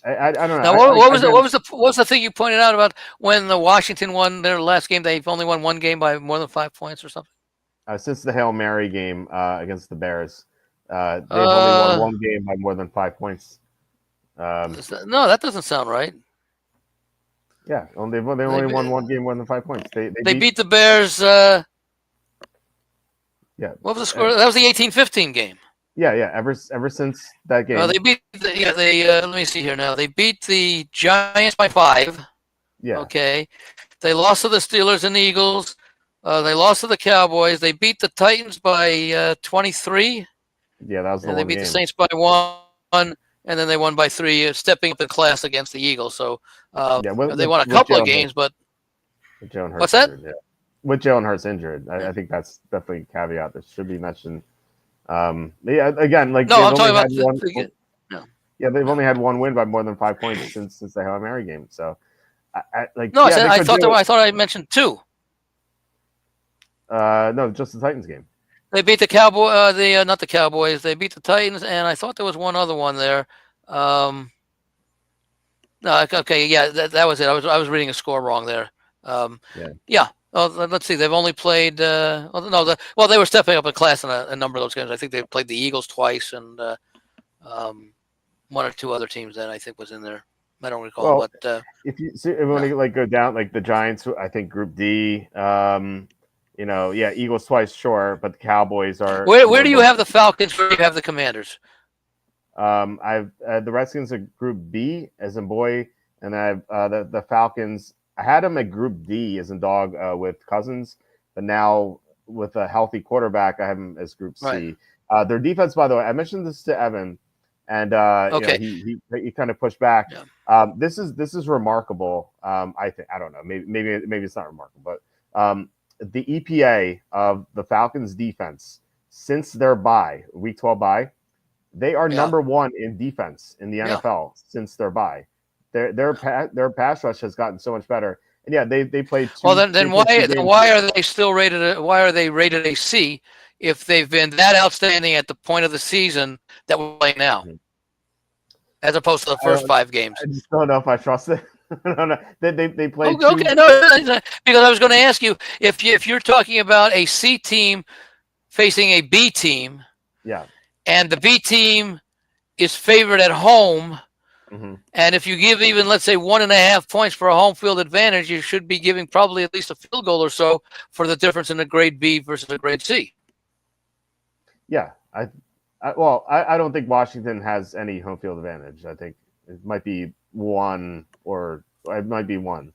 don't know. Now, what was the thing you pointed out about when the Washington won their last game? They've only won one game by more than 5 points or something. Since the Hail Mary game against the Bears, they've only won one game by more than 5 points. No, that doesn't sound right. Yeah, they only won one game more than 5 points. They beat the Bears. Yeah. What was the score? That was the 18-15 game. Yeah. Ever since that game. They beat. Let me see here now. They beat the Giants by 5. Yeah. Okay. They lost to the Steelers and Eagles. They lost to the Cowboys. They beat the Titans by 23. Yeah, that was the one They beat game. the Saints by 1. and then they won by 3, stepping up in class against the Eagles. So they won a with couple of Jalen games, but with Jalen Hurts what's that? injured, yeah. With Jalen Hurts injured, I think that's definitely a caveat that should be mentioned. Yeah, again, like No, they've I'm talking only about had one. no. Yeah, they've only had one win by more than 5 points since the Hail Mary game. So, No, I said they could do I thought I mentioned 2. No, just the Titans game. They beat the Cowboy, not the Cowboys. They beat the Titans, and I thought there was one other one there. No, okay, yeah, that was it. I was reading a score wrong there. Yeah. Oh, let's see. They've only played. They were stepping up in class in a number of those games. I think they played the Eagles twice, and one or two other teams that I think was in there. I don't recall. Well, but if you want to like go down, like the Giants, I think Group D. Eagles twice, sure, but the Cowboys are. Where do you have the Falcons? Where do you have the Commanders? I've the Redskins are Group B as in boy, and I've the Falcons. I had them at Group D as in dog with Cousins, but now with a healthy quarterback, I have them as Group C. Right. Their defense, by the way, I mentioned this to Evan, and he kind of pushed back. Yeah. This is remarkable. I think I don't know. Maybe it's not remarkable, but the EPA of the Falcons defense since their bye, Week 12 bye. They are number 1 in defense in the NFL since their bye. Their pass rush has gotten so much better. And yeah, they played. Then why are they still rated? Why are they rated a C if they've been that outstanding at the point of the season that we're playing now, as opposed to the first 5 games? I just don't know if I trust it. No. They played. Okay, no, because I was going to ask you if you're talking about a C team facing a B team. Yeah. And the B team is favored at home. Mm-hmm. And if you give even, let's say, 1.5 points for a home field advantage, you should be giving probably at least a field goal or so for the difference in a grade B versus a grade C. Yeah. I don't think Washington has any home field advantage. I think it might be 1 or it might be 1.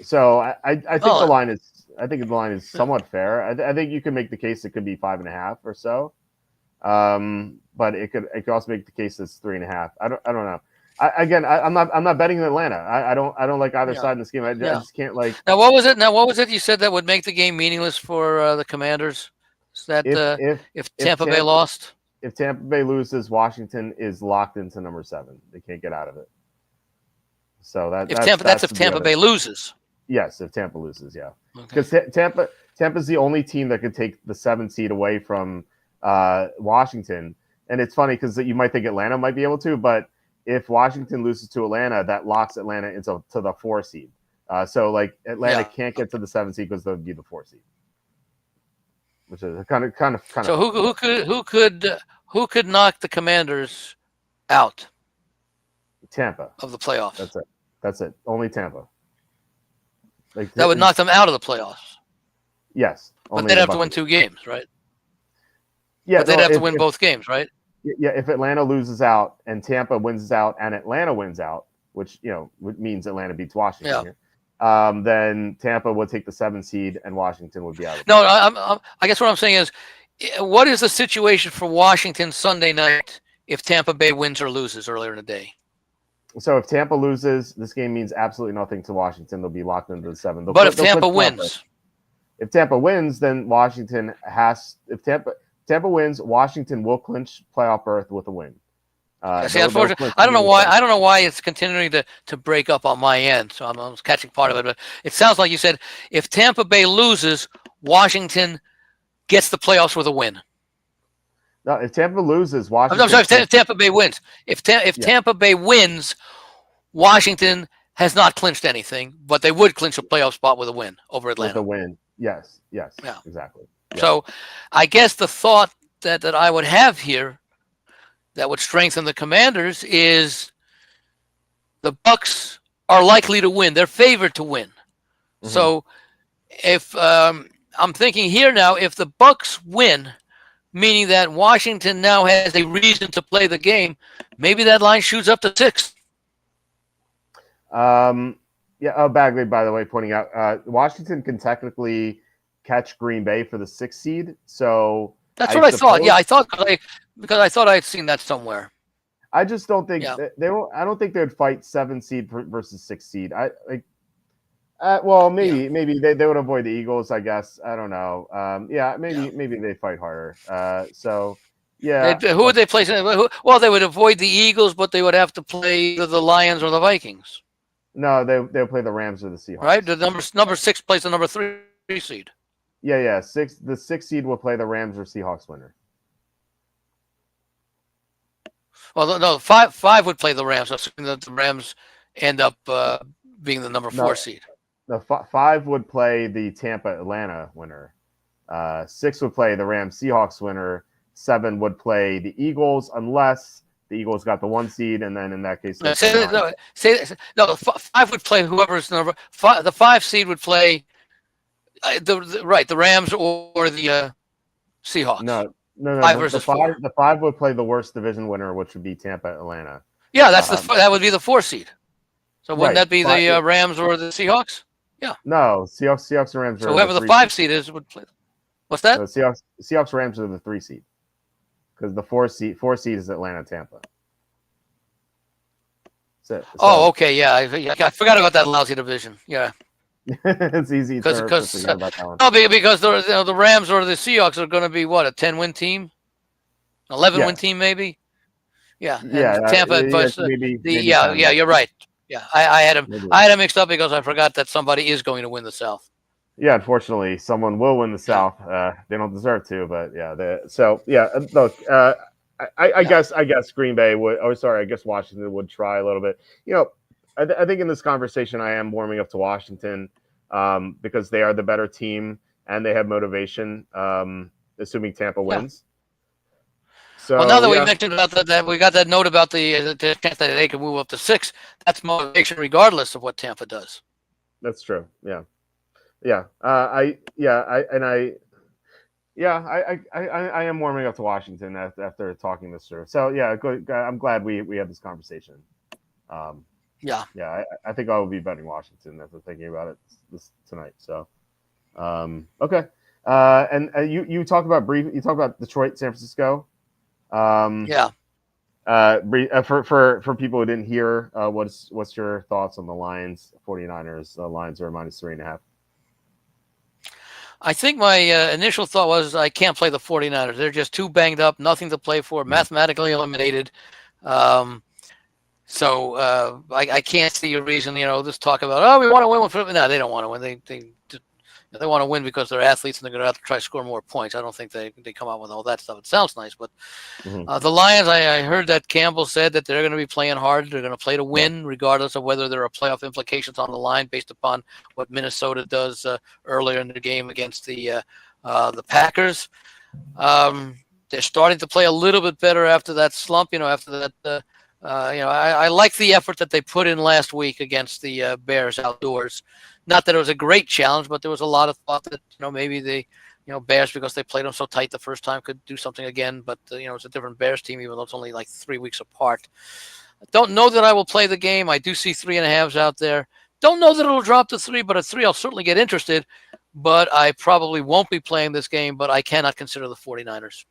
So I think the line is. I think the line is somewhat fair. I think you can make the case it could be 5.5 or so, but it could also make the case it's 3.5. I don't know. I'm not betting Atlanta. I don't like either side in this game. I just can't like. Now what was it you said that would make the game meaningless for the Commanders? Is that if Tampa Bay lost? If Tampa Bay loses, Washington is locked into number 7. They can't get out of it. So that's if Tampa Bay loses. Yes, if Tampa loses, yeah. Because Tampa's the only team that could take the 7th seed away from Washington. And it's funny because you might think Atlanta might be able to, but if Washington loses to Atlanta, that locks Atlanta into the 4 seed. So like Atlanta can't get to the 7th seed because they'll be the 4 seed, which is kind of. So who could knock the Commanders out? Tampa of the playoffs. That's it. Only Tampa. That would knock them out of the playoffs. Yes. But they'd have to win 2 games, right? Yeah. But they'd have to win both games, right? Yeah. If Atlanta loses out and Tampa wins out and Atlanta wins out, which means Atlanta beats Washington here, then Tampa would take the 7th seed and Washington would be out. No, I guess what I'm saying is, what is the situation for Washington Sunday night if Tampa Bay wins or loses earlier in the day? So if Tampa loses, this game means absolutely nothing to Washington. They'll be locked into the 7. But if Tampa wins, then Washington has. If Tampa wins, Washington will clinch playoff berth with a win. Unfortunately, I don't know why it's continuing to break up on my end. So I'm catching part of it, but it sounds like you said if Tampa Bay loses, Washington gets the playoffs with a win. No, if Tampa loses, Washington. I'm sorry, if Tampa Bay wins. If Tampa Bay wins, Washington has not clinched anything, but they would clinch a playoff spot with a win over Atlanta. With a win, yes, exactly. Yeah. So, I guess the thought that I would have here that would strengthen the Commanders is the Bucs are likely to win. They're favored to win. Mm-hmm. So, if I'm thinking here now, if the Bucs win, meaning that Washington now has a reason to play the game, maybe that line shoots up to 6. Bagley, by the way, pointing out, Washington can technically catch Green Bay for the 6th seed. So That's I what I thought. suppose. Yeah, I thought because I thought I had seen that somewhere. I just don't think Yeah. they won't. I don't think they'd fight 7 seed versus 6 seed. I like. Well, maybe they would avoid the Eagles. I guess I don't know. Yeah, maybe they fight harder. So yeah, Who would they play? Well, they would avoid the Eagles, but they would have to play either the Lions or the Vikings, no, they'll play the Rams or the Seahawks. right? The number 6 plays the number 3 seed. Yeah. The 6 seed will play the Rams or Seahawks winner. Well, no, five would play the Rams. Assuming that the Rams end up being the number 4 seed. The 5 would play the Tampa Atlanta winner. 6 would play the Rams Seahawks winner. 7 would play the Eagles unless the Eagles got the 1 seed, and then in that case, No, the 5 would play whoever's number 5. The 5 seed would play the Rams or the Seahawks. No. The 5 would play the worst division winner, which would be Tampa Atlanta. Yeah, that would be the 4 seed. So wouldn't that be the Rams or the Seahawks? Yeah. No, Seahawks and Rams. So whoever the 5 seed is would play. What's that? No, Seahawks Rams are the 3 seed because the 4 seed is Atlanta Tampa. Okay, yeah, I forgot about that lousy division. Yeah. It's easy to forget about that one. No, because the Rams or the Seahawks are going to be what, a 10-win team, 11-win team maybe. Yeah, and Tampa. Maybe you're right. Yeah, I had them mixed up because I forgot that somebody is going to win the South. Yeah, unfortunately, someone will win the South. They don't deserve to, but yeah. Look, I guess Green Bay would. Oh, sorry, I guess Washington would try a little bit. I think in this conversation, I am warming up to Washington because they are the better team and they have motivation, assuming Tampa wins. So, well, now that we mentioned about that, we got that note about the chance that they can move up to 6. That's motivation, regardless of what Tampa does. That's true. Yeah. I am warming up to Washington after talking this through. So yeah, good. I'm glad we had this conversation. I think I will be betting Washington after thinking about it this tonight. So, okay. And you talk about Detroit, San Francisco. For people who didn't hear, what's your thoughts on the Lions 49ers? The Lions are -3.5. I think my initial thought was I can't play the 49ers. They're just too banged up, nothing to play for, mathematically eliminated. So I can't see a reason, this talk about, we want to win. No, they don't want to win. They want to win because they're athletes and they're going to have to try to score more points. I don't think they come out with all that stuff. It sounds nice, but the Lions, I heard that Campbell said that they're going to be playing hard. They're going to play to win, regardless of whether there are playoff implications on the line based upon what Minnesota does earlier in the game against the Packers. They're starting to play a little bit better after that slump. After that, I like the effort that they put in last week against the Bears outdoors. Not that it was a great challenge, but there was a lot of thought that maybe the Bears, because they played them so tight the first time, could do something again. But it's a different Bears team, even though it's only like 3 weeks apart. I don't know that I will play the game. I do see 3.5s out there. Don't know that it'll drop to 3, but at 3 I'll certainly get interested. But I probably won't be playing this game. But I cannot consider the 49ers.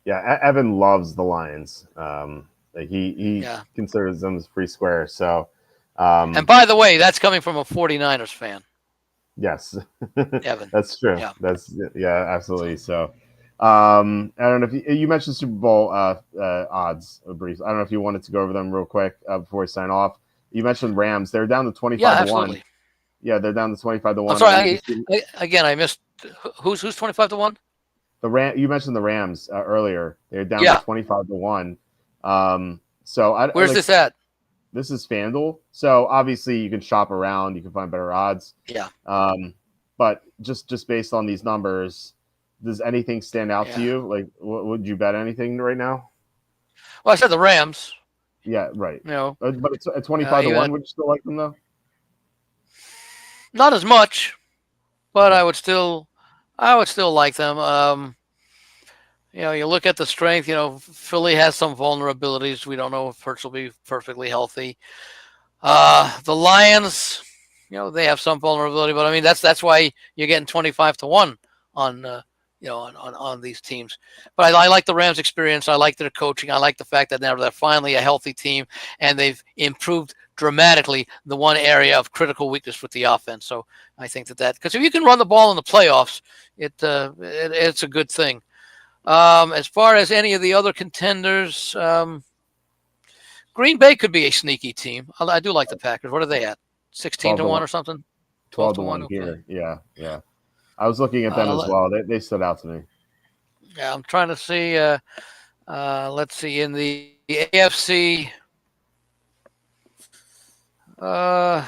Yeah, Evan loves the Lions. He considers them as free square. So. And by the way, that's coming from a 49ers fan. Yes, Evan. That's true. Yeah. Absolutely. So, I don't know if you mentioned Super Bowl odds, brief. I don't know if you wanted to go over them real quick before we sign off. You mentioned Rams; they're down to 25 to 1. Yeah, they're down to 25 to 1. I'm sorry. I missed. Who's 25 to 1? You mentioned the Rams earlier. They're down to 25 to 1. Where's this at? This is FanDuel, so obviously you can shop around. You can find better odds. Yeah. But just based on these numbers, does anything stand out to you? Like, would you bet anything right now? Well, I said the Rams. Yeah, right. But it's at 25 to 1. Would you still like them though? Not as much, but I would still like them. You look at the strength, Philly has some vulnerabilities. We don't know if Hurts will be perfectly healthy. The Lions, they have some vulnerability, but I mean, that's why you're getting 25 to 1 on, on these teams. But I like the Rams' experience. I like their coaching. I like the fact that now they're finally a healthy team, and they've improved dramatically the one area of critical weakness with the offense. So I think that because if you can run the ball in the playoffs, it's a good thing. As far as any of the other contenders, Green Bay could be a sneaky team. I do like the Packers. What are they at? 16-1 or something? 12-1 here. Okay. Yeah. I was looking at them as well. They stood out to me. Yeah, I'm trying to see. Let's see. In the AFC, well,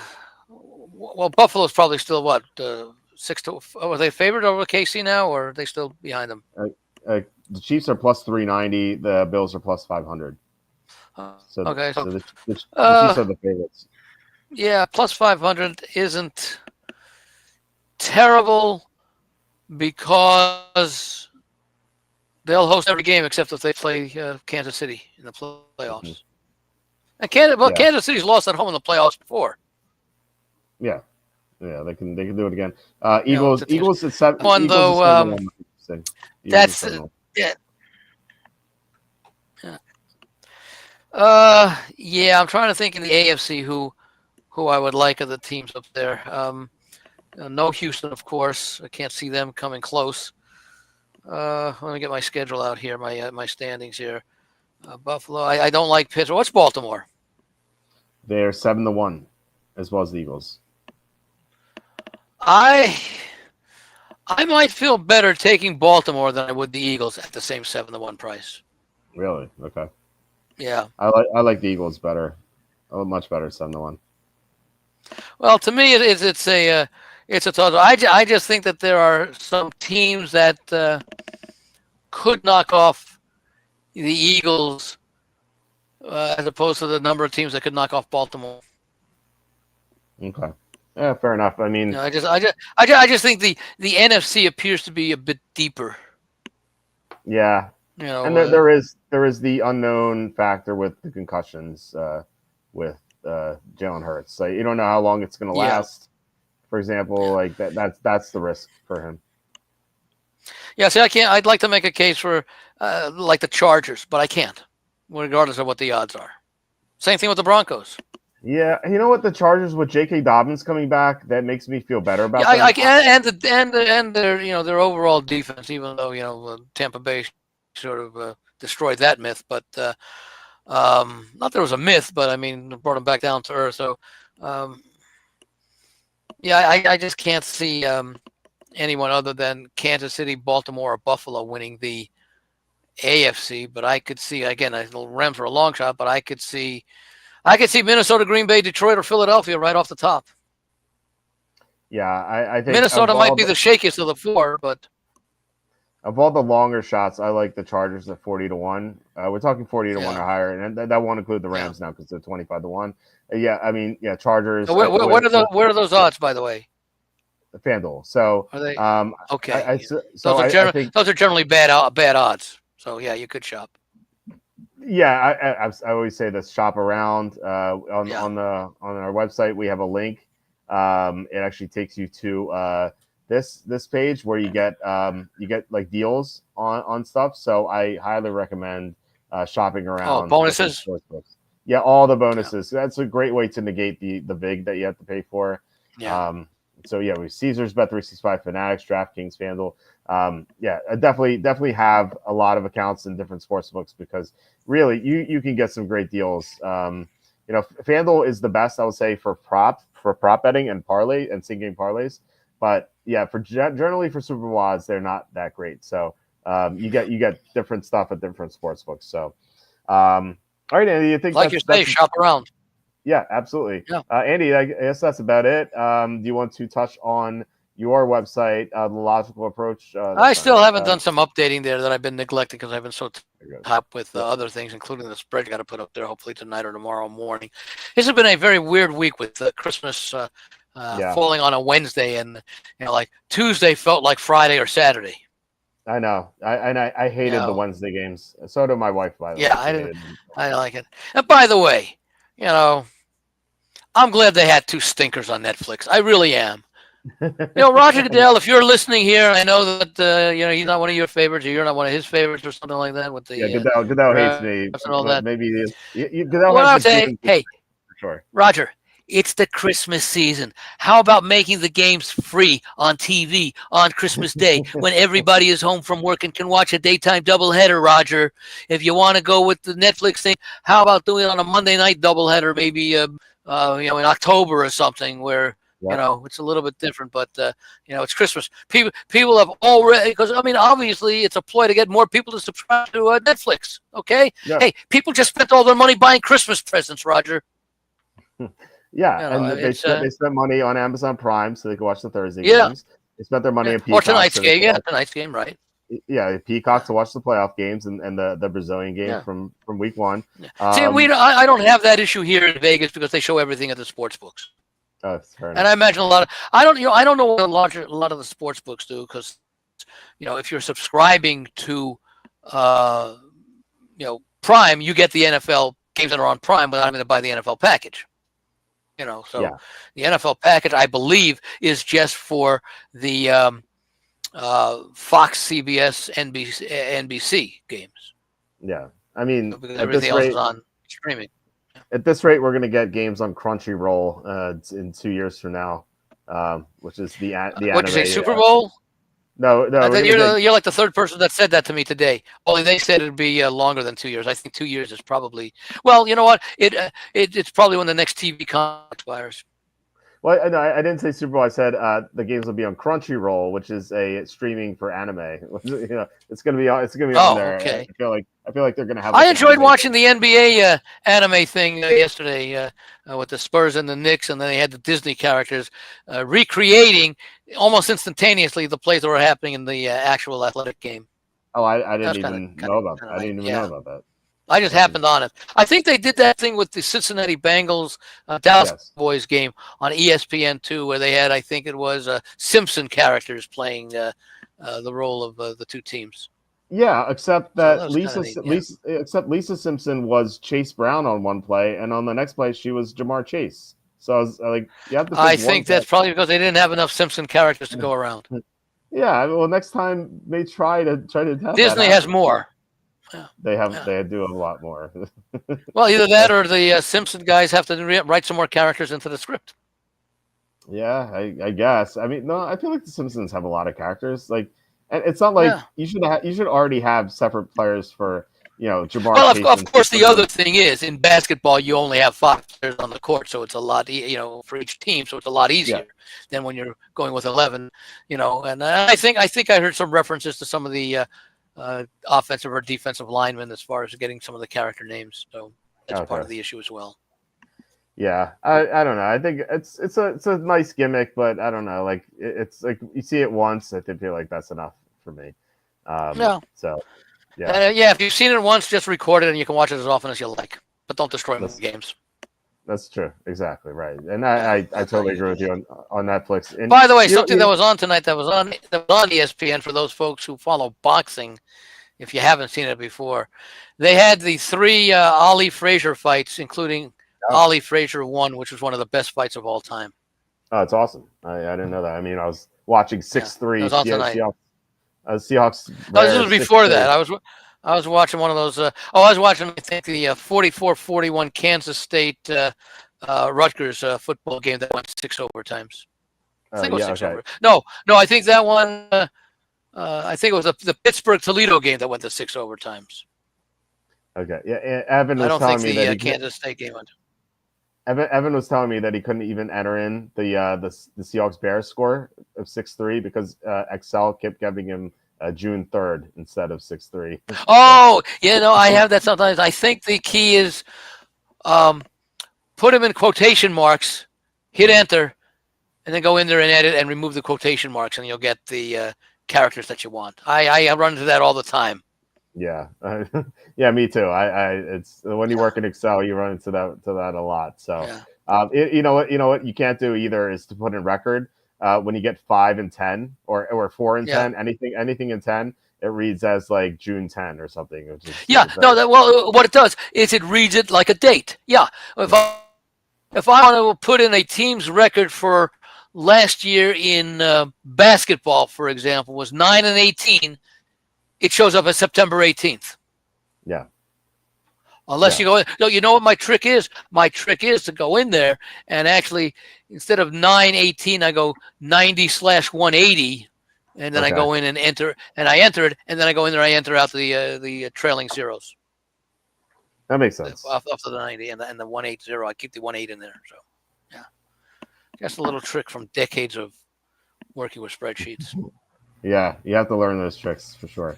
Buffalo's probably still what 6-. Are they favored over KC now, or are they still behind them? The Chiefs are plus 390. The Bills are plus 500. So the Chiefs are the favorites. Yeah, plus 500 isn't terrible because they'll host every game except if they play Kansas City in the playoffs. Mm-hmm. And Kansas City's lost at home in the playoffs before. Yeah, they can do it again. Eagles at 7. One though. That's yeah. Yeah, I'm trying to think in the AFC who I would like of the teams up there. No Houston, of course. I can't see them coming close. Let me get my schedule out here, my standings here. Buffalo. I don't like Pittsburgh. What's Baltimore? They're 7-1, as well as the Eagles. I might feel better taking Baltimore than I would the Eagles at the same 7-1 price. Really? Okay. Yeah. I like the Eagles better. Much better 7-1. Well, to me, it's a total. I just think that there are some teams that could knock off the Eagles as opposed to the number of teams that could knock off Baltimore. Okay. Yeah, fair enough. I mean, I just think the NFC appears to be a bit deeper. Yeah. And there is the unknown factor with the concussions with Jalen Hurts. So you don't know how long it's going to last. For example, like that's the risk for him. Yeah, see, I can't. I'd like to make a case for like the Chargers, but I can't, regardless of what the odds are. Same thing with the Broncos. Yeah, you know what? The Chargers with J.K. Dobbins coming back, that makes me feel better about them. And their overall defense, even though Tampa Bay sort of destroyed that myth, but not there was a myth, but I mean brought them back down to earth. So I just can't see anyone other than Kansas City, Baltimore, or Buffalo winning the AFC. But I could see again, the Rams are a long shot, but I could see Minnesota, Green Bay, Detroit, or Philadelphia right off the top. Yeah, I think Minnesota might be the shakiest of the four, but of all the longer shots, I like the Chargers at 40-1. We're talking 40-1 or higher, and that won't include the Rams now because they're 25-1. Chargers. Where are those odds, by the way? The FanDuel. So are they okay? Those are generally bad odds. So yeah, you could shop. Yeah, I always say this: shop around. On our website, we have a link. It actually takes you to this page where you get like deals on stuff. So I highly recommend shopping around. Oh, bonuses. Yeah, all the bonuses. Yeah. That's a great way to negate the vig that you have to pay for. Yeah. So yeah, we Caesars, Bet365, Fanatics, DraftKings, FanDuel. I definitely have a lot of accounts in different sports books because really you can get some great deals. FanDuel is the best, I would say, for prop betting and parlay and same game parlays. But yeah, generally for Super Bowl odds, they're not that great. So you get different stuff at different sports books. So all right, Andy, you think like you say, shop around. Yeah, absolutely. Yeah. Andy, I guess that's about it. Do you want to touch on your website, the logical approach? I still haven't done some updating there that I've been neglecting because I've been so tied up with other things, including the spread I got to put up there hopefully tonight or tomorrow morning. This has been a very weird week with Christmas falling on a Wednesday, and like Tuesday felt like Friday or Saturday. I know. I hated the Wednesday games. So did my wife, by the way. Yeah, I like it. And by the way, I'm glad they had two stinkers on Netflix. I really am. Roger Goodell, if you're listening here, I know that he's not one of your favorites, or you're not one of his favorites, or something like that. With the Goodell hates me, and all but that. maybe Goodell What has I the would say, feelings hey, for sure. Roger, it's the Christmas season. How about making the games free on TV on Christmas Day when everybody is home from work and can watch a daytime doubleheader, Roger? If you want to go with the Netflix thing, how about doing it on a Monday night doubleheader, maybe in October or something, where it's a little bit different, but it's Christmas. People have already, because obviously it's a ploy to get more people to subscribe to Netflix. Okay, hey, people just spent all their money buying Christmas presents, Roger. Yeah, and they spent money on Amazon Prime so they could watch the Thursday games. They spent their money on Peacock. Or tonight's game. Yeah, tonight's game, right? Yeah, Peacock to watch the playoff games and the Brazilian game from week 1. Yeah. See, I don't have that issue here in Vegas because they show everything at the sports books. Oh, fair enough. And I imagine a lot of I don't know what a lot of the sports books do, because if you're subscribing to Prime, you get the NFL games that are on Prime without having to buy the NFL package. The NFL package, I believe, is just for the Fox, CBS, NBC games. Yeah, because everything else is on streaming. At this rate, we're going to get games on Crunchyroll in 2 years from now, which is the anime. What'd you say, Super Bowl? No. You're like the third person that said that to me today. Only they said it'd be longer than 2 years. I think 2 years is probably. Well, you know what? It's probably when the next TV contract expires. Well, no, I didn't say Super Bowl. I said the games will be on Crunchyroll, which is a streaming for anime. It's gonna be on there. Okay. I feel like they're gonna have. I enjoyed watching the NBA anime thing yesterday with the Spurs and the Knicks, and then they had the Disney characters recreating almost instantaneously the plays that were happening in the actual athletic game. Oh, I didn't even know about that. I didn't even know about that. I just happened on it. I think they did that thing with the Cincinnati Bengals Dallas Cowboys game on ESPN2, where they had, I think it was Simpson characters playing the role of the two teams. Yeah, except that Lisa Simpson was Chase Brown on one play, and on the next play she was Jamar Chase. So I was like, you have to. I think that's probably because they didn't have enough Simpson characters to go around. Yeah, well, next time they try to have Disney has more. Yeah. They do a lot more. Well, either that or the Simpson guys have to write some more characters into the script. Yeah, I guess. No, I feel like the Simpsons have a lot of characters. And it's not like you should already have separate players for Jamar. Well, of course, the other thing is in basketball you only have 5 players on the court, so it's a lot for each team, so it's a lot easier than when you're going with 11. And I think I heard some references to some of the offensive or defensive linemen as far as getting some of the character names. So that's part of the issue as well. Yeah, I don't know. I think it's a nice gimmick, but I don't know. It's like you see it once, I feel like that's enough for me. So if you've seen it once, just record it and you can watch it as often as you like, but don't destroy the games. That's true. Exactly right. And I totally agree with you on Netflix. And by the way, something that was on tonight that was on ESPN for those folks who follow boxing, if you haven't seen it before, they had the 3 Ali Frazier fights, including Ali Frazier won, which was one of the best fights of all time. Oh, it's awesome. I didn't know that. I was watching 6-3 Seahawks. No, this was before that. I was watching one of those. I was watching, I think, the 44-41 Kansas State Rutgers football game that went 6 overtimes. I think it was 6 over. No, I think that one. I think it was the Pittsburgh Toledo game that went to 6 overtimes. Okay, yeah. Evan was telling me that Kansas State game went. Evan was telling me that he couldn't even enter in the Seahawks Bears score of 6-3 because Excel kept giving him June 3rd instead of 6-3. Oh, I have that sometimes. I think the key is put them in quotation marks, hit enter, and then go in there and edit and remove the quotation marks, and you'll get the characters that you want. I run into that all the time. Yeah, yeah, me too. It's when you work in Excel, you run into that a lot. So, you know what you can't do either is to put in record. When you get 5 and 10 or 4 and 10, anything in 10, it reads as like June 10 or something. What it does is it reads it like a date. Yeah, if I want to put in a team's record for last year in basketball, for example, was 9-18. It shows up as September 18th. Yeah. Unless you go in. No, you know what my trick is? My trick is to go in there and actually, instead of 9-18, I go 90/180, and then I go in and enter, and I enter it, and then I go in there, I enter out the trailing zeros. That makes sense. Off to the 90 and the 180. I keep the 18 in there. So, yeah. That's a little trick from decades of working with spreadsheets. Yeah, you have to learn those tricks for sure.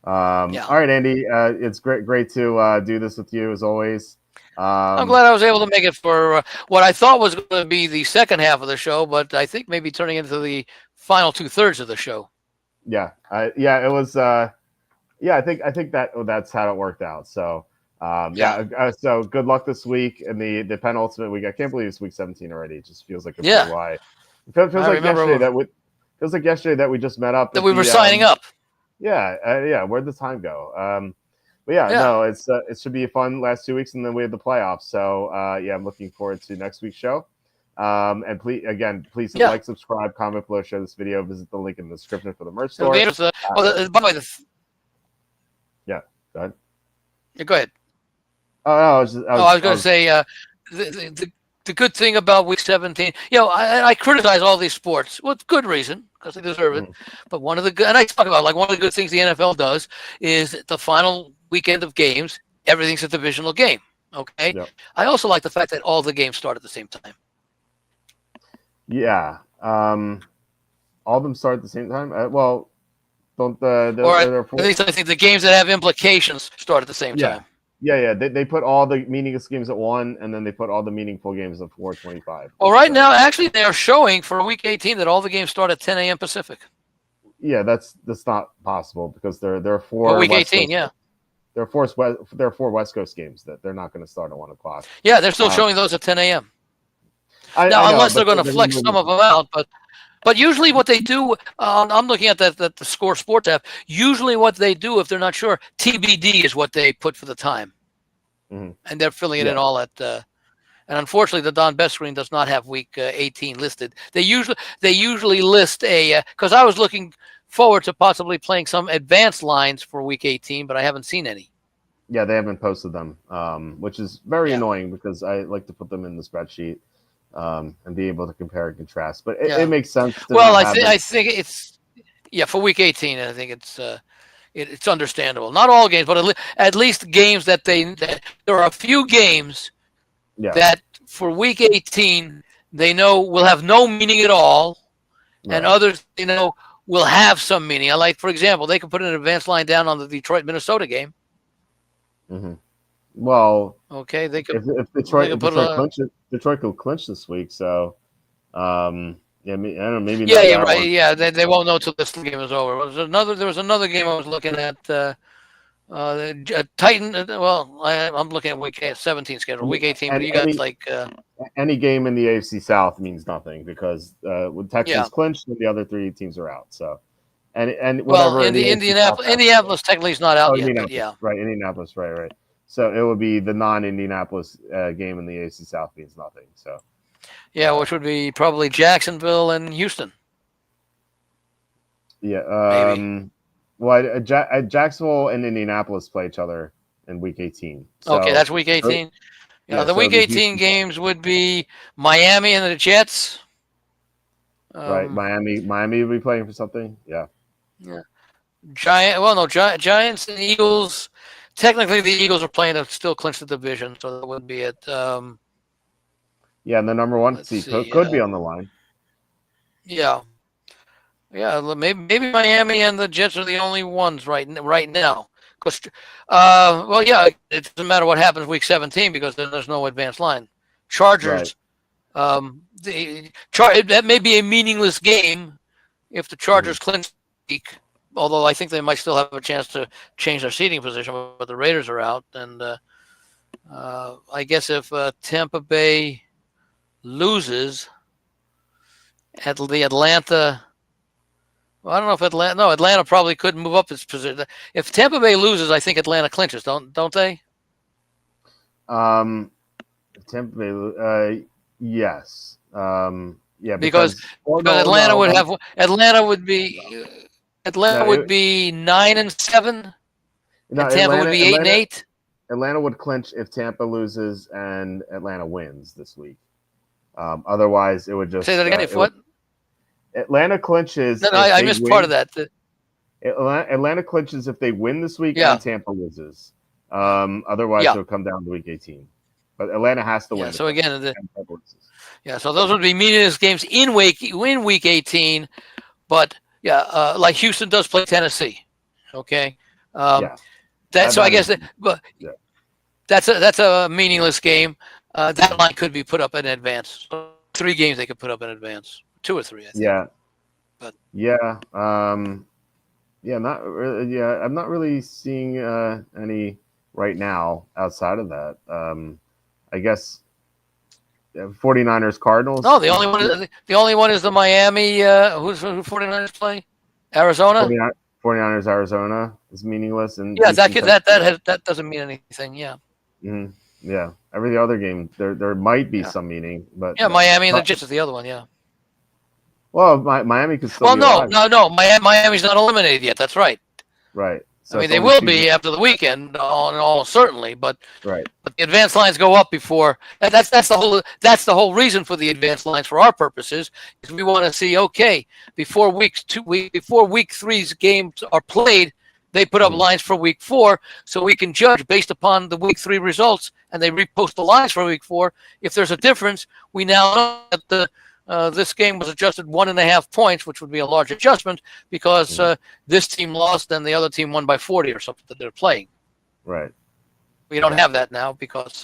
All right, Andy, it's great to do this with you as always. I'm glad I was able to make it for what I thought was going to be the second half of the show, but I think maybe turning into the final 2/3 of the show. Yeah, it was. I think that's how it worked out. So, so good luck this week in the penultimate week. I can't believe it's week 17 already. It just feels like a why. It feels like yesterday that we just met up. That we were signing up. Yeah. Where'd the time go? No, it should be a fun last 2 weeks, and then we have the playoffs. So I'm looking forward to next week's show. And please like, subscribe, comment below, share this video, visit the link in the description for the merch store. By the way, go ahead. Yeah, go ahead. I was going to say the good thing about week 17, I criticize all these sports with good reason because they deserve it. But one of the good things the NFL does is the final weekend of games, everything's a divisional game. Okay. Yep. I also like the fact that all the games start at the same time. Yeah. All of them start at the same time. Don't at least I think the games that have implications start at the same time. Yeah. They put all the meaningless games at 1, and then they put all the meaningful games at 4:25. Well, right now, actually, they are showing for week 18 that all the games start at 10 a.m. Pacific. Yeah, that's not possible because there are 4 week 18. There are 4 West Coast games that they're not going to start at 1 o'clock. Yeah, they're still showing those at 10 a.m. Unless they're going to flex some of them out, but usually what they do, I'm looking at the Score Sports app. Usually what they do, if they're not sure, TBD is what they put for the time, and they're filling it in all at. And unfortunately, the Don Best screen does not have week 18 listed. They usually list because I was looking forward to possibly playing some advanced lines for week 18, but I haven't seen any. Yeah, they haven't posted them, which is very annoying because I like to put them in the spreadsheet. And be able to compare and contrast, but it makes sense. I think it's for week 18. I think it's understandable. Not all games, but at least games that there are a few games that for week 18 they know will have no meaning at all, and others will have some meaning. I like, for example, they could put an advanced line down on the Detroit-Minnesota game. Mm-hmm. Well, okay, they could. If Detroit could clinch this week, so I don't know, maybe. Yeah, you're right. Yeah, they won't know till this game is over. There was another game I was looking at. Titan. I'm looking at week 17 schedule. Week 18, but you got any game in the AFC South means nothing because with Texans clinched, and the other 3 teams are out. So, and whatever. Indianapolis technically is not out yet. Right, Indianapolis. Right. So it would be the non-Indianapolis game in the AFC South means nothing. So, which would be probably Jacksonville and Houston. Yeah. Jacksonville and Indianapolis play each other in Week 18. So, okay, that's Week 18. The Week 18 games would be Miami and the Jets. Right, Miami would be playing for something. Yeah. Giants and Eagles. Technically, the Eagles are playing to still clinch the division, so that would be it. And the number 1 seed could be on the line. Yeah. Maybe Miami and the Jets are the only ones right now. Because, it doesn't matter what happens week 17 because then there's no advanced line. Chargers. Right. That may be a meaningless game if the Chargers clinch the week. Although I think they might still have a chance to change their seating position, but the Raiders are out. And I guess if Tampa Bay loses at the Atlanta, I don't know if Atlanta probably could move up its position. If Tampa Bay loses, I think Atlanta clinches, don't they? Tampa Bay, yes. Yeah, because Atlanta would be 9-7, and Tampa would be 8-8. Atlanta would clinch if Tampa loses and Atlanta wins this week. Otherwise, it would just say that again. If what? Atlanta clinches. No, I missed part of that. Atlanta clinches if they win this week and Tampa loses. Otherwise, it'll come down to week 18. But Atlanta has to win. So again, so those would be meaningless games in week 18. But like Houston does play Tennessee. Okay. That's a meaningless game. That line could be put up in advance. 3 games they could put up in advance. 2 or 3, I think. Yeah. But I'm not really seeing any right now outside of that. I guess 49ers Cardinals. No, the only one is the Miami. Who 49ers play? Arizona. 49ers Arizona is meaningless, and that doesn't mean anything. Yeah. Mm-hmm. Yeah. Every other game there might be some meaning, but Miami and the Jets is the other one. Yeah. Well, Miami could still. No. Miami's not eliminated yet. That's right. Right. So they will be after the weekend, all certainly. But right. But the advanced lines go up before. That's the whole reason for the advanced lines for our purposes is we want to see before week 3's games are played, they put up lines for week 4 so we can judge based upon the week 3 results, and they repost the lines for week 4. If there's a difference, we now know that this game was adjusted 1.5 points, which would be a large adjustment because this team lost and the other team won by 40 or something that they're playing. Right. We don't have that now because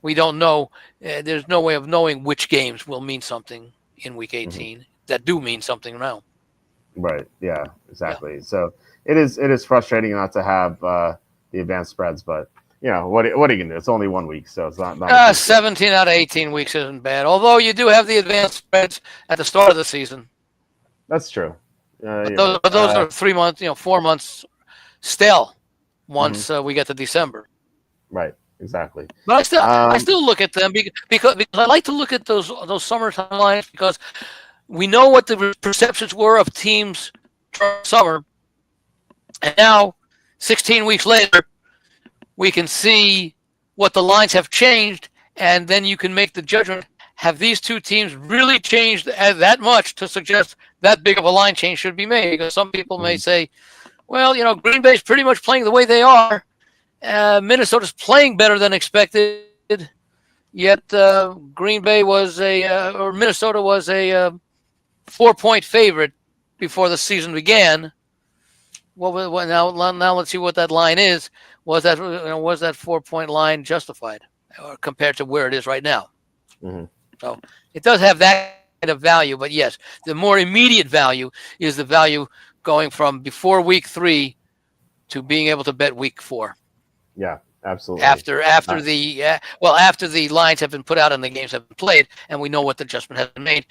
we don't know. There's no way of knowing which games will mean something in week 18 that do mean something now. Right. Yeah, exactly. Yeah. So it is frustrating not to have the advanced spreads, but what are you going to do? It's only 1 week, so it's not 17 out of 18 weeks isn't bad. Although you do have the advanced spreads at the start of the season. That's true. But those are 3 months, 4 months still once we get to December. Right. Exactly. But I still look at them because I like to look at those summertime lines because we know what the perceptions were of teams during summer, and now 16 weeks later, we can see what the lines have changed, and then you can make the judgment: have these two teams really changed that much to suggest that big of a line change should be made? Because some people may say, well, Green Bay's pretty much playing the way they are. Minnesota's playing better than expected, yet Green Bay or Minnesota was a 4-point favorite before the season began. Now let's see what that line is. Was that 4-point line justified, or compared to where it is right now? So it does have that kind of value, but yes, the more immediate value is the value going from before week 3 to being able to bet week 4. Yeah, absolutely. After the lines have been put out and the games have been played, and we know what the adjustment has been made.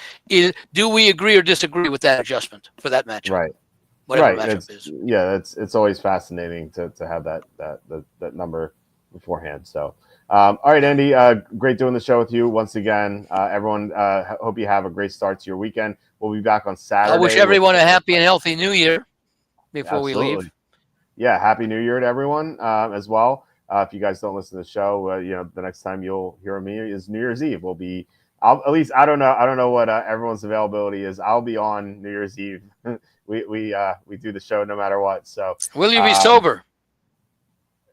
Do we agree or disagree with that adjustment for that matchup? Right. Whatever matchup is. Yeah, it's always fascinating to have that number beforehand. So, all right, Andy, great doing the show with you once again. Everyone, hope you have a great start to your weekend. We'll be back on Saturday. I wish everyone a happy and healthy New Year before we leave. Yeah, Happy New Year to everyone as well. If you guys don't listen to the show, the next time you'll hear me is New Year's Eve. I don't know what everyone's availability is. I'll be on New Year's Eve. we do the show no matter what. So will you be sober?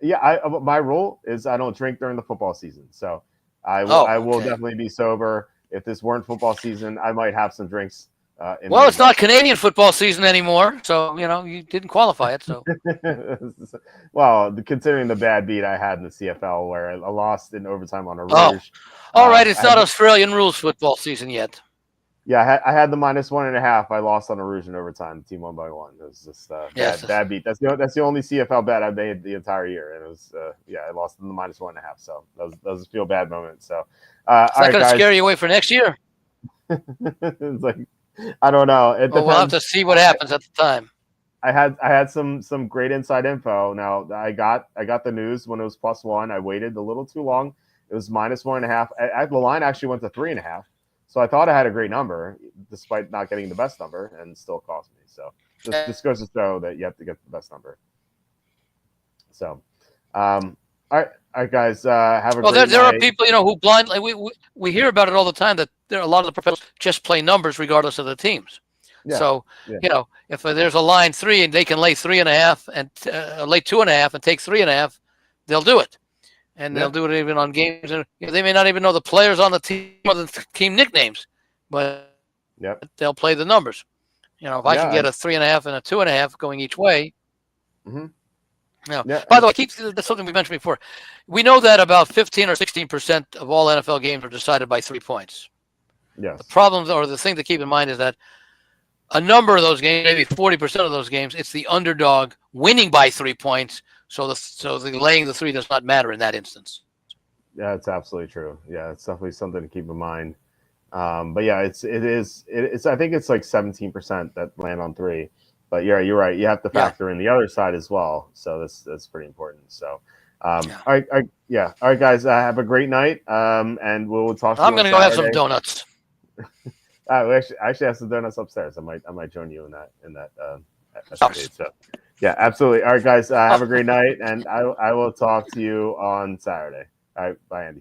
Yeah, my rule is I don't drink during the football season. So I will definitely be sober. If this weren't football season, I might have some drinks. It's not Canadian football season anymore, so you didn't qualify it. So, well, considering the bad beat I had in the CFL, where I lost in overtime on a Rouge. Oh, all right, it's not Australian rules football season yet. Yeah, I had the -1.5. I lost on a Rouge in overtime. The team won by 1. It was just bad beat. That's the only CFL bet I made the entire year, and it was I lost in the -1.5. So that was a feel bad moment. So, it's not going to scare you away for next year. It's like, I don't know. We'll have to see what happens at the time. I had some great inside info. Now I got the news when it was +1. I waited a little too long. It was -1.5. The line actually went to 3.5. So I thought I had a great number, despite not getting the best number, and still cost me. So this goes to show that you have to get the best number. So, all right, guys, have a great night. There are people, who blindly we hear about it all the time that there are a lot of the professionals just play numbers regardless of the teams. Yeah. So if there's a line 3 and they can lay 3.5 and lay 2.5 and take 3.5, they'll do it, and they'll do it even on games. And they may not even know the players on the team or the team nicknames, but they'll play the numbers. If I can get a 3.5 and a 2.5 going each way. Mm-hmm. By the way, that's something we mentioned before. We know that about 15 or 16% of all NFL games are decided by 3 points. Yes. The problem, or the thing to keep in mind, is that a number of those games, maybe 40% of those games, it's the underdog winning by 3 points. So the laying the 3 does not matter in that instance. Yeah, it's absolutely true. Yeah, it's definitely something to keep in mind. But yeah, it's I think it's like 17% that land on 3. But you're right. You have to factor in the other side as well. So that's pretty important. So, all right, guys, have a great night. And we'll talk to you. I'm going to go have some donuts. We actually have some donuts upstairs. I might join you in that. So, yeah, absolutely. All right, guys, have a great night, and I will talk to you on Saturday. All right, bye, Andy.